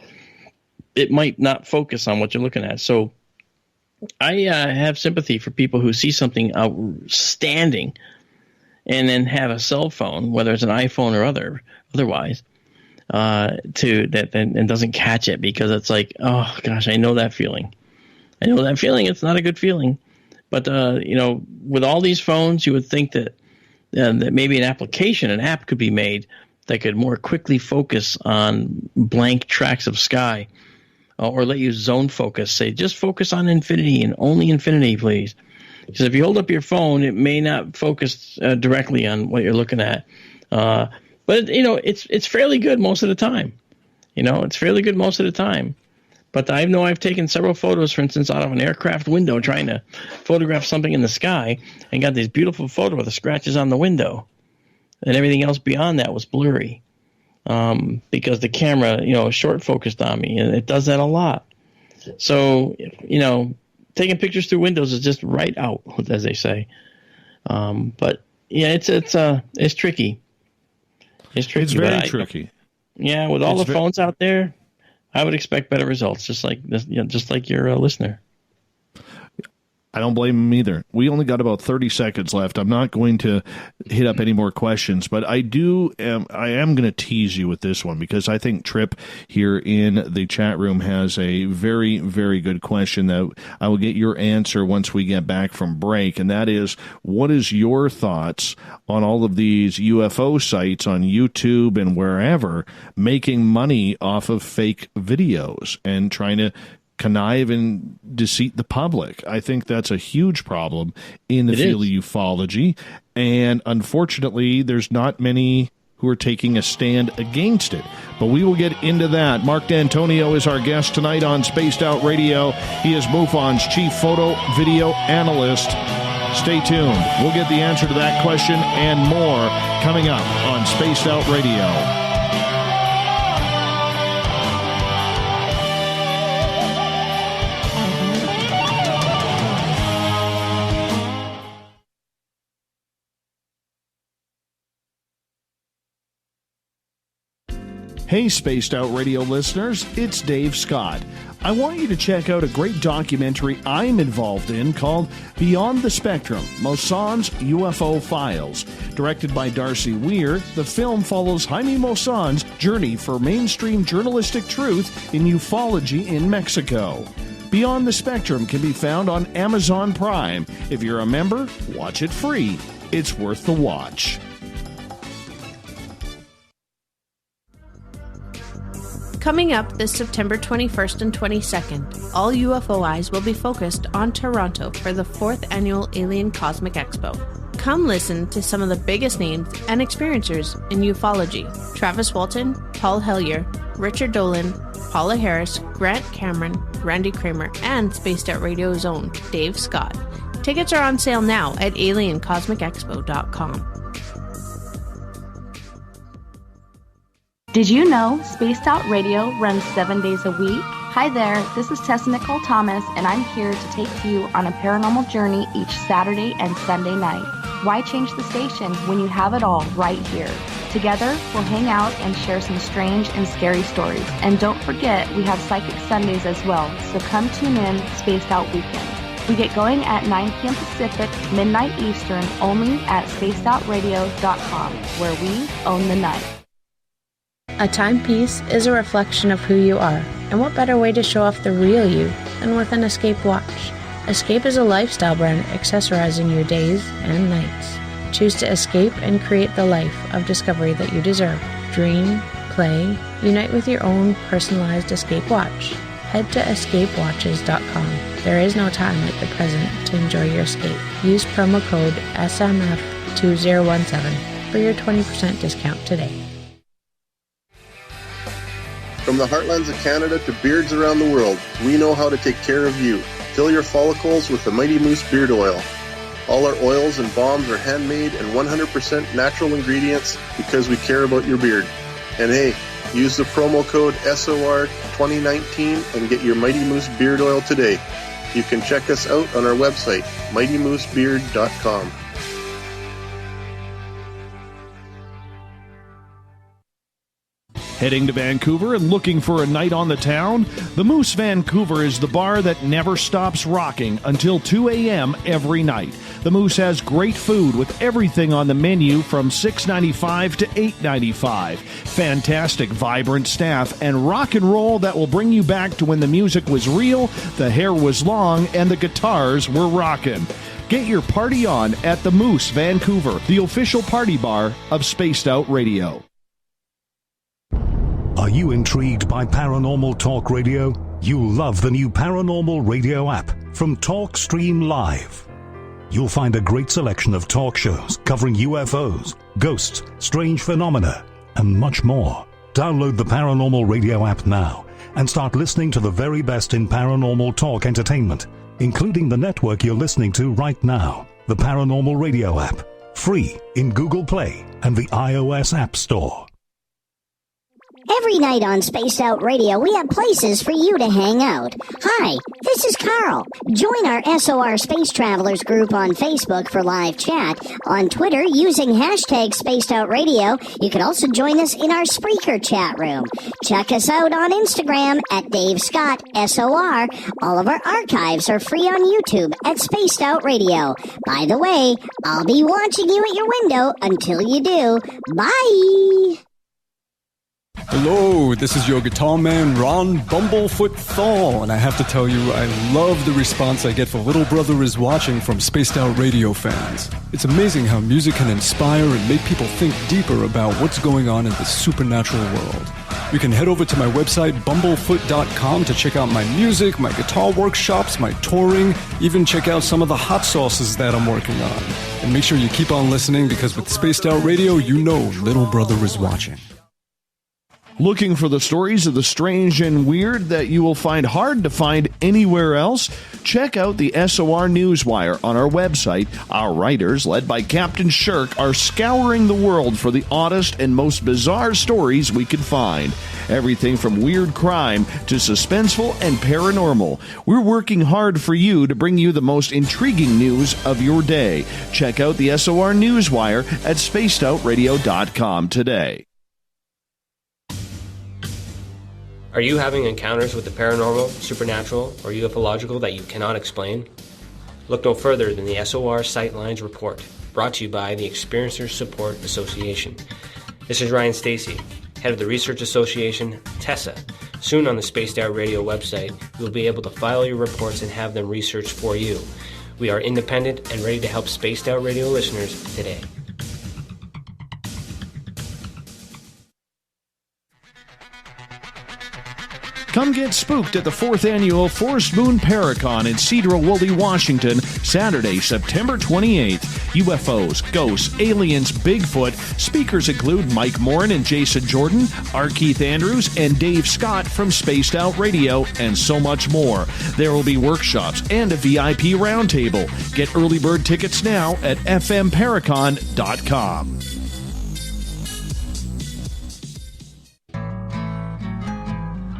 it might not focus on what you're looking at. So I have sympathy for people who see something outstanding and then have a cell phone, whether it's an iPhone or otherwise, and doesn't catch it because it's like, oh gosh, I know that feeling. It's not a good feeling. But with all these phones, you would think that maybe an app could be made that could more quickly focus on blank tracts of sky or let you zone focus. Say, just focus on infinity and only infinity, please. Because if you hold up your phone, it may not focus directly on what you're looking at. But, it's fairly good most of the time. But I know I've taken several photos, for instance, out of an aircraft window trying to photograph something in the sky and got this beautiful photo of the scratches on the window. And everything else beyond that was blurry because the camera, short focused on me, and it does that a lot. So, taking pictures through windows is just right out, as they say. But yeah, it's tricky. It's tricky. It's very tricky. Yeah, with all the phones out there, I would expect better results, just like this, just like your listener. I don't blame him either. We only got about 30 seconds left. I'm not going to hit up any more questions, but I am going to tease you with this one because I think Trip here in the chat room has a very, very good question that I will get your answer once we get back from break, and that is, what is your thoughts on all of these UFO sites on YouTube and wherever making money off of fake videos and trying to connive and deceit the public? I think that's a huge problem in the field of ufology, and unfortunately there's not many who are taking a stand against it. But we will get into that. Marc Dantonio is our guest tonight on Spaced Out Radio. He is MUFON's chief photo video analyst. Stay tuned. We'll get the answer to that question and more coming up on Spaced Out Radio. Hey, Spaced Out Radio listeners, it's Dave Scott. I want you to check out a great documentary I'm involved in called Beyond the Spectrum, Mosson's UFO Files. Directed by Darcy Weir, the film follows Jaime Mosson's journey for mainstream journalistic truth in ufology in Mexico. Beyond the Spectrum can be found on Amazon Prime. If you're a member, watch it free. It's worth the watch. Coming up this September 21st and 22nd, all UFO eyes will be focused on Toronto for the 4th Annual Alien Cosmic Expo. Come listen to some of the biggest names and experiencers in ufology. Travis Walton, Paul Hellyer, Richard Dolan, Paula Harris, Grant Cameron, Randy Kramer, and Spaced Out Radio's own Dave Scott. Tickets are on sale now at aliencosmicexpo.com. Did you know Spaced Out Radio runs 7 days a week? Hi there, this is Tessa Nicole Thomas, and I'm here to take you on a paranormal journey each Saturday and Sunday night. Why change the station when you have it all right here? Together, we'll hang out and share some strange and scary stories. And don't forget, we have Psychic Sundays as well, so come tune in Spaced Out Weekend. We get going at 9 p.m. Pacific, midnight Eastern, only at spacedoutradio.com, where we own the night. A timepiece is a reflection of who you are, and what better way to show off the real you than with an Escape watch? Escape is a lifestyle brand accessorizing your days and nights. Choose to escape and create the life of discovery that you deserve. Dream, play, unite with your own personalized Escape watch. Head to escapewatches.com. There is no time like the present to enjoy your escape. Use promo code SMF2017 for your 20% discount today. From the heartlands of Canada to beards around the world, we know how to take care of you. Fill your follicles with the Mighty Moose Beard Oil. All our oils and balms are handmade and 100% natural ingredients because we care about your beard. And hey, use the promo code SOR2019 and get your Mighty Moose Beard Oil today. You can check us out on our website, mightymoosebeard.com. Heading to Vancouver and looking for a night on the town? The Moose Vancouver is the bar that never stops rocking until 2 a.m. every night. The Moose has great food with everything on the menu from $6.95 to $8.95. Fantastic, vibrant staff and rock and roll that will bring you back to when the music was real, the hair was long, and the guitars were rocking. Get your party on at the Moose Vancouver, the official party bar of Spaced Out Radio. Are you intrigued by Paranormal Talk Radio? You'll love the new Paranormal Radio app from TalkStream Live. You'll find a great selection of talk shows covering UFOs, ghosts, strange phenomena, and much more. Download the Paranormal Radio app now and start listening to the very best in paranormal talk entertainment, including the network you're listening to right now, the Paranormal Radio app, free in Google Play and the iOS App Store. Every night on Spaced Out Radio, we have places for you to hang out. Hi, this is Carl. Join our SOR Space Travelers group on Facebook for live chat. On Twitter, using hashtag Spaced Out Radio. You can also join us in our Spreaker chat room. Check us out on Instagram at Dave Scott SOR. All of our archives are free on YouTube at Spaced Out Radio. By the way, I'll be watching you at your window until you do. Bye! Hello, this is your guitar man, Ron Bumblefoot Thaw, and I have to tell you, I love the response I get for Little Brother is Watching from Spaced Out Radio fans. It's amazing how music can inspire and make people think deeper about what's going on in the supernatural world. You can head over to my website, bumblefoot.com, to check out my music, my guitar workshops, my touring, even check out some of the hot sauces that I'm working on. And make sure you keep on listening, because with Spaced Out Radio, you know Little Brother is watching. Looking for the stories of the strange and weird that you will find hard to find anywhere else? Check out the SOR Newswire on our website. Our writers, led by Captain Shirk, are scouring the world for the oddest and most bizarre stories we can find. Everything from weird crime to suspenseful and paranormal. We're working hard for you to bring you the most intriguing news of your day. Check out the SOR Newswire at spacedoutradio.com today. Are you having encounters with the paranormal, supernatural, or ufological that you cannot explain? Look no further than the SOR Sightlines Report, brought to you by the Experiencers Support Association. This is Ryan Stacy, head of the Research Association, TESSA. Soon on the Spaced Out Radio website, you'll be able to file your reports and have them researched for you. We are independent and ready to help Spaced Out Radio listeners today. Come get spooked at the 4th Annual Forest Moon Paracon in Cedar Woolley, Washington, Saturday, September 28th. UFOs, ghosts, aliens, Bigfoot. Speakers include Mike Morin and Jason Jordan, R. Keith Andrews, and Dave Scott from Spaced Out Radio, and so much more. There will be workshops and a VIP roundtable. Get early bird tickets now at fmparacon.com.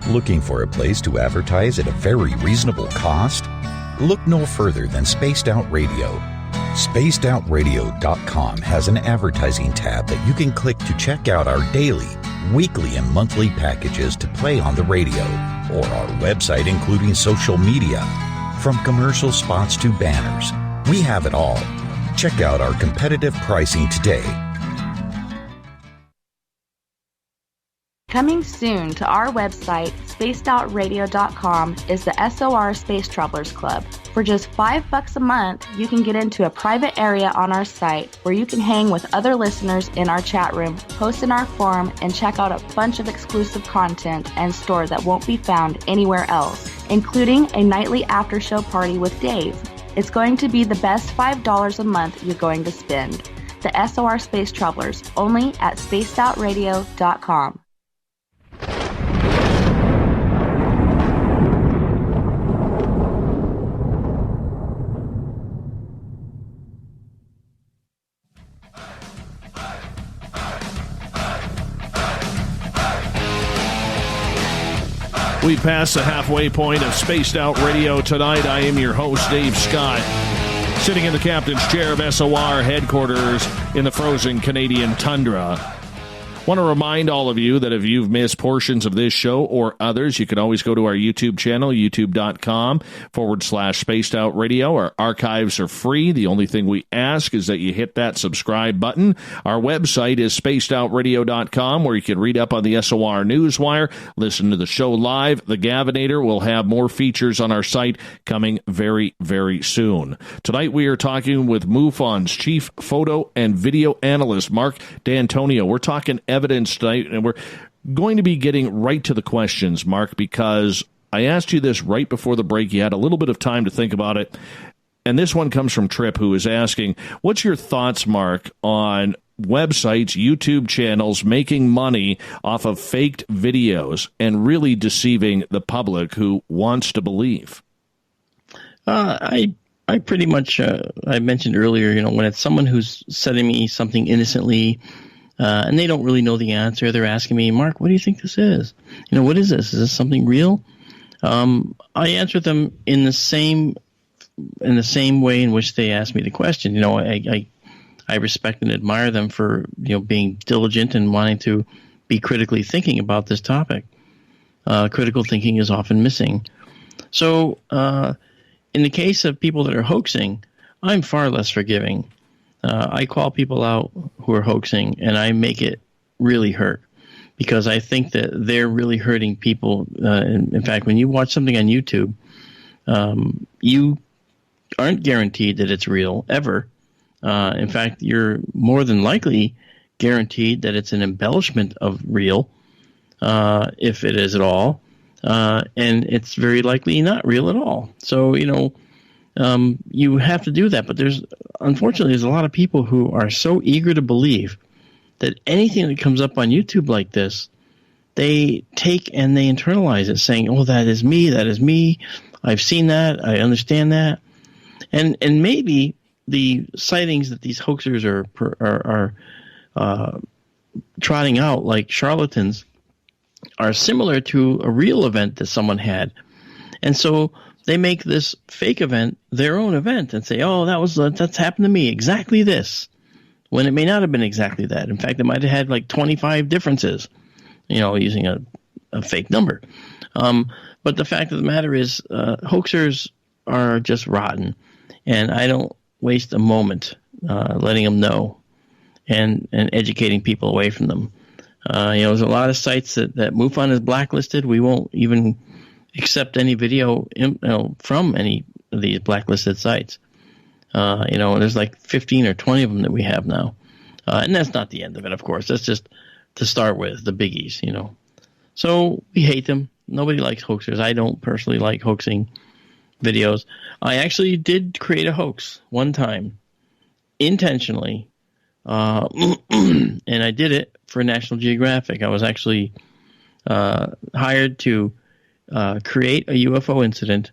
Looking for a place to advertise at a very reasonable cost? Look no further than Spaced Out Radio. SpacedOutRadio.com has an advertising tab that you can click to check out our daily, weekly, and monthly packages to play on the radio, or our website including social media. From commercial spots to banners, we have it all. Check out our competitive pricing today. Coming soon to our website, spacedoutradio.com, is the SOR Space Travelers Club. For just $5 a month, you can get into a private area on our site where you can hang with other listeners in our chat room, post in our forum, and check out a bunch of exclusive content and store that won't be found anywhere else, including a nightly after-show party with Dave. It's going to be the best $5 a month you're going to spend. The SOR Space Travelers, only at spacedoutradio.com. We passed the halfway point of Spaced Out Radio tonight. I am your host, Dave Scott, sitting in the captain's chair of SOR headquarters in the frozen Canadian tundra. Want to remind all of you that if you've missed portions of this show or others, you can always go to our YouTube channel, youtube.com/Spaced Out Radio. Our archives are free. The only thing we ask is that you hit that subscribe button. Our website is spacedoutradio.com, where you can read up on the SOR Newswire, listen to the show live. The Gavinator will have more features on our site coming very, very soon. Tonight we are talking with MUFON's chief photo and video analyst, Marc Dantonio. We're talking evidence tonight, and we're going to be getting right to the questions, Mark, because I asked you this right before the break. You had a little bit of time to think about it, and this one comes from Trip, who is asking, what's your thoughts, Mark, on websites, YouTube channels making money off of faked videos and really deceiving the public who wants to believe? I pretty much, I mentioned earlier, when it's someone who's sending me something innocently, and they don't really know the answer. They're asking me, Mark, what do you think this is? What is this? Is this something real? I answer them in the same way in which they ask me the question. I respect and admire them for being diligent and wanting to be critically thinking about this topic. Critical thinking is often missing. So, in the case of people that are hoaxing, I'm far less forgiving. I call people out who are hoaxing, and I make it really hurt because I think that they're really hurting people. In fact, when you watch something on YouTube, you aren't guaranteed that it's real ever. In fact, you're more than likely guaranteed that it's an embellishment of real, if it is at all, and it's very likely not real at all. So, you have to do that, but unfortunately, there's a lot of people who are so eager to believe that anything that comes up on YouTube like this, they take and they internalize it, saying, "Oh, that is me. I've seen that. I understand that," and maybe the sightings that these hoaxers are trotting out like charlatans are similar to a real event that someone had, and so they make this fake event their own event and say, "Oh, that's happened to me, exactly this," when it may not have been exactly that. In fact, it might have had like 25 differences, using a fake number. But the fact of the matter is, hoaxers are just rotten, and I don't waste a moment letting them know and educating people away from them. There's a lot of sites that MUFON is blacklisted. We won't even accept any video from any of these blacklisted sites. There's like 15 or 20 of them that we have now. And that's not the end of it, of course. That's just to start with, the biggies, So we hate them. Nobody likes hoaxers. I don't personally like hoaxing videos. I actually did create a hoax one time, intentionally, and I did it for National Geographic. I was actually hired to create a UFO incident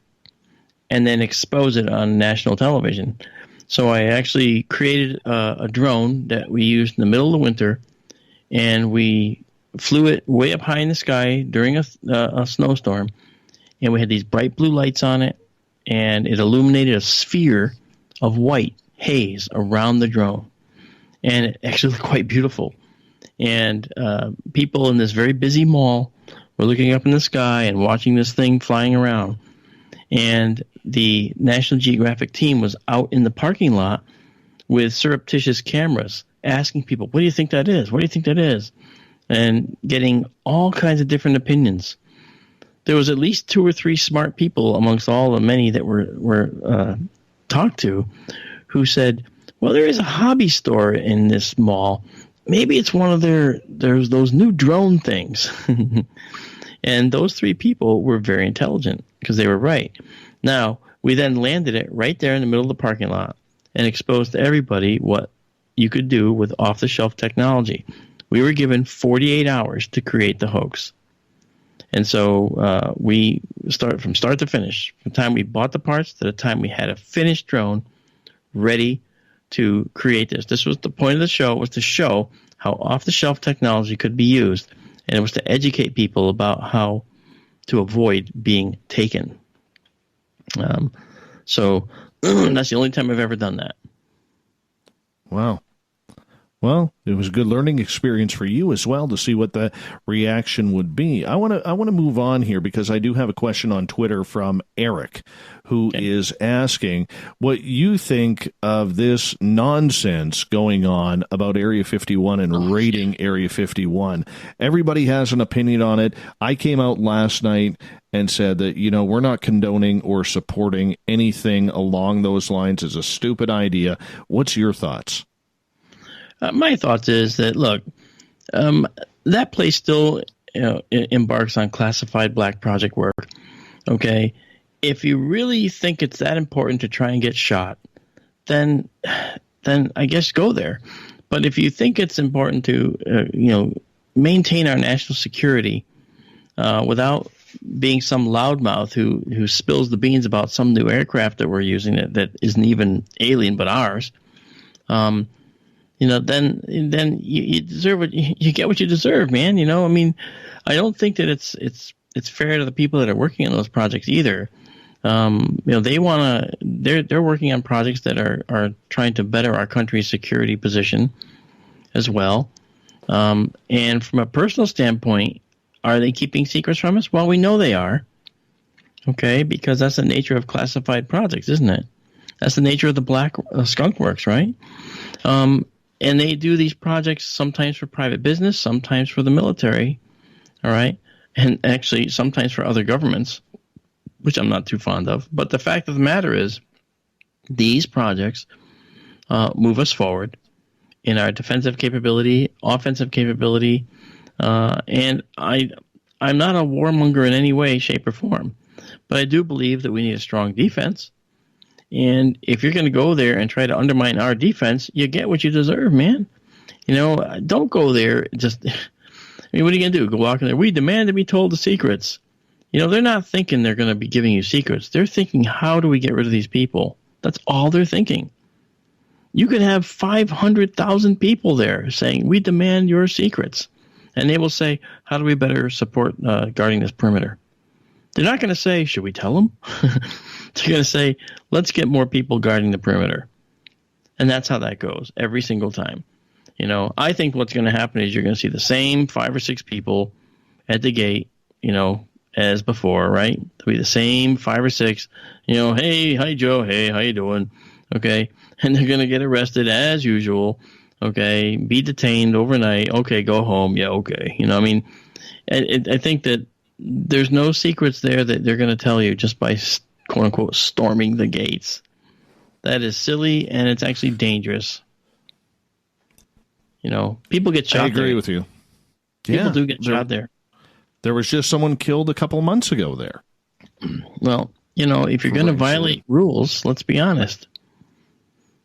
and then expose it on national television. So I actually created a drone that we used in the middle of the winter, and we flew it way up high in the sky during a snowstorm, and we had these bright blue lights on it, and it illuminated a sphere of white haze around the drone, and it actually looked quite beautiful. And people in this very busy mall were looking up in the sky and watching this thing flying around, and the National Geographic team was out in the parking lot with surreptitious cameras asking people, what do you think that is? What do you think that is? And getting all kinds of different opinions. There was at least 2 or 3 smart people amongst all the many that were talked to who said, well, there is a hobby store in this mall. Maybe it's one of there's those new drone things. And those 3 people were very intelligent because they were right. Now, we then landed it right there in the middle of the parking lot and exposed to everybody what you could do with off-the-shelf technology. We were given 48 hours to create the hoax. And so we started from start to finish, from the time we bought the parts to the time we had a finished drone ready to create this. This was the point of the show, was to show how off-the-shelf technology could be used, and it was to educate people about how to avoid being taken. So that's the only time I've ever done that. Wow. Well, it was a good learning experience for you as well to see what the reaction would be. I want to move on here because I do have a question on Twitter from Eric, who is asking what you think of this nonsense going on about Area 51 and raiding Area 51. Everybody has an opinion on it. I came out last night and said that, we're not condoning or supporting anything along those lines. It's a stupid idea. What's your thoughts? My thoughts is that, look, that place still embarks on classified black project work, okay? If you really think it's that important to try and get shot, then I guess go there. But if you think it's important to, maintain our national security without being some loudmouth who spills the beans about some new aircraft that we're using that isn't even alien but ours, then you deserve what you get what you deserve, man. I don't think that it's fair to the people that are working on those projects either. They're working on projects that are trying to better our country's security position as well. And from a personal standpoint, are they keeping secrets from us? Well, we know they are. Okay, because that's the nature of classified projects, isn't it? That's the nature of the Black Skunk Works, right? And they do these projects sometimes for private business, sometimes for the military, all right? And actually sometimes for other governments, which I'm not too fond of. But the fact of the matter is these projects move us forward in our defensive capability, offensive capability, and I'm not a warmonger in any way, shape, or form. But I do believe that we need a strong defense. And if you're going to go there and try to undermine our defense, you get what you deserve, man. Don't go there what are you going to do? Go walk in there. We demand to be told the secrets. They're not thinking they're going to be giving you secrets. They're thinking, how do we get rid of these people? That's all they're thinking. You could have 500,000 people there saying, we demand your secrets. And they will say, how do we better support guarding this perimeter? They're not going to say, should we tell them? They're going to say, let's get more people guarding the perimeter. And that's how that goes every single time. I think what's going to happen is you're going to see the same 5 or 6 people at the gate, as before, right? They'll be the same 5 or 6, hey, hi, Joe. Hey, how you doing? Okay. And they're going to get arrested as usual. Okay. Be detained overnight. Okay. Go home. Yeah. Okay. I think that there's no secrets there that they're going to tell you just by quote unquote storming the gates. That is silly, and it's actually dangerous. People get shot. I agree there. with you. People do get shot there. There was just someone killed a couple of months ago there. Well, if you're going to violate rules, let's be honest.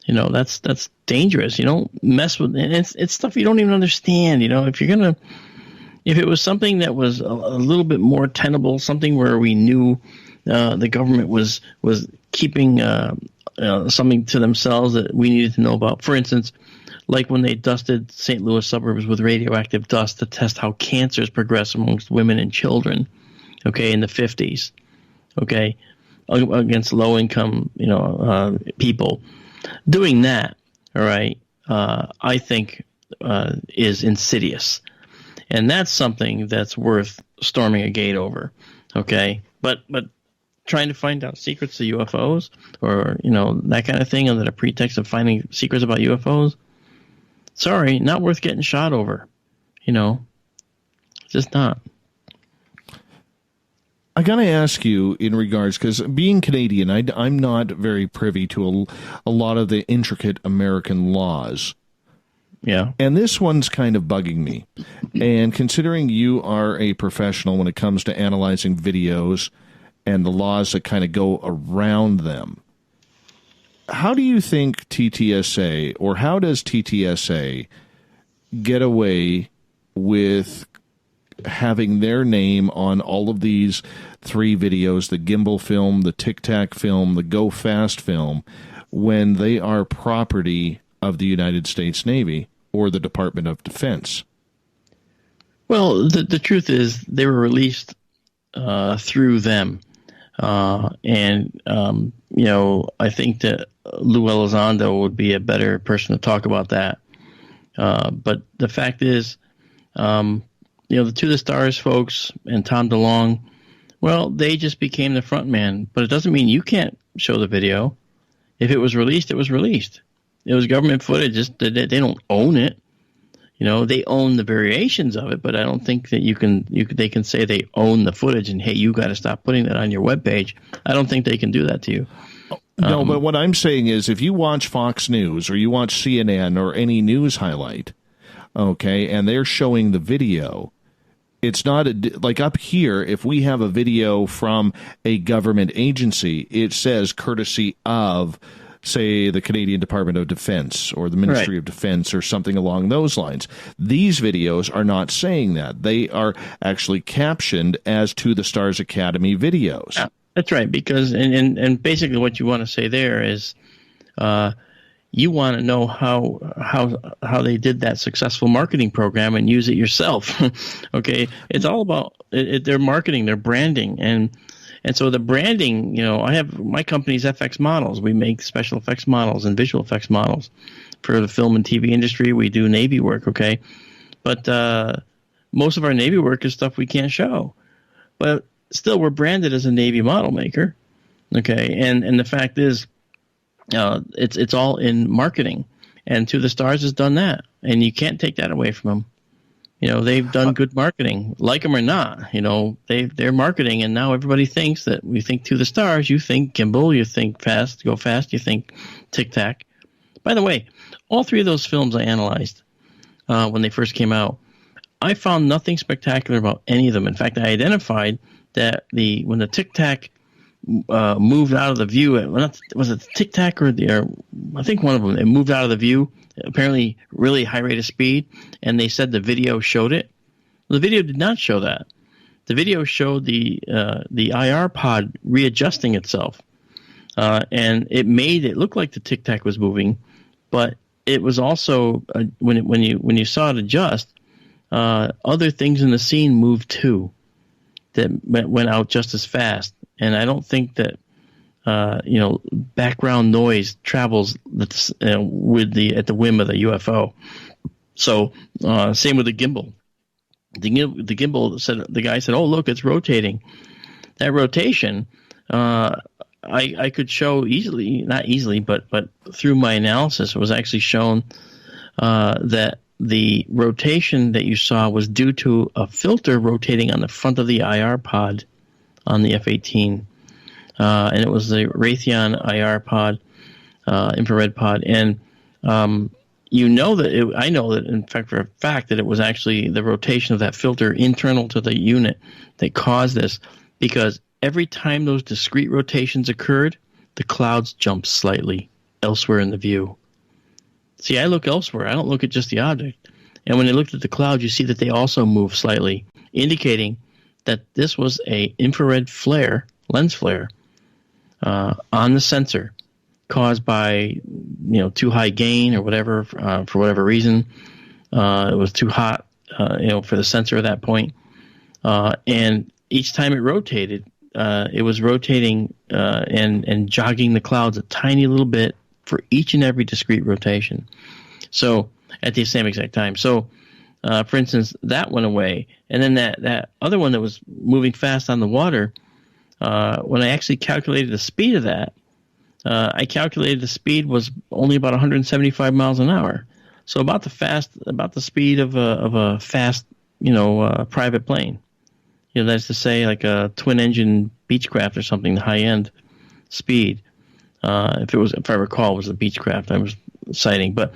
That's dangerous. You don't mess with it. It's stuff you don't even understand. If it was something that was a little bit more tenable, something where we knew the government was keeping something to themselves that we needed to know about. For instance, like when they dusted St. Louis suburbs with radioactive dust to test how cancers progress amongst women and children, in the 50s, against low-income, people. Doing that, all right, I think is insidious. And that's something that's worth storming a gate over, okay? But trying to find out secrets of UFOs or, that kind of thing under the pretext of finding secrets about UFOs, sorry, not worth getting shot over, just not. I got to ask you in regards, because being Canadian, I'm not very privy to a lot of the intricate American laws. Yeah. And this one's kind of bugging me. And considering you are a professional when it comes to analyzing videos and the laws that kind of go around them, how do you think TTSA, or how does TTSA get away with having their name on all of these 3 videos, the gimbal film, the Tic Tac film, the Go Fast film, when they are property of the United States Navy or the Department of Defense? Well, the truth is they were released through them. I think that Lou Elizondo would be a better person to talk about that. But the fact is, the To the Stars folks and Tom DeLonge, well, they just became the front man. But it doesn't mean you can't show the video. If it was released, it was released. It was government footage. Just they don't own it. They own the variations of it, but I don't think that they can say they own the footage and, hey, you got to stop putting that on your webpage. I don't think they can do that to you. No, but what I'm saying is if you watch Fox News or you watch CNN or any news highlight, and they're showing the video, it's not like up here, if we have a video from a government agency, it says courtesy of, say, the Canadian Department of Defense or the Ministry of Defense or something along those lines. These videos are not saying that. They are actually captioned as To the Stars Academy videos. Yeah, that's right, because and basically what you want to say there is you want to know how they did that successful marketing program and use it yourself. Okay, it's all about their marketing, their branding, and so the branding. I have my company's FX Models. We make special effects models and visual effects models for the film and TV industry. We do Navy work, okay, but most of our Navy work is stuff we can't show, but still we're branded as a Navy model maker, okay, and the fact is. It's all in marketing, and To the Stars has done that, and you can't take that away from them. They've done good marketing, like them or not. They're marketing, and now everybody thinks that we think To the Stars. You think gimbal, you think Go Fast, you think Tic Tac. By the way, all 3 of those films I analyzed when they first came out, I found nothing spectacular about any of them. In fact, I identified that when the Tic Tac moved out of the view. Was it Tic Tac or I think one of them? It moved out of the view. Apparently, really high rate of speed, and they said the video showed it. The video did not show that. The video showed the IR pod readjusting itself, and it made it look like the Tic Tac was moving, but it was also when you saw it adjust, other things in the scene moved too, that went out just as fast. And I don't think that background noise travels at the whim of the UFO. So same with the gimbal. The gimbal said, the guy said, "Oh, look, it's rotating." That rotation, I could show easily, not easily, but through my analysis, it was actually shown that the rotation that you saw was due to a filter rotating on the front of the IR pod on the F-18, and it was the Raytheon IR pod, infrared pod, and I know that, in fact, for a fact, that it was actually the rotation of that filter internal to the unit that caused this, because every time those discrete rotations occurred, the clouds jumped slightly elsewhere in the view. See, I look elsewhere. I don't look at just the object. And when I looked at the clouds, you see that they also move slightly, indicating that this was a infrared flare, lens flare, on the sensor, caused by too high gain or whatever, for whatever reason. It was too hot, for the sensor at that point. And each time it rotated, it was rotating and jogging the clouds a tiny little bit for each and every discrete rotation. So at the same exact time. So, for instance, that went away. And then that other one that was moving fast on the water, when I actually calculated the speed of that, I calculated the speed was only about 175 miles an hour. So about the speed of a fast, private plane. That's to say like a twin engine Beechcraft or something, the high end speed. If I recall, it was a Beechcraft I was citing, but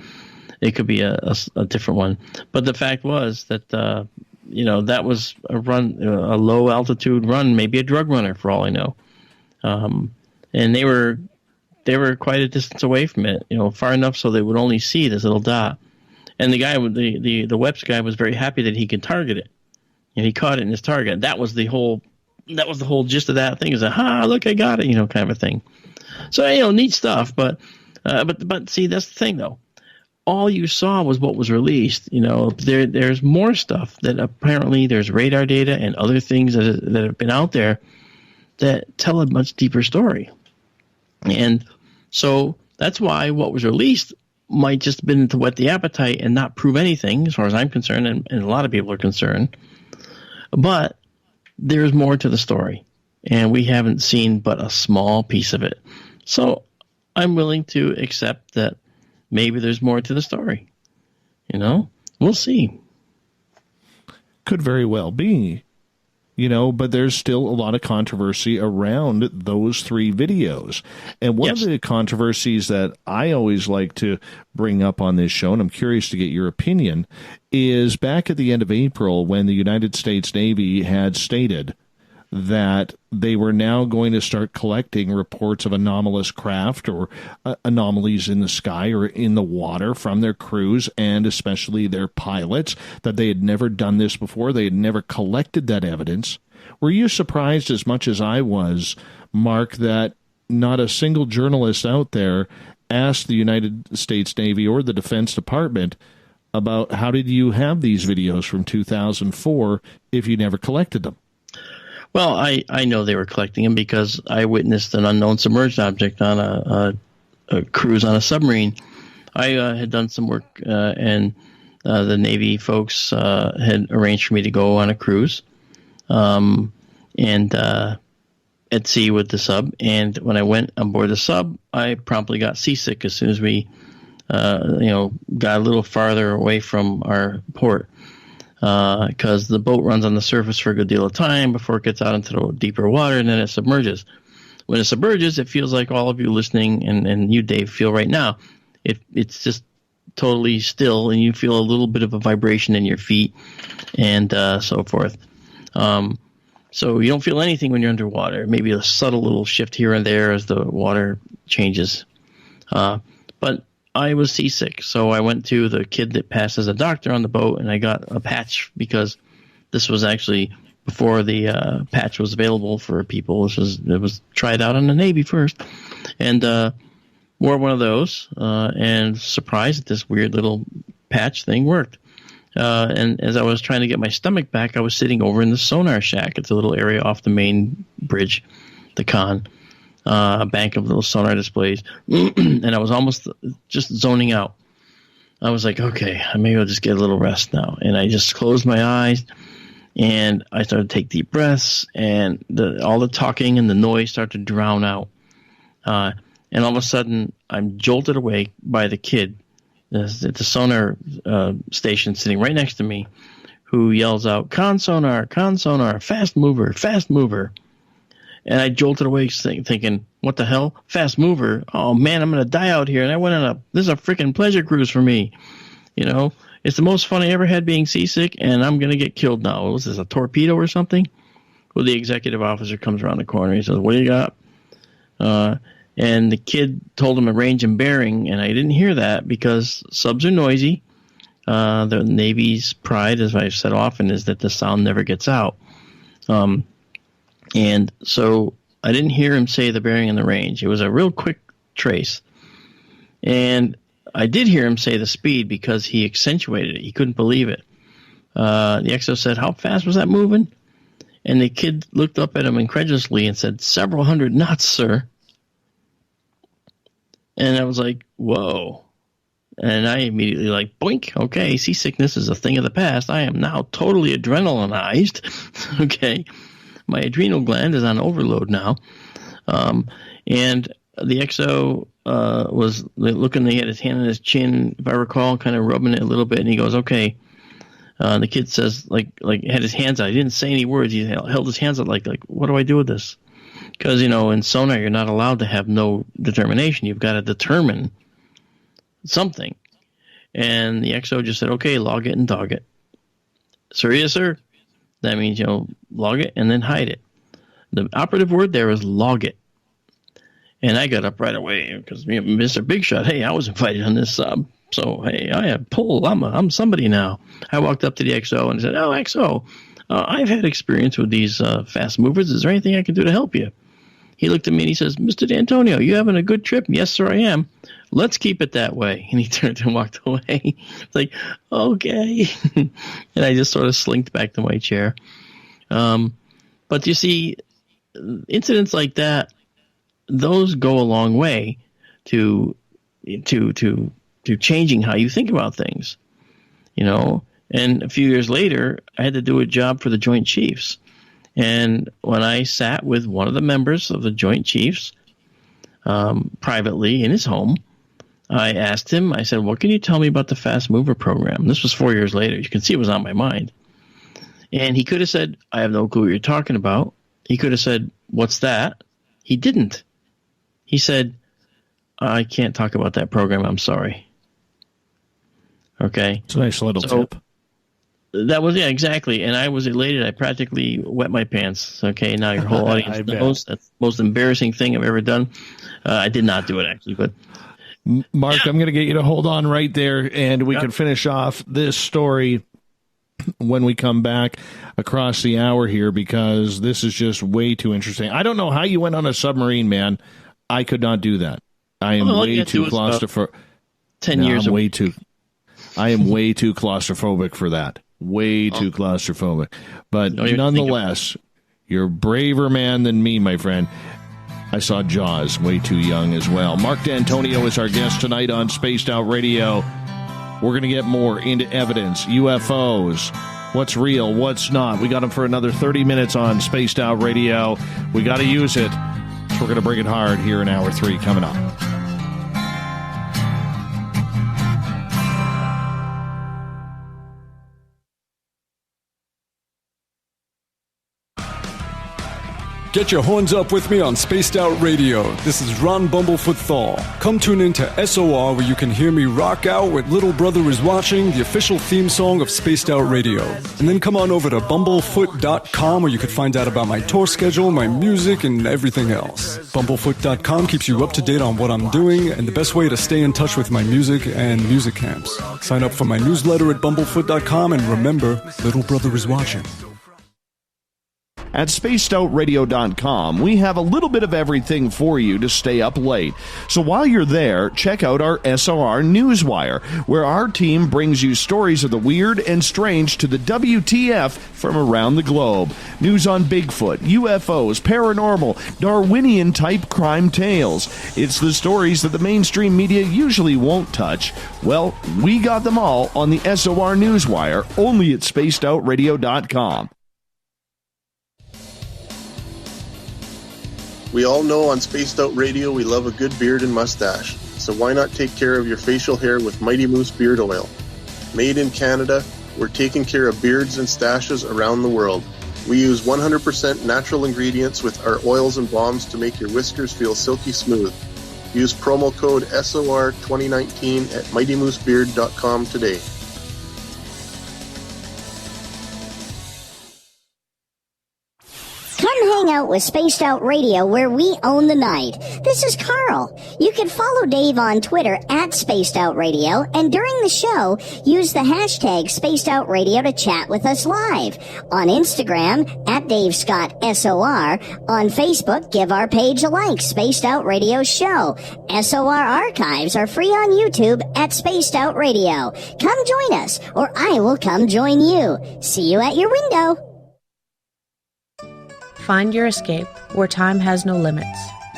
it could be a different one. But the fact was that, that was a low altitude run, maybe a drug runner for all I know. And they were quite a distance away from it, far enough so they would only see this little dot. And the guy, the WEPS guy, was very happy that he could target it. And he caught it in his target. That was the whole gist of that thing. Is look, I got it, kind of a thing. So neat stuff. But see, that's the thing though. All you saw was what was released. There's more stuff that apparently there's radar data and other things that have been out there that tell a much deeper story. And so that's why what was released might just have been to whet the appetite and not prove anything, as far as I'm concerned, and a lot of people are concerned. But there's more to the story, and we haven't seen but a small piece of it. So I'm willing to accept that maybe there's more to the story. We'll see. Could very well be. But there's still a lot of controversy around those three videos. And one of the controversies that I always like to bring up on this show, and I'm curious to get your opinion, is back at the end of April when the United States Navy had stated that they were now going to start collecting reports of anomalous craft or anomalies in the sky or in the water from their crews and especially their pilots, that they had never done this before. They had never collected that evidence. Were you surprised as much as I was, Mark, that not a single journalist out there asked the United States Navy or the Defense Department about how did you have these videos from 2004 if you never collected them? Well, I know they were collecting them because I witnessed an unknown submerged object on a cruise on a submarine. I had done some work, and the Navy folks had arranged for me to go on a cruise and at sea with the sub. And when I went on board the sub, I promptly got seasick as soon as we got a little farther away from our port. Because the boat runs on the surface for a good deal of time before it gets out into the deeper water, and then it submerges. When it submerges, it feels like all of you listening and you, Dave, feel right now. It's just totally still, and you feel a little bit of a vibration in your feet and so forth. So you don't feel anything when you're underwater. Maybe a subtle little shift here and there as the water changes. But I was seasick, so I went to the kid that passed as a doctor on the boat, and I got a patch because this was actually before the patch was available for people. It was tried out on the Navy first, and wore one of those, and surprised that this weird little patch thing worked. And as I was trying to get my stomach back, I was sitting over in the sonar shack. It's a little area off the main bridge, the con. A bank of little sonar displays, and I was almost just zoning out. I was like, okay, maybe I'll just get a little rest now. And I just closed my eyes, and I started to take deep breaths, and all the talking and the noise started to drown out. And all of a sudden, I'm jolted awake by the kid at the sonar station sitting right next to me, who yells out, con sonar, fast mover, fast mover. And I jolted away thinking, what the hell? Fast mover. Oh, man, I'm going to die out here. And I went on this is a freaking pleasure cruise for me. You know, it's the most fun I ever had being seasick, and I'm going to get killed now. Was this a torpedo or something? Well, the executive officer comes around the corner. He says, what do you got? And the kid told him a range and bearing, and I didn't hear that because subs are noisy. The Navy's pride, as I've said often, is that the sound never gets out. And so I didn't hear him say the bearing and the range. It was a real quick trace. And I did hear him say the speed because he accentuated it. He couldn't believe it. The XO said, how fast was that moving? And the kid looked up at him incredulously and said, several hundred knots, sir. And I was like, whoa. And I immediately like, boink, okay, seasickness is a thing of the past. I am now totally adrenalinized. Okay. My adrenal gland is on overload now. And the XO was looking, he had his hand on his chin, if I recall, kind of rubbing it a little bit, and he goes, okay. The kid says, like had his hands out. He didn't say any words. He held his hands out like, what do I do with this? Because, in sonar, you're not allowed to have no determination. You've got to determine something. And the XO just said, okay, log it and dog it. Sir, yes, sir. That means, log it and then hide it. The operative word there is log it. And I got up right away because Mr. Big Shot, hey, I was invited on this sub. So, hey, I have pull. I'm somebody now. I walked up to the XO and said, oh, XO, I've had experience with these fast movers. Is there anything I can do to help you? He looked at me and he says, Mr. Dantonio, you having a good trip? Yes, sir, I am. Let's keep it that way. And he turned and walked away. It's like, okay. And I just sort of slinked back to my chair. But you see, incidents like that, those go a long way to changing how you think about things, And a few years later, I had to do a job for the Joint Chiefs. And when I sat with one of the members of the Joint Chiefs privately in his home, I asked him, I said, what can you tell me about the Fast Mover program? This was 4 years later. You can see it was on my mind. And he could have said, I have no clue what you're talking about. He could have said, what's that? He didn't. He said, I can't talk about that program. I'm sorry. Okay. It's a nice little tip. That was, exactly. And I was elated. I practically wet my pants. Okay. Now your whole audience knows that's the most embarrassing thing I've ever done. I did not do it, actually, but. Mark, I'm going to get you to hold on right there, and we can finish off this story when we come back across the hour here, because this is just way too interesting. I don't know how you went on a submarine, man. I could not do that. I am way too claustrophobic. 10 years I am way too claustrophobic for that. Way too claustrophobic. But nonetheless, you're a braver man than me, my friend. I saw Jaws way too young as well. Marc Dantonio is our guest tonight on Spaced Out Radio. We're going to get more into evidence, UFOs, what's real, what's not. We got him for another 30 minutes on Spaced Out Radio. We got to use it. So we're going to bring it hard here in Hour 3 coming up. Get your horns up with me on Spaced Out Radio. This is Ron Bumblefoot Thal. Come tune in to SOR where you can hear me rock out with Little Brother Is Watching, the official theme song of Spaced Out Radio. And then come on over to bumblefoot.com where you can find out about my tour schedule, my music, and everything else. Bumblefoot.com keeps you up to date on what I'm doing and the best way to stay in touch with my music and music camps. Sign up for my newsletter at bumblefoot.com and remember, Little Brother Is Watching. At spacedoutradio.com, we have a little bit of everything for you to stay up late. So while you're there, check out our SOR Newswire, where our team brings you stories of the weird and strange to the WTF from around the globe. News on Bigfoot, UFOs, paranormal, Darwinian-type crime tales. It's the stories that the mainstream media usually won't touch. Well, we got them all on the SOR Newswire, only at spacedoutradio.com. We all know on Spaced Out Radio we love a good beard and mustache, so why not take care of your facial hair with Mighty Moose Beard Oil? Made in Canada, we're taking care of beards and stashes around the world. We use 100% natural ingredients with our oils and balms to make your whiskers feel silky smooth. Use promo code SOR2019 at MightyMooseBeard.com today. Come hang out with Spaced Out Radio, where we own the night. This is Carl. You can follow Dave on Twitter at Spaced Out Radio, and during the show, use the hashtag Spaced Out Radio to chat with us live. On Instagram, at Dave Scott SOR. On Facebook, give our page a like, Spaced Out Radio Show. SOR archives are free on YouTube at Spaced Out Radio. Come join us, or I will come join you. See you at your window. Find your escape where time has no limits.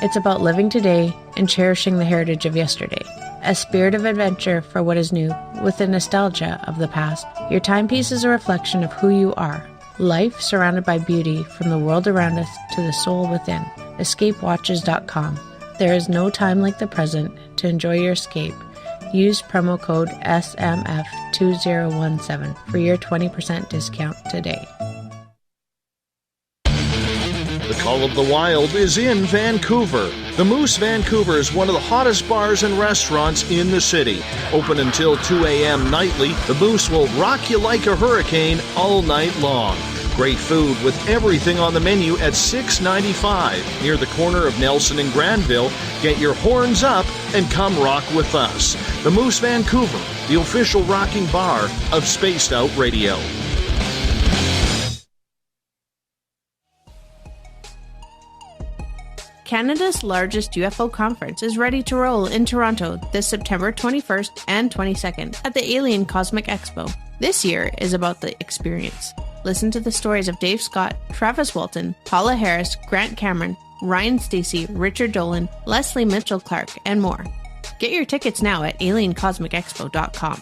It's about living today and cherishing the heritage of yesterday. A spirit of adventure for what is new, with the nostalgia of the past. Your timepiece is a reflection of who you are. Life surrounded by beauty from the world around us to the soul within. EscapeWatches.com. There is no time like the present to enjoy your escape. Use promo code SMF2017 for your 20% discount today. The Call of the Wild is in Vancouver. The Moose Vancouver is one of the hottest bars and restaurants in the city. Open until 2 a.m. nightly, the Moose will rock you like a hurricane all night long. Great food with everything on the menu at $6.95 near the corner of Nelson and Granville. Get your horns up and come rock with us. The Moose Vancouver, the official rocking bar of Spaced Out Radio. Canada's largest UFO conference is ready to roll in Toronto this September 21st and 22nd at the Alien Cosmic Expo. This year is about the experience. Listen to the stories of Dave Scott, Travis Walton, Paula Harris, Grant Cameron, Ryan Stacey, Richard Dolan, Leslie Mitchell-Clark, and more. Get your tickets now at aliencosmicexpo.com.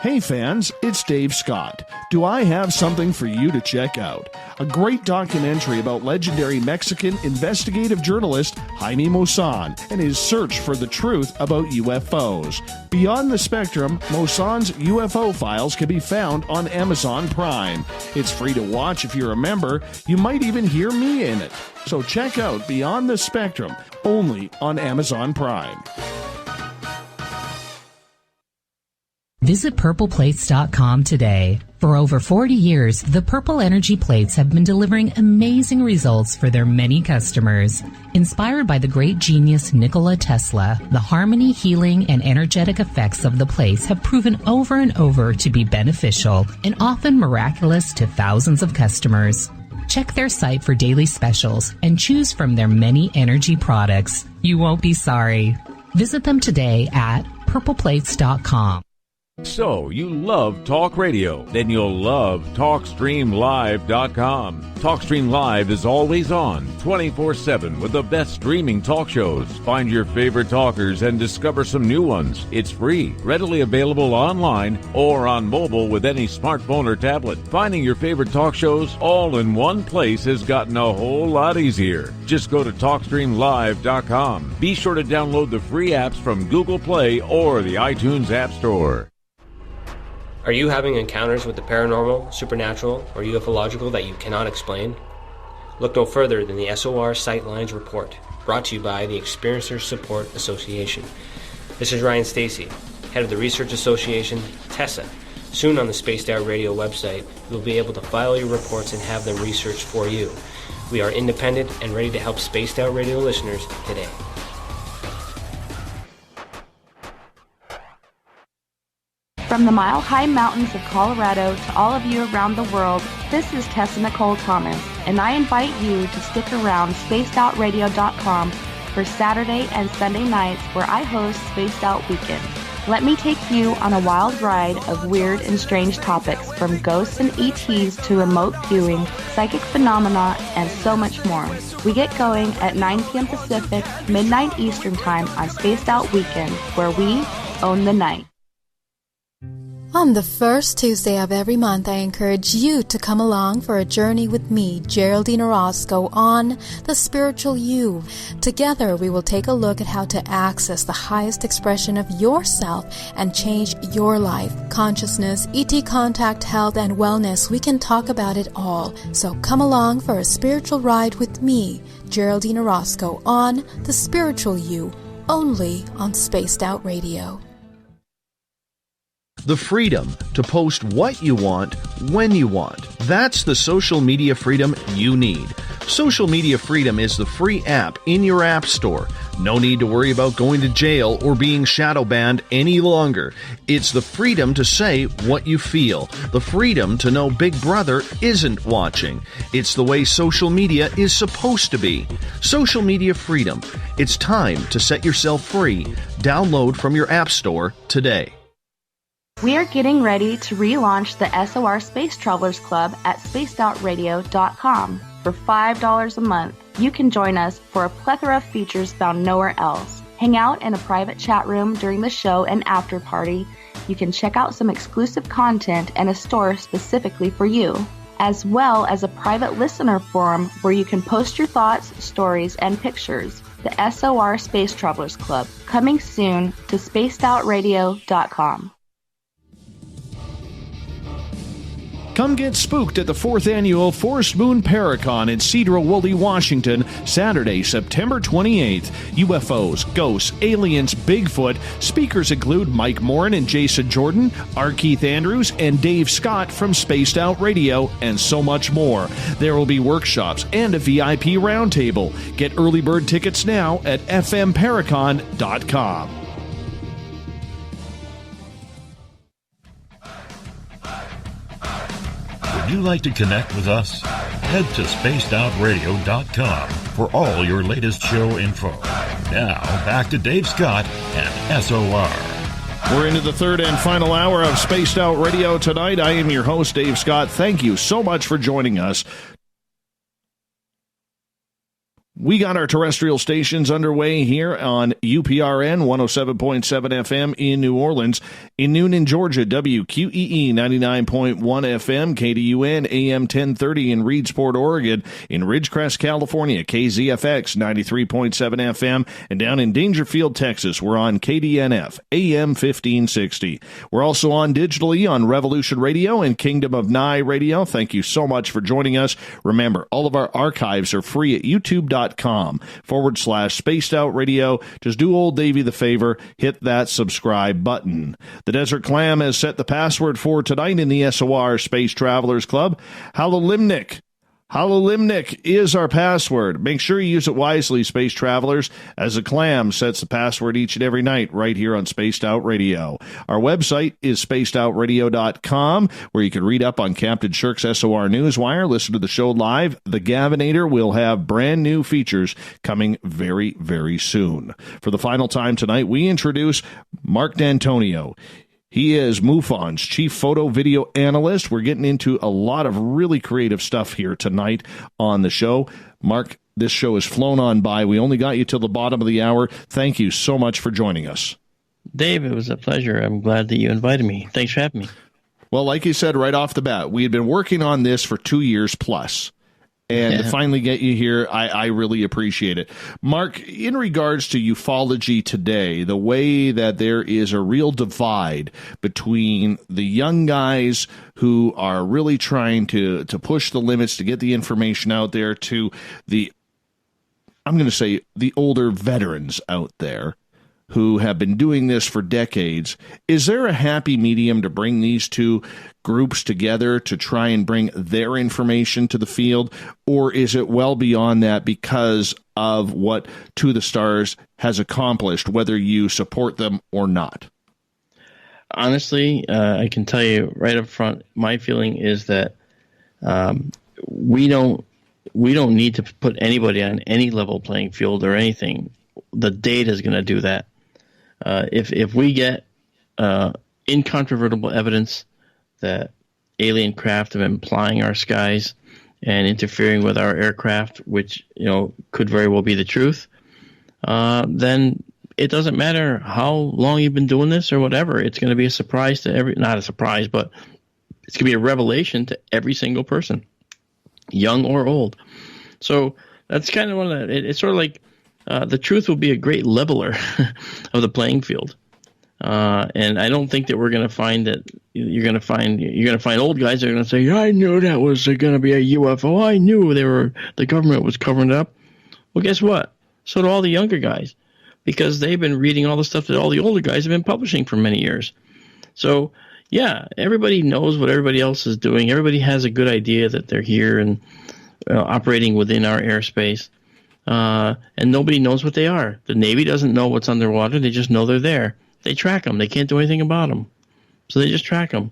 Hey fans, it's Dave Scott. Do I have something for you to check out? A great documentary about legendary Mexican investigative journalist Jaime Maussan and his search for the truth about UFOs. Beyond the Spectrum, Maussan's UFO files can be found on Amazon Prime. It's free to watch if you're a member. You might even hear me in it. So check out Beyond the Spectrum, only on Amazon Prime. Visit purpleplates.com today. For over 40 years, the Purple Energy Plates have been delivering amazing results for their many customers. Inspired by the great genius Nikola Tesla, the harmony, healing, and energetic effects of the plates have proven over and over to be beneficial and often miraculous to thousands of customers. Check their site for daily specials and choose from their many energy products. You won't be sorry. Visit them today at purpleplates.com. So, you love talk radio? Then you'll love TalkStreamLive.com. TalkStream Live is always on, 24/7 with the best streaming talk shows. Find your favorite talkers and discover some new ones. It's free, readily available online or on mobile with any smartphone or tablet. Finding your favorite talk shows all in one place has gotten a whole lot easier. Just go to TalkStreamLive.com. Be sure to download the free apps from Google Play or the iTunes App Store. Are you having encounters with the paranormal, supernatural, or ufological that you cannot explain? Look no further than the SOR Sightlines Report, brought to you by the Experiencers Support Association. This is Ryan Stacey, head of the Research Association, TESSA. Soon on the Spaced Out Radio website, you'll be able to file your reports and have them researched for you. We are independent and ready to help Spaced Out Radio listeners today. From the mile-high mountains of Colorado to all of you around the world, this is Tessa Nicole Thomas, and I invite you to stick around spacedoutradio.com for Saturday and Sunday nights where I host Spaced Out Weekend. Let me take you on a wild ride of weird and strange topics, from ghosts and ETs to remote viewing, psychic phenomena, and so much more. We get going at 9 p.m. Pacific, midnight Eastern Time on Spaced Out Weekend, where we own the night. On the first Tuesday of every month, I encourage you to come along for a journey with me, Geraldine Orozco, on The Spiritual You. Together, we will take a look at how to access the highest expression of yourself and change your life. Consciousness, ET contact, health, and wellness, we can talk about it all. So come along for a spiritual ride with me, Geraldine Orozco, on The Spiritual You, only on Spaced Out Radio. The freedom to post what you want, when you want. That's the social media freedom you need. Social Media Freedom is the free app in your app store. No need to worry about going to jail or being shadow banned any longer. It's the freedom to say what you feel. The freedom to know Big Brother isn't watching. It's the way social media is supposed to be. Social Media Freedom. It's time to set yourself free. Download from your app store today. We are getting ready to relaunch the SOR Space Travelers Club at spacedoutradio.com. For $5 a month, you can join us for a plethora of features found nowhere else. Hang out in a private chat room during the show and after party. You can check out some exclusive content and a store specifically for you, as well as a private listener forum where you can post your thoughts, stories, and pictures. The SOR Space Travelers Club, coming soon to spacedoutradio.com. Come get spooked at the 4th Annual Forest Moon Paracon in Cedar-Woolley, Washington, Saturday, September 28th. UFOs, ghosts, aliens, Bigfoot. Speakers include Mike Morin and Jason Jordan, R. Keith Andrews, and Dave Scott from Spaced Out Radio, and so much more. There will be workshops and a VIP roundtable. Get early bird tickets now at fmparacon.com. Would you like to connect with us? Head to spacedoutradio.com for all your latest show info. Now, back to Dave Scott and SOR. We're into the third and final hour of Spaced Out Radio tonight. I am your host, Dave Scott. Thank you so much for joining us. We got our terrestrial stations underway here on UPRN 107.7 FM in New Orleans. In Noonan, Georgia, WQEE 99.1 FM, KDUN AM 1030 in Reedsport, Oregon. In Ridgecrest, California, KZFX 93.7 FM. And down in Dangerfield, Texas, we're on KDNF AM 1560. We're also on digitally on Revolution Radio and Kingdom of Nye Radio. Thank you so much for joining us. Remember, all of our archives are free at youtube.com/Spaced Out Radio. Just do old Davey the favor, hit that subscribe button. The Desert Clam has set the password for tonight in the SOR Space Travelers Club. Halolimnik. Halolimnik is our password. Make sure you use it wisely, Space Travelers, as the Clam sets the password each and every night right here on Spaced Out Radio. Our website is spacedoutradio.com, where you can read up on Captain Shirk's SOR Newswire, listen to the show live. The Gavinator will have brand new features coming very, very soon. For the final time tonight, we introduce Marc Dantonio. He is MUFON's chief photo video analyst. We're getting into a lot of really creative stuff here tonight on the show. Mark, this show has flown on by. We only got you till the bottom of the hour. Thank you so much for joining us. Dave, it was a pleasure. I'm glad that you invited me. Thanks for having me. Well, like you said right off the bat, we had been working on this for 2 years plus. And to finally get you here, I really appreciate it. Mark, in regards to ufology today, the way that there is a real divide between the young guys who are really trying to push the limits to get the information out there to the, I'm going to say, the older veterans out there who have been doing this for decades. Is there a happy medium to bring these two groups together to try and bring their information to the field? Or is it well beyond that because of what To the Stars has accomplished, whether you support them or not? Honestly, I can tell you right up front, my feeling is that we don't need to put anybody on any level playing field or anything. The data is going to do that. If we get incontrovertible evidence that alien craft have been plying our skies and interfering with our aircraft, which could very well be the truth, then it doesn't matter how long you've been doing this or whatever. It's going to be a surprise to not a surprise, but it's going to be a revelation to every single person, young or old. So that's kind of one of the, it's sort of like the truth will be a great leveler of the playing field. And I don't think that we're going to find that you're going to find old guys that are going to say, I knew that was going to be a UFO. I knew the government was covering it up. Well, guess what? So do all the younger guys, because they've been reading all the stuff that all the older guys have been publishing for many years. So yeah, everybody knows what everybody else is doing. Everybody has a good idea that they're here and operating within our airspace. And nobody knows what they are. The Navy doesn't know what's underwater. They just know they're there. They track them. They can't do anything about them. So they just track them,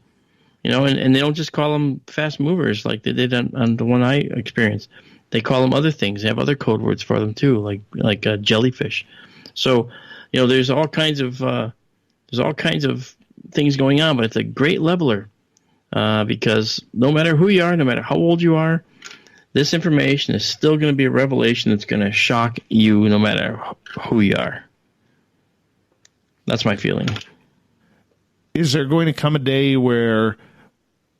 and they don't just call them fast movers like they did on the one I experienced. They call them other things. They have other code words for them too, like jellyfish. So, there's all kinds of things going on, but it's a great leveler because no matter who you are, no matter how old you are, this information is still going to be a revelation that's going to shock you no matter who you are. That's my feeling. Is there going to come a day where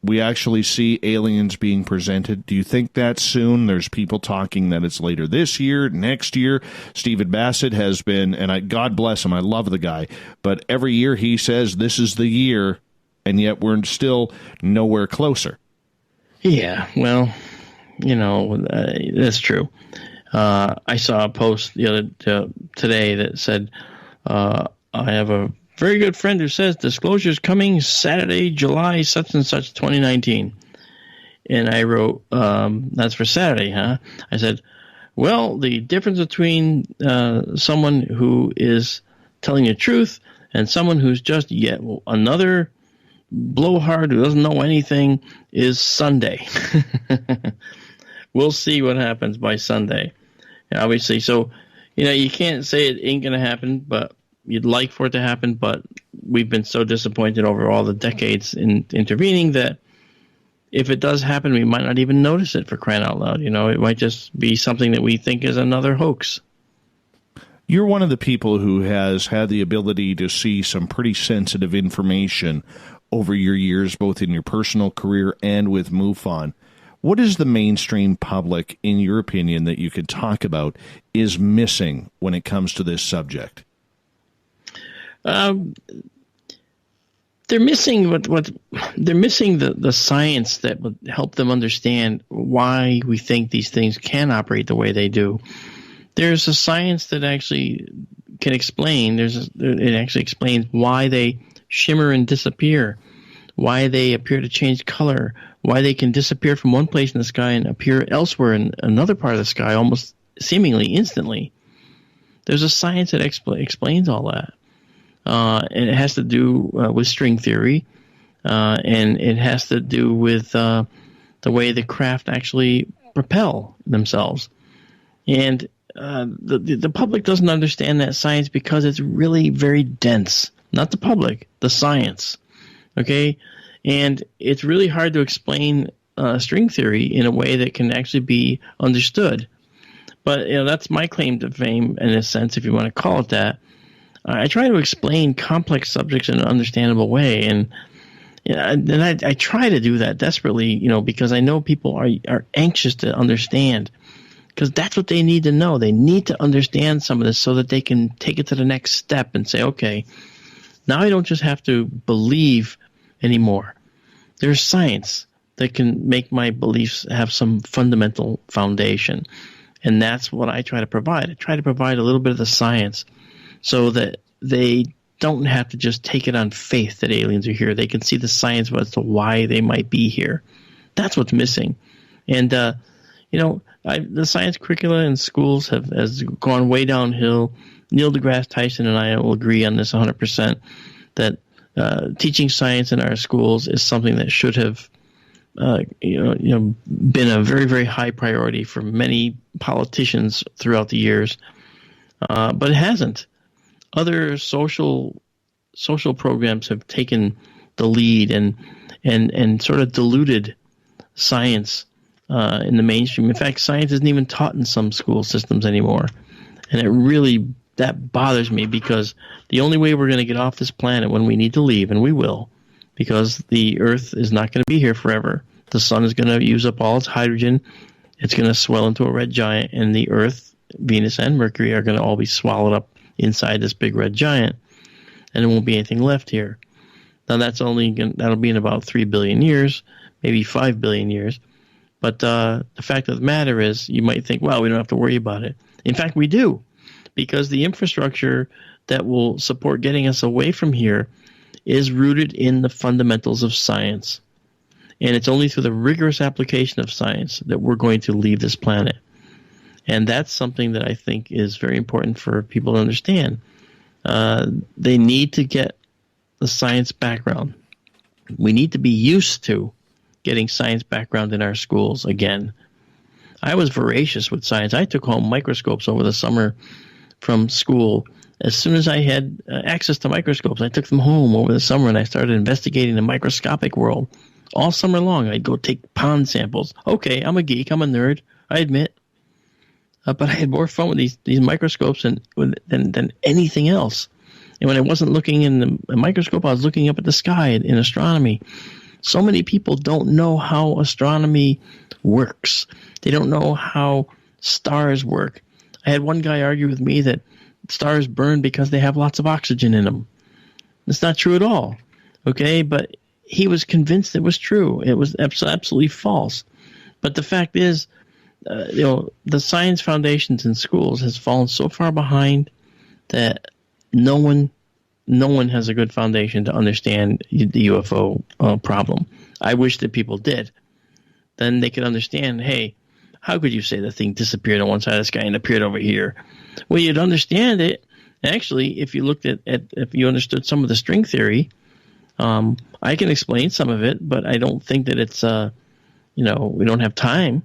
we actually see aliens being presented? Do you think that's soon? There's people talking that it's later this year, next year. Stephen Bassett has been, and God bless him, I love the guy, but every year he says this is the year, and yet we're still nowhere closer. Yeah, well, that's true. I saw a post today that said, I have a very good friend who says disclosure is coming Saturday, July such and such 2019. And I wrote, that's for Saturday, huh? I said, well, the difference between someone who is telling the truth and someone who's just yet another blowhard who doesn't know anything is Sunday. We'll see what happens by Sunday. Obviously, so, you can't say it ain't going to happen, but you'd like for it to happen, but we've been so disappointed over all the decades in intervening that if it does happen, we might not even notice it, for crying out loud. It might just be something that we think is another hoax. You're one of the people who has had the ability to see some pretty sensitive information over your years, both in your personal career and with MUFON. What is the mainstream public, in your opinion, that you could talk about is missing when it comes to this subject? They're missing they're missing the science that would help them understand why we think these things can operate the way they do. There's a science that actually can explain. It actually explains why they shimmer and disappear, why they appear to change color, why they can disappear from one place in the sky and appear elsewhere in another part of the sky almost seemingly instantly. There's a science that explains all that. And it has to do with string theory, and it has to do with the way the craft actually propel themselves. And the public doesn't understand that science because it's really very dense. Not the public, the science. Okay? And it's really hard to explain string theory in a way that can actually be understood. But that's my claim to fame, in a sense, if you want to call it that. I try to explain complex subjects in an understandable way, and I try to do that desperately, because I know people are anxious to understand, because that's what they need to know. They need to understand some of this so that they can take it to the next step and say, okay, now I don't just have to believe anymore. There's science that can make my beliefs have some fundamental foundation, and that's what I try to provide. I try to provide a little bit of the science, so that they don't have to just take it on faith that aliens are here. They can see the science as to why they might be here. That's what's missing. And, the science curricula in schools has gone way downhill. Neil deGrasse Tyson and I will agree on this 100%, that teaching science in our schools is something that should have been a very, very high priority for many politicians throughout the years. But it hasn't. Other social programs have taken the lead and sort of diluted science in the mainstream. In fact, science isn't even taught in some school systems anymore, and it really that bothers me, because the only way we're going to get off this planet when we need to leave, and we will, because the Earth is not going to be here forever. The sun is going to use up all its hydrogen. It's going to swell into a red giant, and the Earth, Venus, and Mercury are going to all be swallowed up inside this big red giant, and there won't be anything left here. Now, that'll be in about 3 billion years, maybe 5 billion years. But the fact of the matter is, you might think, well, we don't have to worry about it. In fact, we do, because the infrastructure that will support getting us away from here is rooted in the fundamentals of science. And it's only through the rigorous application of science that we're going to leave this planet. And that's something that I think is very important for people to understand. They need to get the science background. We need to be used to getting science background in our schools again. I was voracious with science. I took home microscopes over the summer from school. As soon as I had access to microscopes, I took them home over the summer, and I started investigating the microscopic world. All summer long, I'd go take pond samples. Okay, I'm a geek. I'm a nerd. I admit. But I had more fun with these microscopes than anything else. And when I wasn't looking in the microscope, I was looking up at the sky in astronomy. So many people don't know how astronomy works. They don't know how stars work. I had one guy argue with me that stars burn because they have lots of oxygen in them. It's not true at all. Okay, but he was convinced it was true. It was absolutely false. But the fact is, the science foundations in schools has fallen so far behind that no one has a good foundation to understand the UFO problem. I wish that people did. Then they could understand, hey, how could you say the thing disappeared on one side of the sky and appeared over here? Well, you'd understand it. Actually, if you looked at if you understood some of the string theory, I can explain some of it, but I don't think that it's, we don't have time.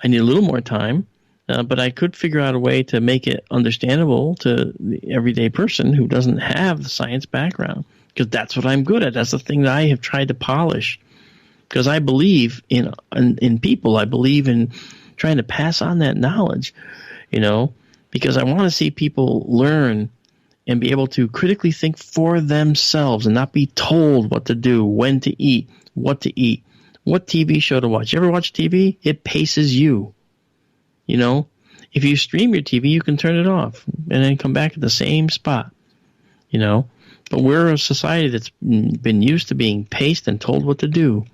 I need a little more time. But I could figure out a way to make it understandable to the everyday person who doesn't have the science background, because that's what I'm good at. That's the thing that I have tried to polish, because I believe in people. I believe in trying to pass on that knowledge, because I want to see people learn and be able to critically think for themselves and not be told what to do, when to eat, what TV show to watch. You ever watch TV? It paces you. If you stream your TV, you can turn it off and then come back at the same spot, But we're a society that's been used to being paced and told what to do.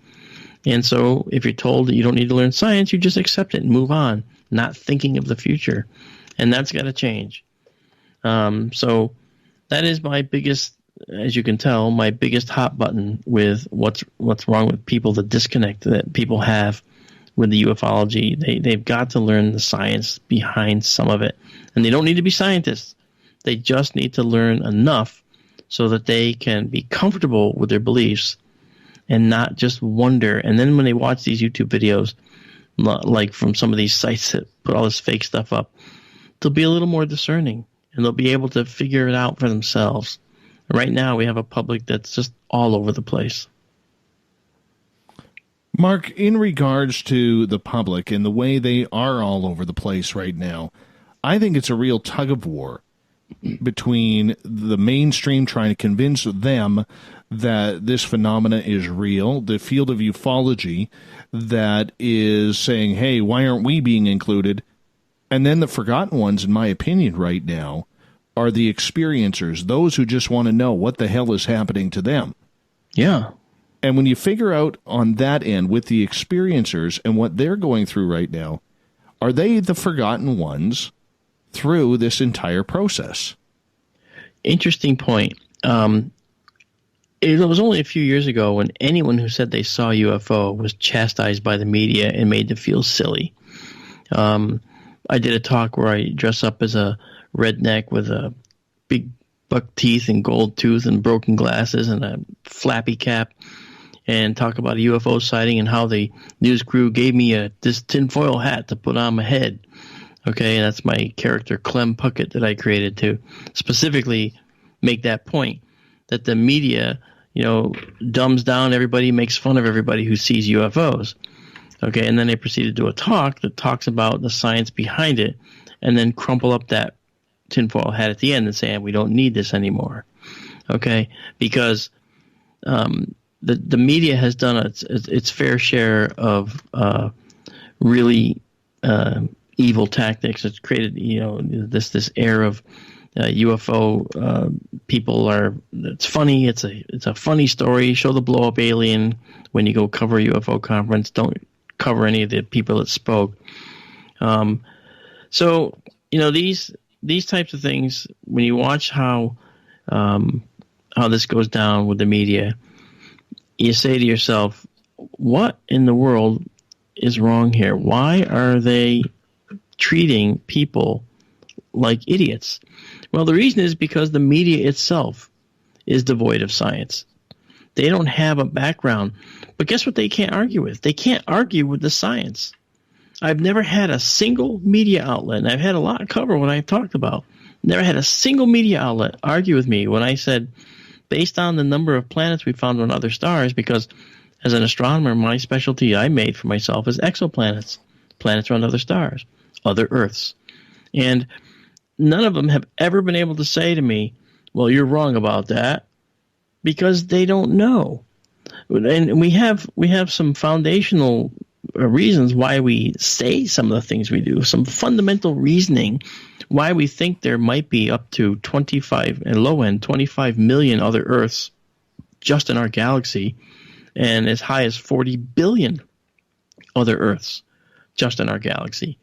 And so if you're told that you don't need to learn science, you just accept it and move on, not thinking of the future. And that's got to change. So that is my biggest, as you can tell, my biggest hot button with what's wrong with people, the disconnect that people have with the ufology. They've got to learn the science behind some of it. And they don't need to be scientists. They just need to learn enough so that they can be comfortable with their beliefs and not just wonder. And then when they watch these YouTube videos, like from some of these sites that put all this fake stuff up, they'll be a little more discerning and they'll be able to figure it out for themselves. Right now, we have a public that's just all over the place. Mark, in regards to the public and the way they are all over the place right now, I think it's a real tug of war between the mainstream trying to convince them that this phenomena is real, the field of ufology that is saying, hey, why aren't we being included? And then the forgotten ones, in my opinion, right now, are the experiencers, those who just want to know what the hell is happening to them. Yeah. And when you figure out on that end with the experiencers and what they're going through right now, are they the forgotten ones through this entire process? Interesting point. It was only a few years ago when anyone who said they saw a UFO was chastised by the media and made to feel silly. I did a talk where I dress up as a redneck with a big buck teeth and gold tooth and broken glasses and a flappy cap, and talk about a UFO sighting and how the news crew gave me this tinfoil hat to put on my head. Okay, and that's my character Clem Puckett that I created to specifically make that point, that the media, dumbs down everybody, makes fun of everybody who sees UFOs. Okay, and then they proceed to do a talk that talks about the science behind it, and then crumple up that tinfoil hat at the end and saying we don't need this anymore. Okay, because the media has done its fair share of really evil tactics. It's created this air of UFO people are. It's funny. It's a funny story. Show the blow up alien when you go cover a UFO conference. Don't cover any of the people that spoke. So these types of things, when you watch how this goes down with the media, you say to yourself, what in the world is wrong here? Why are they treating people like idiots? Well, the reason is because the media itself is devoid of science. They don't have a background. But guess what they can't argue with? They can't argue with the science. I've never had a single media outlet, and I've had a lot to cover what I've talked about. Never had a single media outlet argue with me when I said, based on the number of planets we found on other stars, because as an astronomer, my specialty I made for myself is exoplanets, planets around other stars, other Earths. And none of them have ever been able to say to me, well, you're wrong about that, because they don't know. And we have some foundational reasons why we say some of the things we do, some fundamental reasoning why we think there might be up to 25 and low end 25 million other Earths just in our galaxy, and as high as 40 billion other Earths just in our galaxy.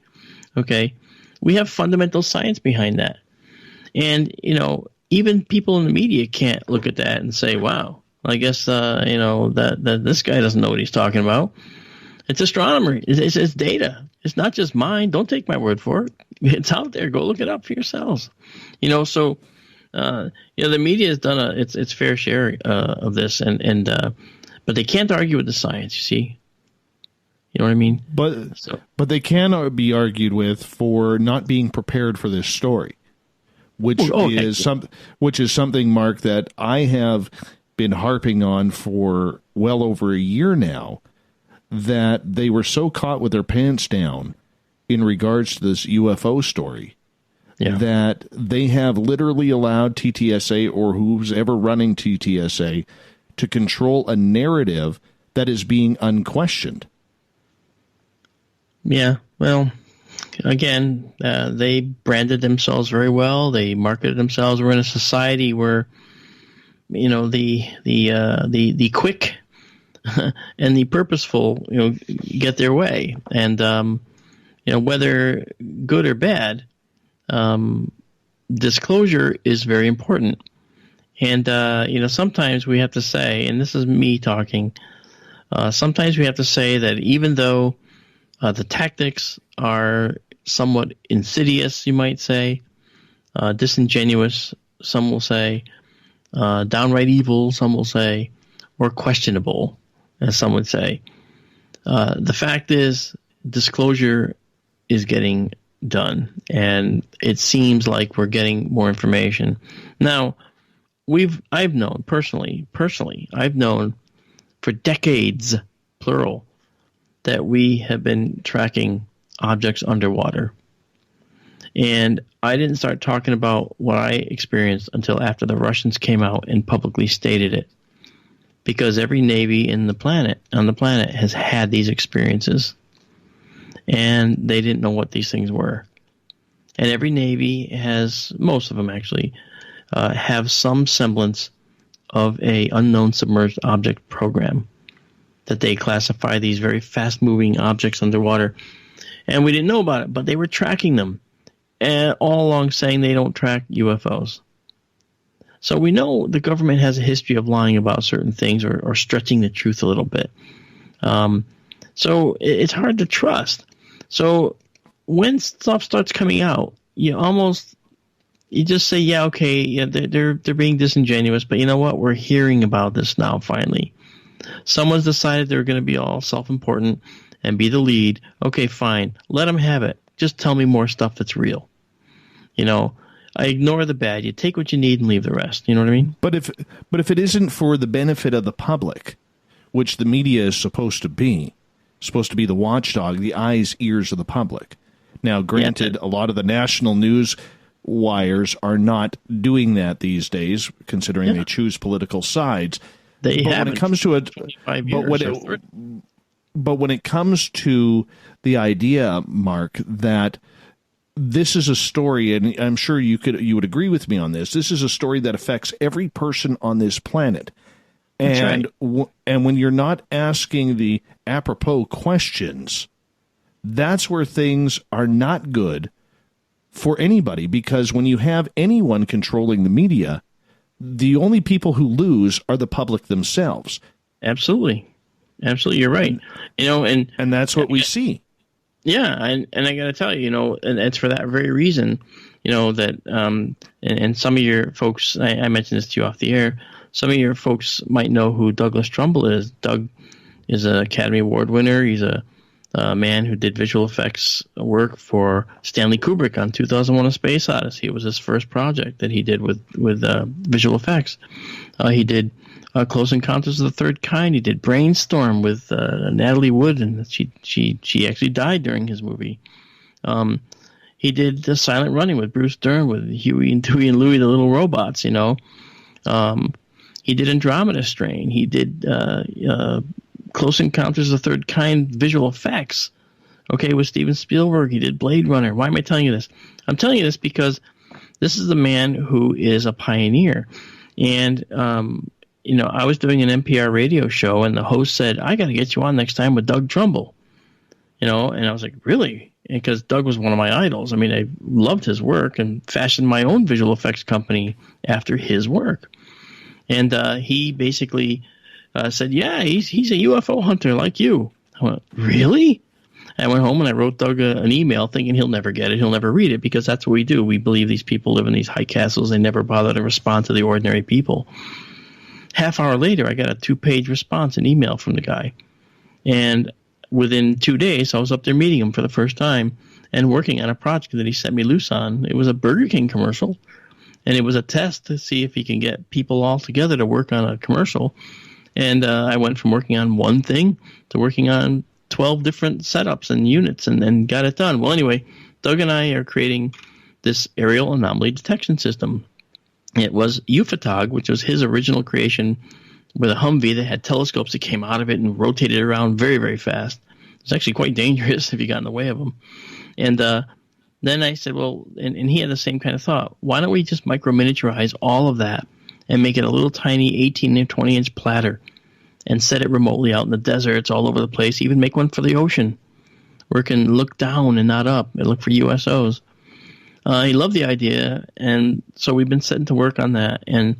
Okay, we have fundamental science behind that, and even people in the media can't look at that and say, "Wow, I guess that this guy doesn't know what he's talking about." It's astronomy. It's data. It's not just mine. Don't take my word for it. It's out there. Go look it up for yourselves. So the media has done its fair share of this, but they can't argue with the science. You see, you know what I mean? But they can be argued with for not being prepared for this story, which is something, Mark, that I have been harping on for well over a year now. That they were so caught with their pants down in regards to this UFO story that they have literally allowed TTSA or who's ever running TTSA to control a narrative that is being unquestioned. Yeah, well, again, they branded themselves very well. They marketed themselves. We're in a society where, the quick and the purposeful, get their way, and whether good or bad, disclosure is very important. And sometimes we have to say, and this is me talking, sometimes we have to say that even though the tactics are somewhat insidious, you might say, disingenuous, some will say, downright evil, some will say, or questionable, as some would say. The fact is, disclosure is getting done, and it seems like we're getting more information. Now, I've known personally, I've known for decades, plural, that we have been tracking objects underwater. And I didn't start talking about what I experienced until after the Russians came out and publicly stated it. Because every Navy on the planet has had these experiences, and they didn't know what these things were. And every Navy has, most of them actually, have some semblance of a unknown submerged object program that they classify these very fast-moving objects underwater. And we didn't know about it, but they were tracking them, and all along saying they don't track UFOs. So we know the government has a history of lying about certain things or stretching the truth a little bit. So it's hard to trust. So when stuff starts coming out, you just say, yeah, okay, yeah, they're being disingenuous, but you know what? We're hearing about this now finally. Someone's decided they're going to be all self-important and be the lead. Okay, fine. Let them have it. Just tell me more stuff that's real. I ignore the bad. You take what you need and leave the rest. You know what I mean? But if it isn't for the benefit of the public, which the media is supposed to be the watchdog, the eyes, ears of the public. Now, granted, a lot of the national news wires are not doing that these days, considering they choose political sides. But when it comes to but when it comes to the idea, Mark, that this is a story, and I'm sure you would agree with me on this. This is a story that affects every person on this planet, and and when you're not asking the apropos questions, that's where things are not good for anybody. Because when you have anyone controlling the media, the only people who lose are the public themselves. Absolutely, you're right. And that's what we see. Yeah, and I got to tell you, and it's for that very reason, that and some of your folks, I mentioned this to you off the air, some of your folks might know who Douglas Trumbull is. Doug is an Academy Award winner. He's a man who did visual effects work for Stanley Kubrick on 2001: A Space Odyssey. It was his first project that he did with visual effects. He did Close Encounters of the Third Kind. He did Brainstorm with Natalie Wood, and she actually died during his movie. He did The Silent Running with Bruce Dern, with Huey and Dewey and Louie the Little Robots. He did Andromeda Strain. He did Close Encounters of the Third Kind visual effects. Okay, with Steven Spielberg. He did Blade Runner. Why am I telling you this? I'm telling you this because this is the man who is a pioneer. And I was doing an NPR radio show, and the host said, "I got to get you on next time with Doug Trumbull." And I was like, "Really?" Because Doug was one of my idols. I mean, I loved his work and fashioned my own visual effects company after his work. And he basically said, "Yeah, he's a UFO hunter like you." I went, "Really?" I went home and I wrote Doug an email thinking he'll never get it. He'll never read it, because that's what we do. We believe these people live in these high castles. They never bother to respond to the ordinary people. Half hour later, I got a 2-page response, an email from the guy. And within 2 days, I was up there meeting him for the first time and working on a project that he set me loose on. It was a Burger King commercial, and it was a test to see if he can get people all together to work on a commercial. And I went from working on one thing to working on 12 different setups and units, and then got it done. Well, anyway, Doug and I are creating this aerial anomaly detection system. It was UFOTOG, which was his original creation, with a Humvee that had telescopes that came out of it and rotated around very, very fast. It was actually quite dangerous if you got in the way of them. And then I said, well, and he had the same kind of thought. Why don't we just micro-miniaturize all of that and make it a little tiny 18 and 20-inch platter and set it remotely out in the deserts all over the place, even make one for the ocean where it can look down and not up and look for USOs. He loved the idea, and so we've been setting to work on that. And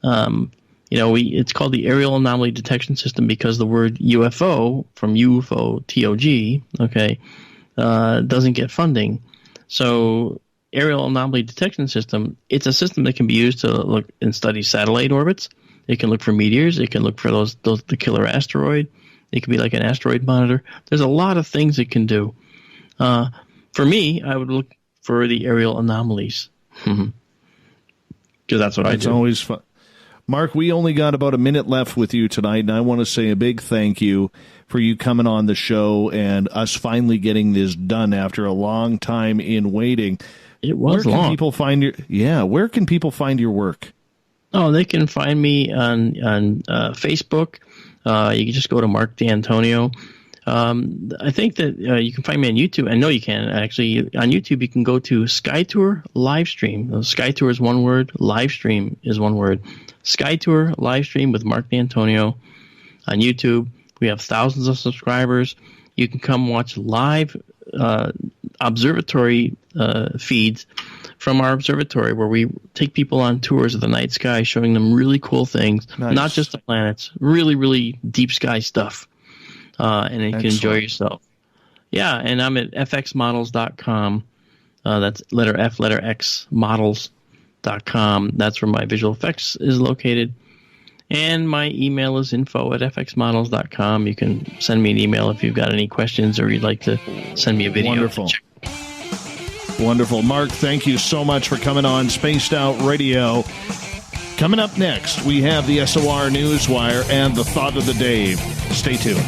it's called the Aerial Anomaly Detection System because the word UFO, from UFO, TOG, doesn't get funding. So Aerial Anomaly Detection System, it's a system that can be used to look and study satellite orbits. It can look for meteors. It can look for the killer asteroid. It can be like an asteroid monitor. There's a lot of things it can do. For me, I would look for the aerial anomalies, because that's what I do. It's always fun. Mark, we only got about a minute left with you tonight, and I want to say a big thank you for you coming on the show and us finally getting this done after a long time in waiting. It was long. Where can people find your work? Oh, they can find me on Facebook. You can just go to Marc Dantonio. I think that you can find me on YouTube. I know you can, actually. On YouTube, you can go to SkyTour Livestream. SkyTour is one word. Livestream is one word. SkyTour Livestream with Marc Dantonio on YouTube. We have thousands of subscribers. You can come watch live observatory feeds from our observatory, where we take people on tours of the night sky, showing them really cool things, not just the planets, really, really deep sky stuff. And you can enjoy yourself. Yeah, and I'm at fxmodels.com. That's letter F, letter X, models.com. That's where my visual effects is located. And my email is info@fxmodels.com. You can send me an email if you've got any questions or you'd like to send me a video. Wonderful. Wonderful. Mark, thank you so much for coming on Spaced Out Radio. Coming up next, we have the SOR Newswire and the Thought of the Dave. Stay tuned.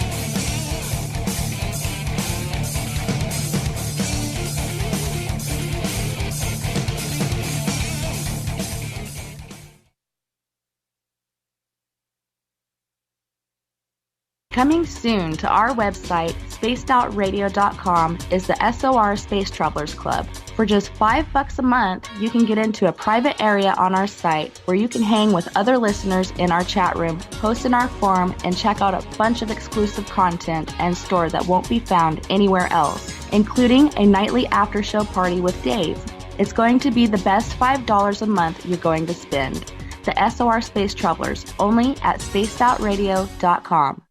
Coming soon to our website, spacedoutradio.com, is the SOR Space Travelers Club. For just $5 a month, you can get into a private area on our site where you can hang with other listeners in our chat room, post in our forum, and check out a bunch of exclusive content and store that won't be found anywhere else, including a nightly after-show party with Dave. It's going to be the best $5 a month you're going to spend. The SOR Space Travelers, only at spacedoutradio.com.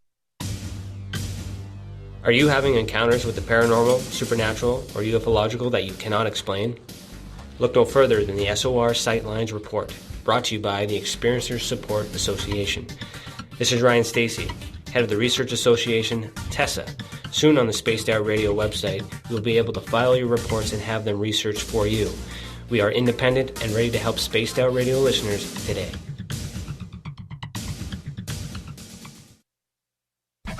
Are you having encounters with the paranormal, supernatural, or ufological that you cannot explain? Look no further than the SOR Sightlines Report, brought to you by the Experiencers Support Association. This is Ryan Stacy, head of the Research Association, TESSA. Soon on the Spaced Out Radio website, you'll be able to file your reports and have them researched for you. We are independent and ready to help Spaced Out Radio listeners today.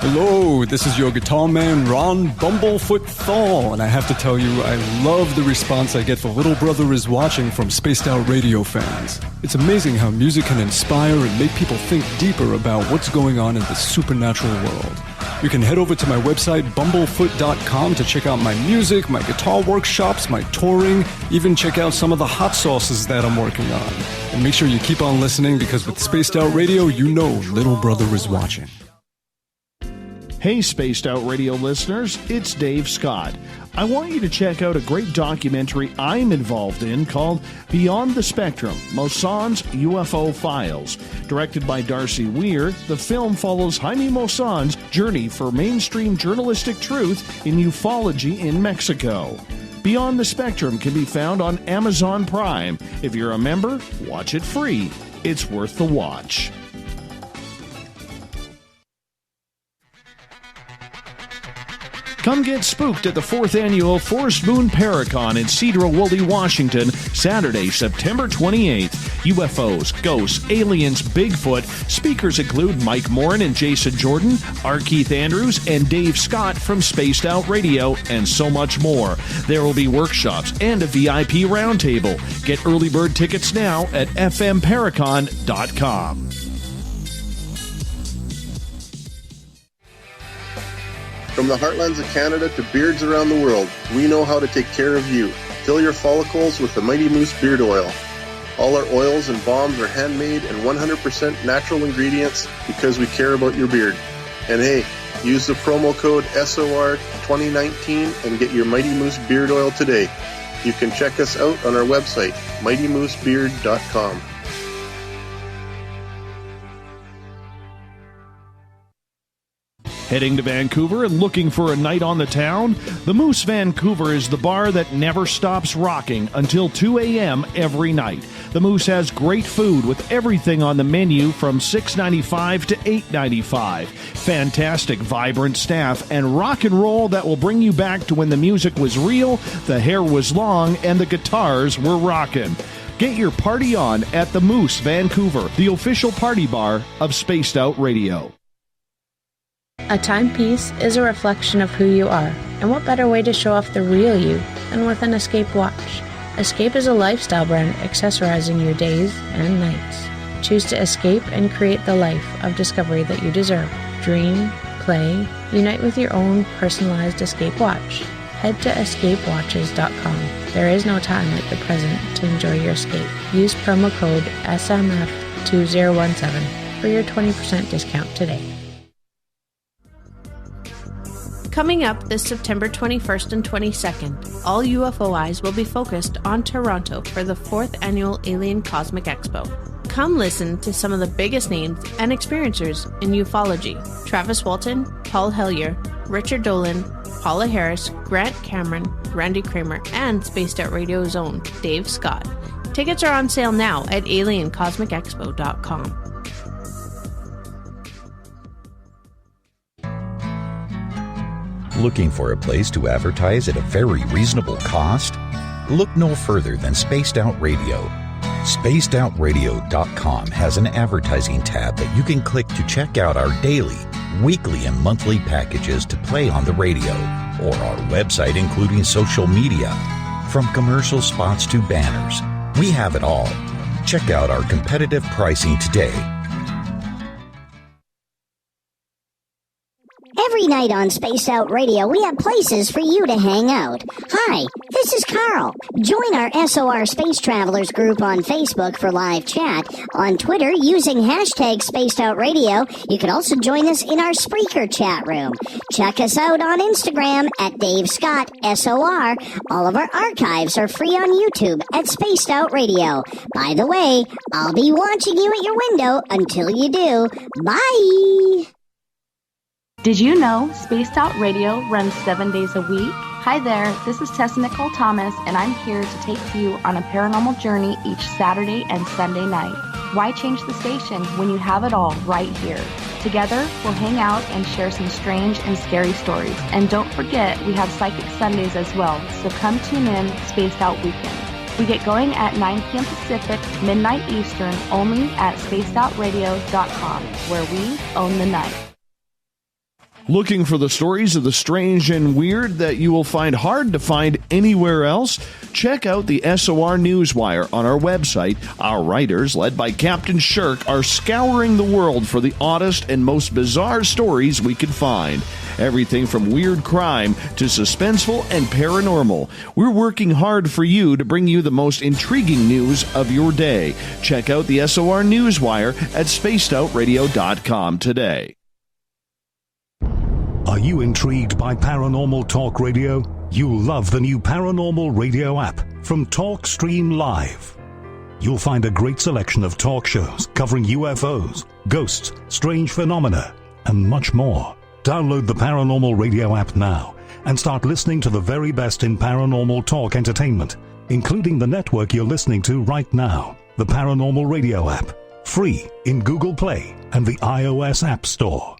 Hello, this is your guitar man, Ron Bumblefoot Thal, and I have to tell you, I love the response I get for Little Brother is Watching from Spaced Out Radio fans. It's amazing how music can inspire and make people think deeper about what's going on in the supernatural world. You can head over to my website, bumblefoot.com, to check out my music, my guitar workshops, my touring, even check out some of the hot sauces that I'm working on. And make sure you keep on listening, because with Spaced Out Radio, you know Little Brother is watching. Hey, Spaced Out Radio listeners, it's Dave Scott. I want you to check out a great documentary I'm involved in called Beyond the Spectrum, Mosson's UFO Files. Directed by Darcy Weir, the film follows Jaime Mosson's journey for mainstream journalistic truth in ufology in Mexico. Beyond the Spectrum can be found on Amazon Prime. If you're a member, watch it free. It's worth the watch. Come get spooked at the 4th Annual Forest Moon Paracon in Cedar-Woolley, Washington, Saturday, September 28th. UFOs, ghosts, aliens, Bigfoot. Speakers include Mike Morin and Jason Jordan, R. Keith Andrews, and Dave Scott from Spaced Out Radio, and so much more. There will be workshops and a VIP roundtable. Get early bird tickets now at fmparacon.com. From the heartlands of Canada to beards around the world, we know how to take care of you. Fill your follicles with the Mighty Moose Beard Oil. All our oils and balms are handmade and 100% natural ingredients because we care about your beard. And hey, use the promo code SOR2019 and get your Mighty Moose Beard Oil today. You can check us out on our website, mightymoosebeard.com. Heading to Vancouver and looking for a night on the town? The Moose Vancouver is the bar that never stops rocking until 2 a.m. every night. The Moose has great food with everything on the menu from $6.95 to $8.95. Fantastic, vibrant staff and rock and roll that will bring you back to when the music was real, the hair was long, and the guitars were rocking. Get your party on at the Moose Vancouver, the official party bar of Spaced Out Radio. A timepiece is a reflection of who you are, and what better way to show off the real you than with an Escape watch. Escape is a lifestyle brand accessorizing your days and nights. Choose to escape and create the life of discovery that you deserve. Dream, play, unite with your own personalized Escape watch. Head to escapewatches.com. There is no time like the present to enjoy your escape. Use promo code SMF2017 for your 20% discount today. Coming up this September 21st and 22nd, all UFO eyes will be focused on Toronto for the 4th Annual Alien Cosmic Expo. Come listen to some of the biggest names and experiencers in ufology. Travis Walton, Paul Hellyer, Richard Dolan, Paula Harris, Grant Cameron, Randy Kramer, and Spaced Out Radio's own Dave Scott. Tickets are on sale now at aliencosmicexpo.com. Looking for a place to advertise at a very reasonable cost? Look no further than Spaced Out Radio. SpacedOutRadio.com has an advertising tab that you can click to check out our daily, weekly, and monthly packages to play on the radio, or our website including social media. From commercial spots to banners, we have it all. Check out our competitive pricing today. Every night on Spaced Out Radio, we have places for you to hang out. Hi, this is Carl. Join our SOR Space Travelers group on Facebook for live chat. On Twitter, using hashtag Spaced Out Radio. You can also join us in our Spreaker chat room. Check us out on Instagram at Dave Scott SOR. All of our archives are free on YouTube at Spaced Out Radio. By the way, I'll be watching you at your window until you do. Bye! Did you know Spaced Out Radio runs 7 days a week? Hi there, this is Tessa Nicole Thomas, and I'm here to take you on a paranormal journey each Saturday and Sunday night. Why change the station when you have it all right here? Together, we'll hang out and share some strange and scary stories. And don't forget, we have Psychic Sundays as well, so come tune in Spaced Out Weekend. We get going at 9 p.m. Pacific, midnight Eastern, only at spacedoutradio.com, where we own the night. Looking for the stories of the strange and weird that you will find hard to find anywhere else? Check out the SOR Newswire on our website. Our writers, led by Captain Shirk, are scouring the world for the oddest and most bizarre stories we can find. Everything from weird crime to suspenseful and paranormal. We're working hard for you to bring you the most intriguing news of your day. Check out the SOR Newswire at spacedoutradio.com today. Are you intrigued by Paranormal Talk Radio? You'll love the new Paranormal Radio app from TalkStream Live. You'll find a great selection of talk shows covering UFOs, ghosts, strange phenomena, and much more. Download the Paranormal Radio app now and start listening to the very best in paranormal talk entertainment, including the network you're listening to right now, the Paranormal Radio app, free in Google Play and the iOS App Store.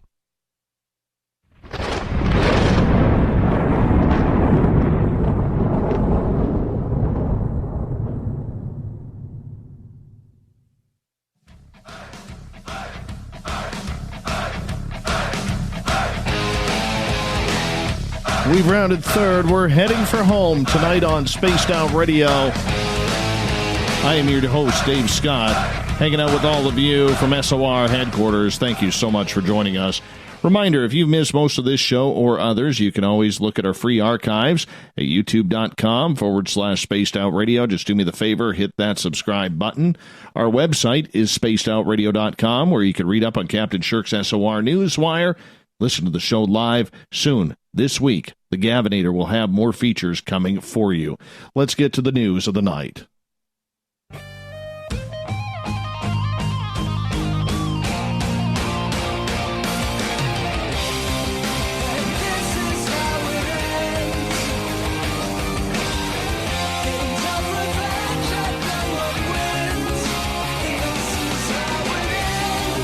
We've rounded third. We're heading for home tonight on Spaced Out Radio. I am your host, Dave Scott, hanging out with all of you from SOR headquarters. Thank you so much for joining us. Reminder, if you've missed most of this show or others, you can always look at our free archives at youtube.com/Spaced Out Radio. Just do me the favor, hit that subscribe button. Our website is spacedoutradio.com, where you can read up on Captain Shirk's SOR Newswire. Listen to the show live soon. This week, the Gavinator will have more features coming for you. Let's get to the news of the night.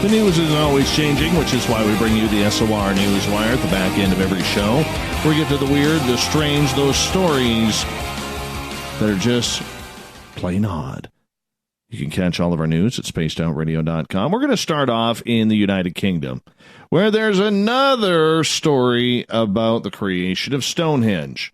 The news is always changing, which is why we bring you the SOR Newswire at the back end of every show. We get to the weird, the strange, those stories that are just plain odd. You can catch all of our news at spacedoutradio.com. We're going to start off in the United Kingdom, where there's another story about the creation of Stonehenge.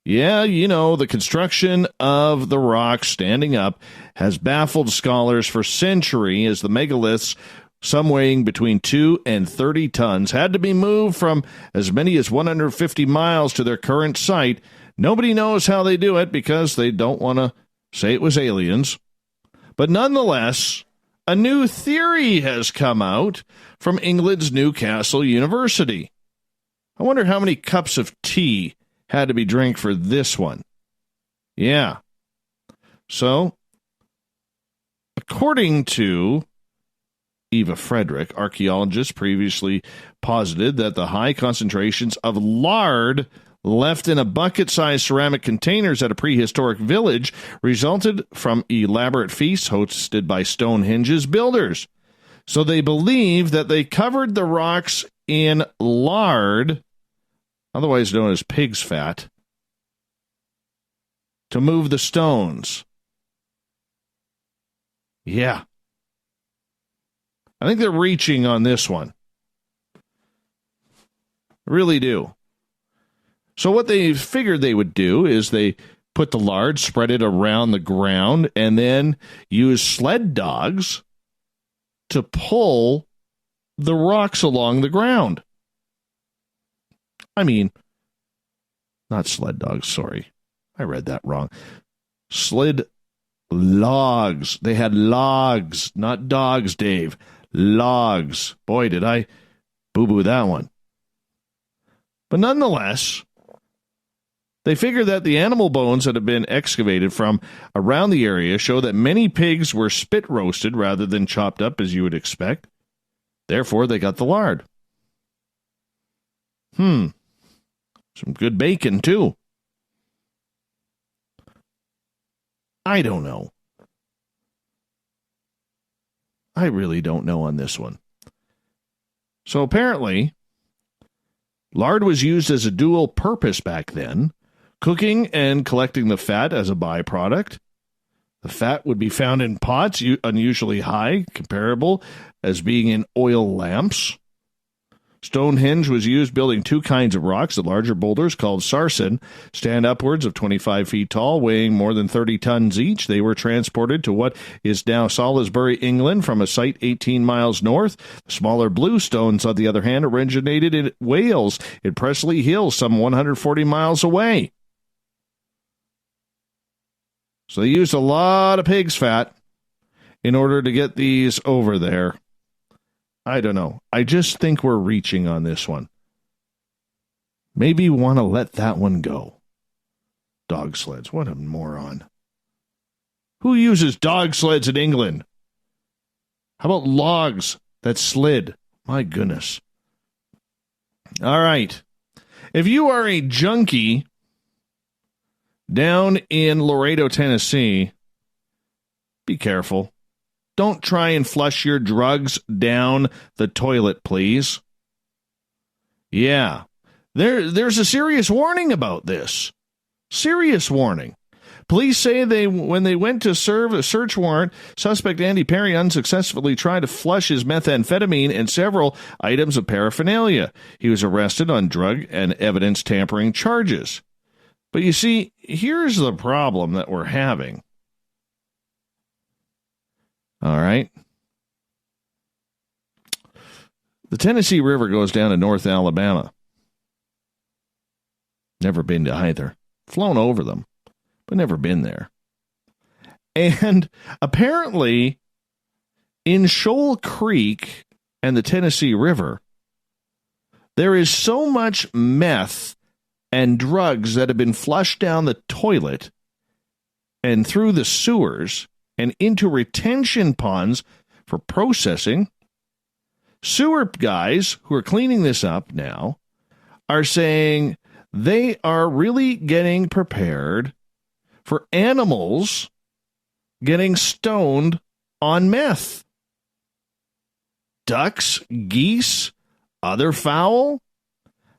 Yeah, you know, the construction of the rock standing up has baffled scholars for centuries as the megaliths, some weighing between 2 and 30 tons, had to be moved from as many as 150 miles to their current site. Nobody knows how they do it because they don't want to say it was aliens. But nonetheless, a new theory has come out from England's Newcastle University. I wonder how many cups of tea had to be drank for this one. Yeah. So, according to Eva Frederick, archaeologists previously posited that the high concentrations of lard left in a bucket-sized ceramic containers at a prehistoric village resulted from elaborate feasts hosted by Stonehenge's builders. So they believe that they covered the rocks in lard, otherwise known as pig's fat, to move the stones. Yeah. I think they're reaching on this one. Really do. So what they figured they would do is they put the lard, spread it around the ground, and then use sled dogs to pull the rocks along the ground. I mean, not sled dogs, sorry. I read that wrong. Slid logs. They had logs, not dogs, Dave. Logs. Boy, did I boo-boo that one. But nonetheless, they figure that the animal bones that have been excavated from around the area show that many pigs were spit roasted rather than chopped up as you would expect. Therefore, they got the lard. Some good bacon, too. I don't know. I really don't know on this one. So apparently, lard was used as a dual purpose back then, cooking and collecting the fat as a byproduct. The fat would be found in pots, unusually high, comparable as being in oil lamps. Stonehenge was used building two kinds of rocks. The larger boulders, called sarsen, stand upwards of 25 feet tall, weighing more than 30 tons each. They were transported to what is now Salisbury, England, from a site 18 miles north. The smaller blue stones, on the other hand, originated in Wales, in Pressley Hill, some 140 miles away. So they used a lot of pig's fat in order to get these over there. I don't know. I just think we're reaching on this one. Maybe want to let that one go. Dog sleds. What a moron. Who uses dog sleds in England? How about logs that slid? My goodness. All right. If you are a junkie down in Laredo, Tennessee, be careful. Don't try and flush your drugs down the toilet, please. Yeah, there's a serious warning about this. Serious warning. Police say when they went to serve a search warrant, suspect Andy Perry unsuccessfully tried to flush his methamphetamine and several items of paraphernalia. He was arrested on drug and evidence tampering charges. But you see, here's the problem that we're having. All right. The Tennessee River goes down to North Alabama. Never been to either. Flown over them, but never been there. And apparently, in Shoal Creek and the Tennessee River, there is so much meth and drugs that have been flushed down the toilet and through the sewers and into retention ponds for processing. Sewer guys who are cleaning this up now are saying they are really getting prepared for animals getting stoned on meth. Ducks, geese, other fowl.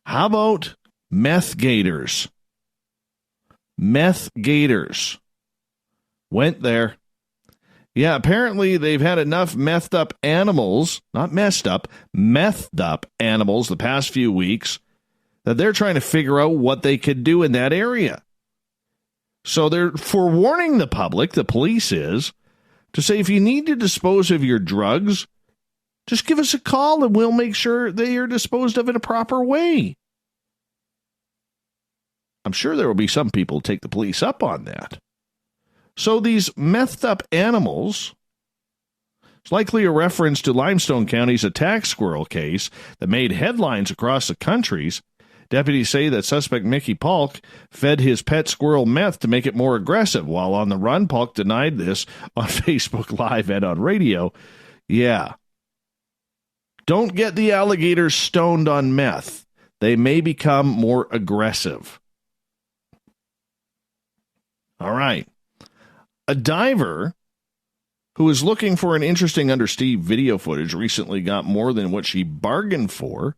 How about meth gators? Meth gators. Went there. Yeah, apparently they've had enough methed up animals, not messed up, methed up animals the past few weeks that they're trying to figure out what they could do in that area. So they're forewarning the public, the police is, to say if you need to dispose of your drugs, just give us a call and we'll make sure they are disposed of in a proper way. I'm sure there will be some people who take the police up on that. So these methed up animals, it's likely a reference to Limestone County's attack squirrel case that made headlines across the countries. Deputies say that suspect Mickey Polk fed his pet squirrel meth to make it more aggressive. While on the run, Polk denied this on Facebook Live and on radio. Yeah. Don't get the alligators stoned on meth. They may become more aggressive. All right. A diver who was looking for an interesting undersea video footage recently got more than what she bargained for.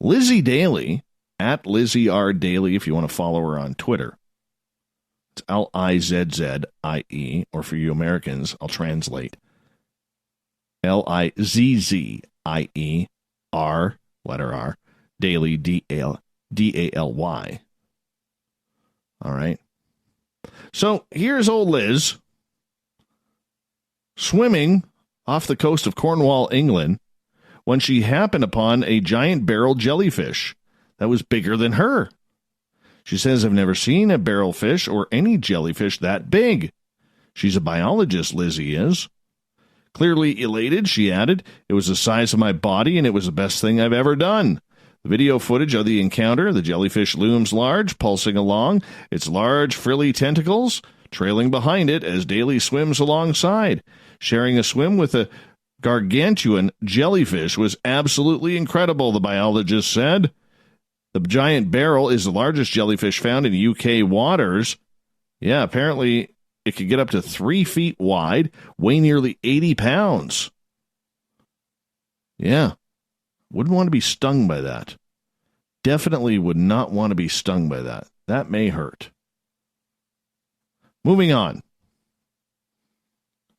Lizzie Daly, at Lizzie R. Daly, if you want to follow her on Twitter. It's Lizzzie, or for you Americans, I'll translate. Lizzzie, R, letter R, Daly, D-A-L-Y. All right. So here's old Liz swimming off the coast of Cornwall, England, when she happened upon a giant barrel jellyfish. that was bigger than her. She says, I've never seen a barrelfish or any jellyfish that big. She's a biologist, Lizzie is. Clearly elated, she added, it was the size of my body and it was the best thing I've ever done. The video footage of the encounter, the jellyfish looms large, pulsing along, its large frilly tentacles trailing behind it as Daly swims alongside. Sharing a swim with a gargantuan jellyfish was absolutely incredible, the biologist said. The giant barrel is the largest jellyfish found in UK waters. Yeah, apparently it could get up to 3 feet wide, weigh nearly 80 pounds. Yeah, wouldn't want to be stung by that. Definitely would not want to be stung by that. That may hurt. Moving on.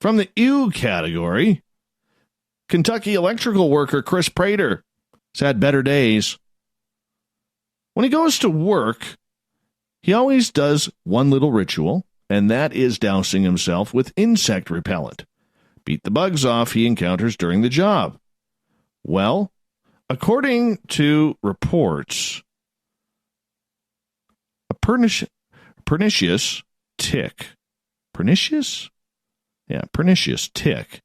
From the ew category, Kentucky electrical worker Chris Prater has had better days. When he goes to work, he always does one little ritual, and that is dousing himself with insect repellent. Beat the bugs off he encounters during the job. Well, according to reports, a pernicious tick. Pernicious? Yeah, pernicious tick.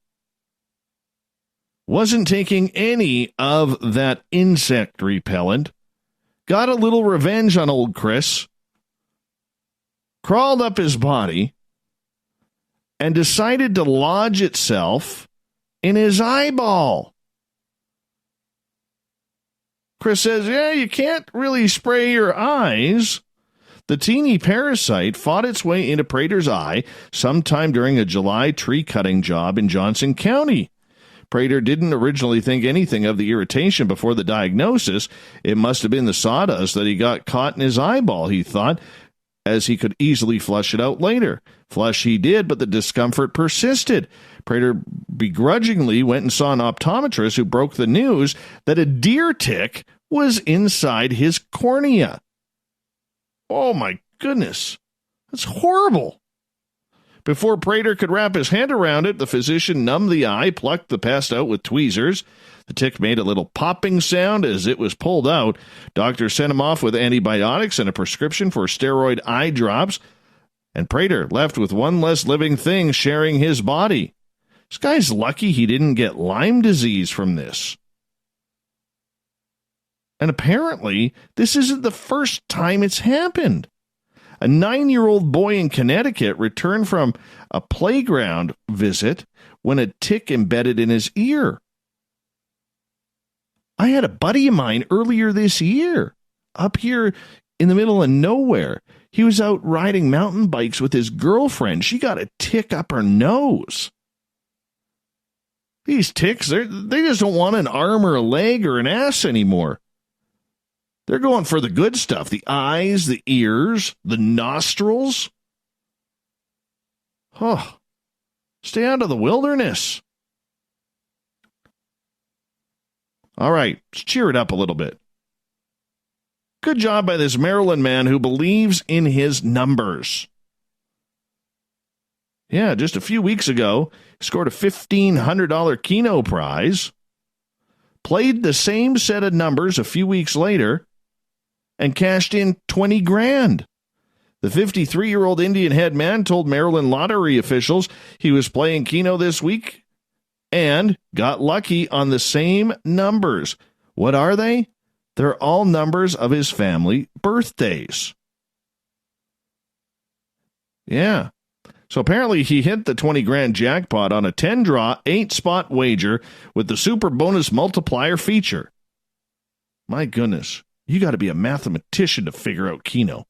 Wasn't taking any of that insect repellent. Got a little revenge on old Chris. Crawled up his body and decided to lodge itself in his eyeball. Chris says, yeah, you can't really spray your eyes. The teeny parasite fought its way into Prater's eye sometime during a July tree cutting job in Johnson County. Prater didn't originally think anything of the irritation before the diagnosis. It must have been the sawdust that he got caught in his eyeball, he thought, as he could easily flush it out later. Flush he did, but the discomfort persisted. Prater begrudgingly went and saw an optometrist who broke the news that a deer tick was inside his cornea. Oh, my goodness. That's horrible. Before Prater could wrap his hand around it, the physician numbed the eye, plucked the pest out with tweezers. The tick made a little popping sound as it was pulled out. Doctor sent him off with antibiotics and a prescription for steroid eye drops, and Prater left with one less living thing sharing his body. This guy's lucky he didn't get Lyme disease from this. And apparently, this isn't the first time it's happened. A 9-year-old boy in Connecticut returned from a playground visit when a tick embedded in his ear. I had a buddy of mine earlier this year, up here in the middle of nowhere. He was out riding mountain bikes with his girlfriend. She got a tick up her nose. These ticks, they just don't want an arm or a leg or an ass anymore. They're going for the good stuff, the eyes, the ears, the nostrils. Oh, stay out of the wilderness. All right, let's cheer it up a little bit. Good job by this Maryland man who believes in his numbers. Yeah, just a few weeks ago, he scored a $1,500 Keno prize, played the same set of numbers a few weeks later, and cashed in $20,000. The 53-year-old Indian head man told Maryland lottery officials he was playing Keno this week and got lucky on the same numbers. What are they? They're all numbers of his family birthdays. Yeah. So apparently he hit the $20,000 jackpot on a 10-draw, 8-spot wager with the super bonus multiplier feature. My goodness. You got to be a mathematician to figure out Keno.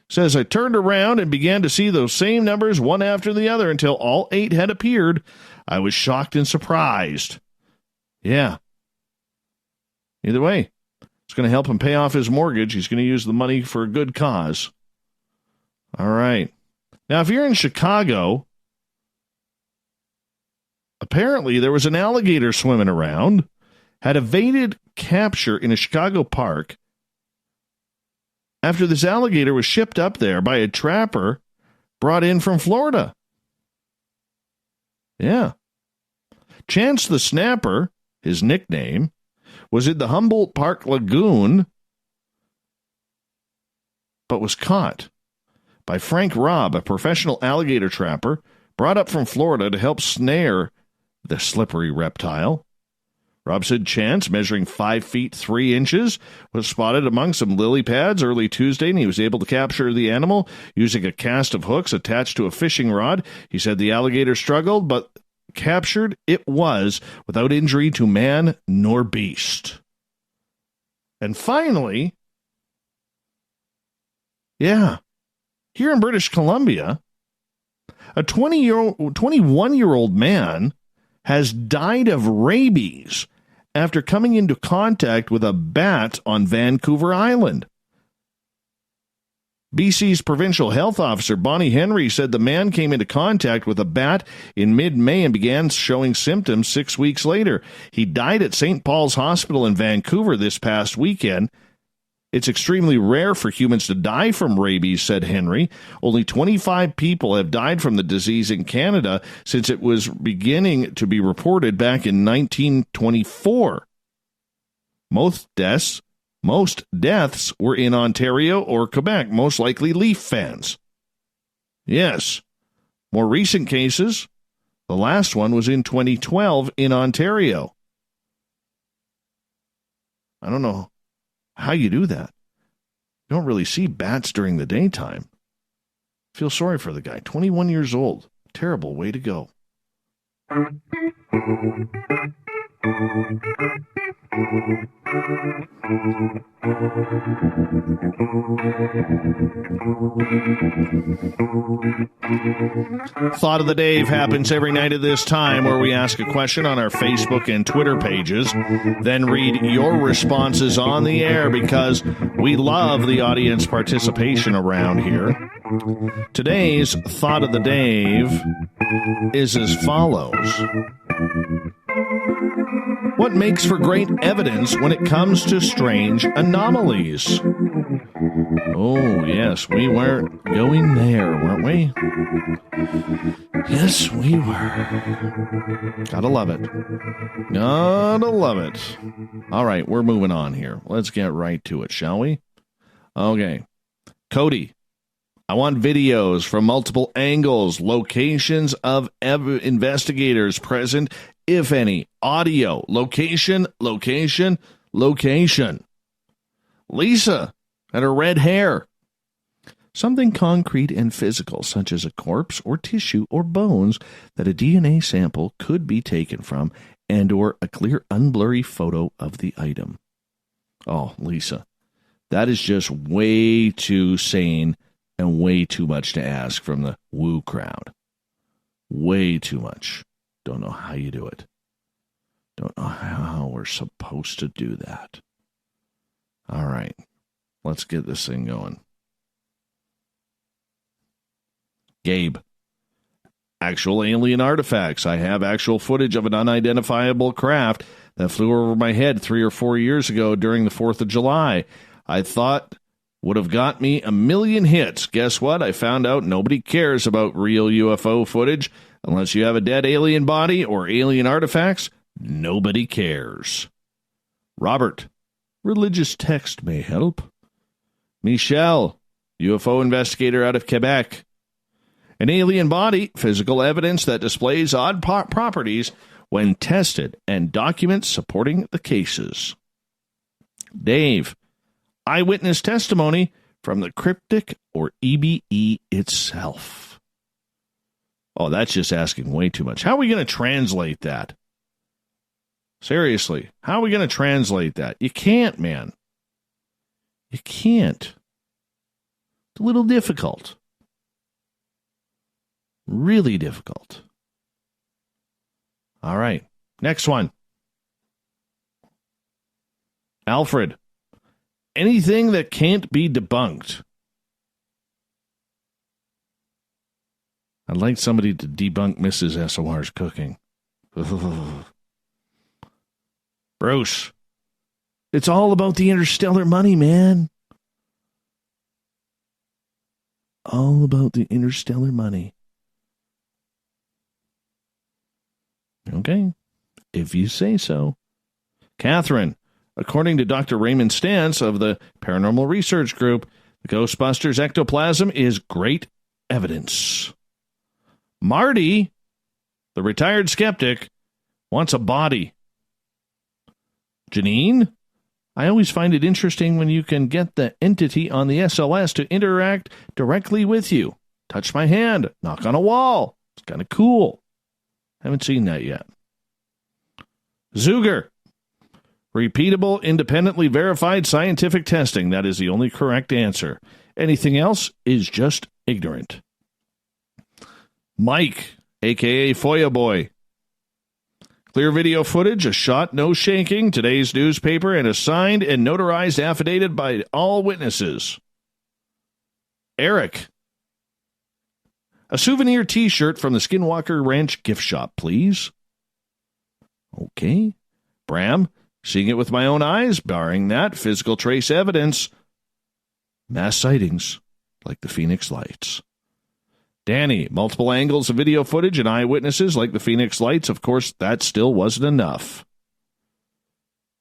Says, I turned around and began to see those same numbers one after the other until all 8 had appeared. I was shocked and surprised. Yeah. Either way, it's going to help him pay off his mortgage. He's going to use the money for a good cause. All right. Now, if you're in Chicago, apparently there was an alligator swimming around, had evaded capture in a Chicago park after this alligator was shipped up there by a trapper brought in from Florida. Yeah. Chance the Snapper, his nickname, was in the Humboldt Park Lagoon but was caught by Frank Robb, a professional alligator trapper brought up from Florida to help snare the slippery reptile. Robb said Chance, measuring 5 feet 3 inches, was spotted among some lily pads early Tuesday, and he was able to capture the animal using a cast of hooks attached to a fishing rod. He said the alligator struggled, but captured it was without injury to man nor beast. And finally, here in British Columbia, a 21-year-old man has died of rabies after coming into contact with a bat on Vancouver Island. BC's provincial health officer, Bonnie Henry, said the man came into contact with a bat in mid-May and began showing symptoms 6 weeks later. He died at St. Paul's Hospital in Vancouver this past weekend. It's extremely rare for humans to die from rabies, said Henry. Only 25 people have died from the disease in Canada since it was beginning to be reported back in 1924. Most deaths were in Ontario or Quebec, most likely Leaf fans. Yes, more recent cases, the last one was in 2012 in Ontario. I don't know how you do that. You don't really see bats during the daytime. Feel sorry for the guy. 21 years old. Terrible way to go. Thought of the Dave happens every night at this time, where we ask a question on our Facebook and Twitter pages, then read your responses on the air because we love the audience participation around here. Today's Thought of the Dave is as follows. What makes for great evidence when it comes to strange anomalies? Oh, yes, we weren't going there, weren't we? Yes, we were. Gotta love it. Gotta love it. All right, we're moving on here. Let's get right to it, shall we? Okay. Cody, I want videos from multiple angles, locations of investigators present, if any, audio, location. Lisa and her red hair. Something concrete and physical, such as a corpse or tissue or bones that a DNA sample could be taken from, and or a clear, unblurry photo of the item. Oh, Lisa, that is just way too sane and way too much to ask from the woo crowd. Way too much. Don't know how you do it. Don't know how we're supposed to do that. All right. Let's get this thing going. Gabe. Actual alien artifacts. I have actual footage of an unidentifiable craft that flew over my head 3 or 4 years ago during the 4th of July. I thought would have got me 1 million hits. Guess what? I found out nobody cares about real UFO footage. Unless you have a dead alien body or alien artifacts, nobody cares. Robert. Religious text may help. Michelle. UFO investigator out of Quebec. An alien body, physical evidence that displays odd properties when tested, and documents supporting the cases. Dave. Eyewitness testimony from the cryptic or EBE itself. Oh, that's just asking way too much. How are we going to translate that? Seriously, how are we going to translate that? You can't, man. You can't. It's a little difficult. Really difficult. All right, next one. Alfred. Anything that can't be debunked. I'd like somebody to debunk Mrs. SOR's cooking. Bruce. It's all about the interstellar money, man. All about the interstellar money. Okay, if you say so. Catherine. According to Dr. Raymond Stantz of the Paranormal Research Group, The Ghostbusters ectoplasm is great evidence. Marty, the retired skeptic, wants a body. Janine, I always find it interesting when you can get the entity on the SLS to interact directly with you. Touch my hand, knock on a wall. It's kind of cool. Haven't seen that yet. Zuger, repeatable, independently verified scientific testing. That is the only correct answer. Anything else is just ignorant. Mike, a.k.a. Foya Boy. Clear video footage, a shot, no shaking, today's newspaper, and a signed and notarized affidavit by all witnesses. Eric, a souvenir T-shirt from the Skinwalker Ranch gift shop, please. Okay. Bram, seeing it with my own eyes, barring that, physical trace evidence. Mass sightings, like the Phoenix Lights. Danny, multiple angles of video footage and eyewitnesses like the Phoenix Lights. Of course, that still wasn't enough.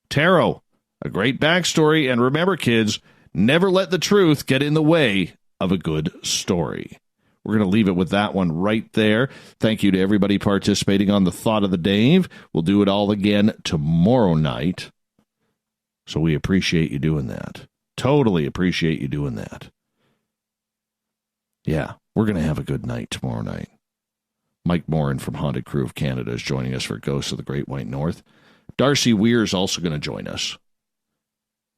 Taro, a great backstory, and remember, kids, never let the truth get in the way of a good story. We're going to leave it with that one right there. Thank you to everybody participating on the Thought of the Dave. We'll do it all again tomorrow night. So we appreciate you doing that. Totally appreciate you doing that. Yeah, we're going to have a good night tomorrow night. Mike Morin from Haunted Crew of Canada is joining us for Ghosts of the Great White North. Darcy Weir is also going to join us.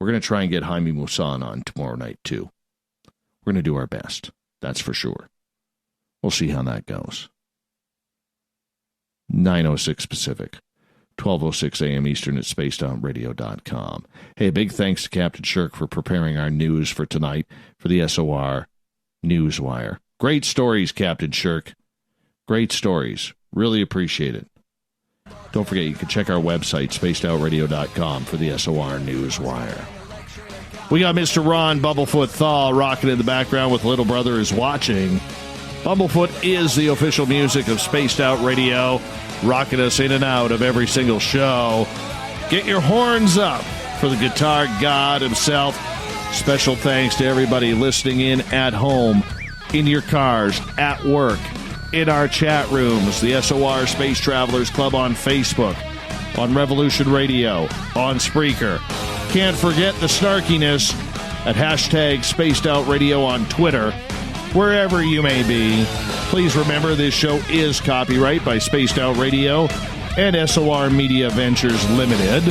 We're going to try and get Jaime Musan on tomorrow night, too. We're going to do our best. That's for sure. We'll see how that goes. 9:06 Pacific, 12:06 a.m. Eastern at spacedoutradio.com. Hey, big thanks to Captain Shirk for preparing our news for tonight for the SOR Newswire. Great stories, Captain Shirk. Great stories. Really appreciate it. Don't forget, you can check our website, spacedoutradio.com, for the SOR Newswire. We got Mr. Ron Bumblefoot Thaw rocking in the background with Little Brother is Watching. Bumblefoot is the official music of Spaced Out Radio, rocking us in and out of every single show. Get your horns up for the guitar god himself. Special thanks to everybody listening in at home, in your cars, at work, in our chat rooms, the SOR Space Travelers Club on Facebook, on Revolution Radio, on Spreaker. Can't forget the snarkiness at hashtag Spaced Out Radio on Twitter. Wherever you may be, please remember this show is copyright by Spaced Out Radio and SOR Media Ventures Limited.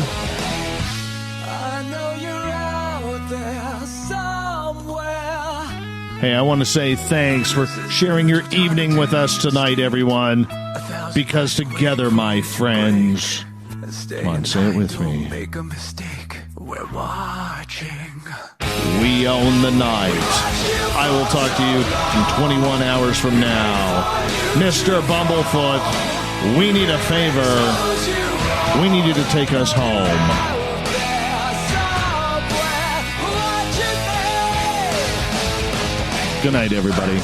Hey, I want to say thanks for sharing your evening with us tonight, everyone. Because together, my friends, come on, say it with me. Make a mistake. We're watching. We own the night. I will talk to you in 21 hours from now. Mr. Bumblefoot, we need a favor. We need you to take us home. Good night, everybody.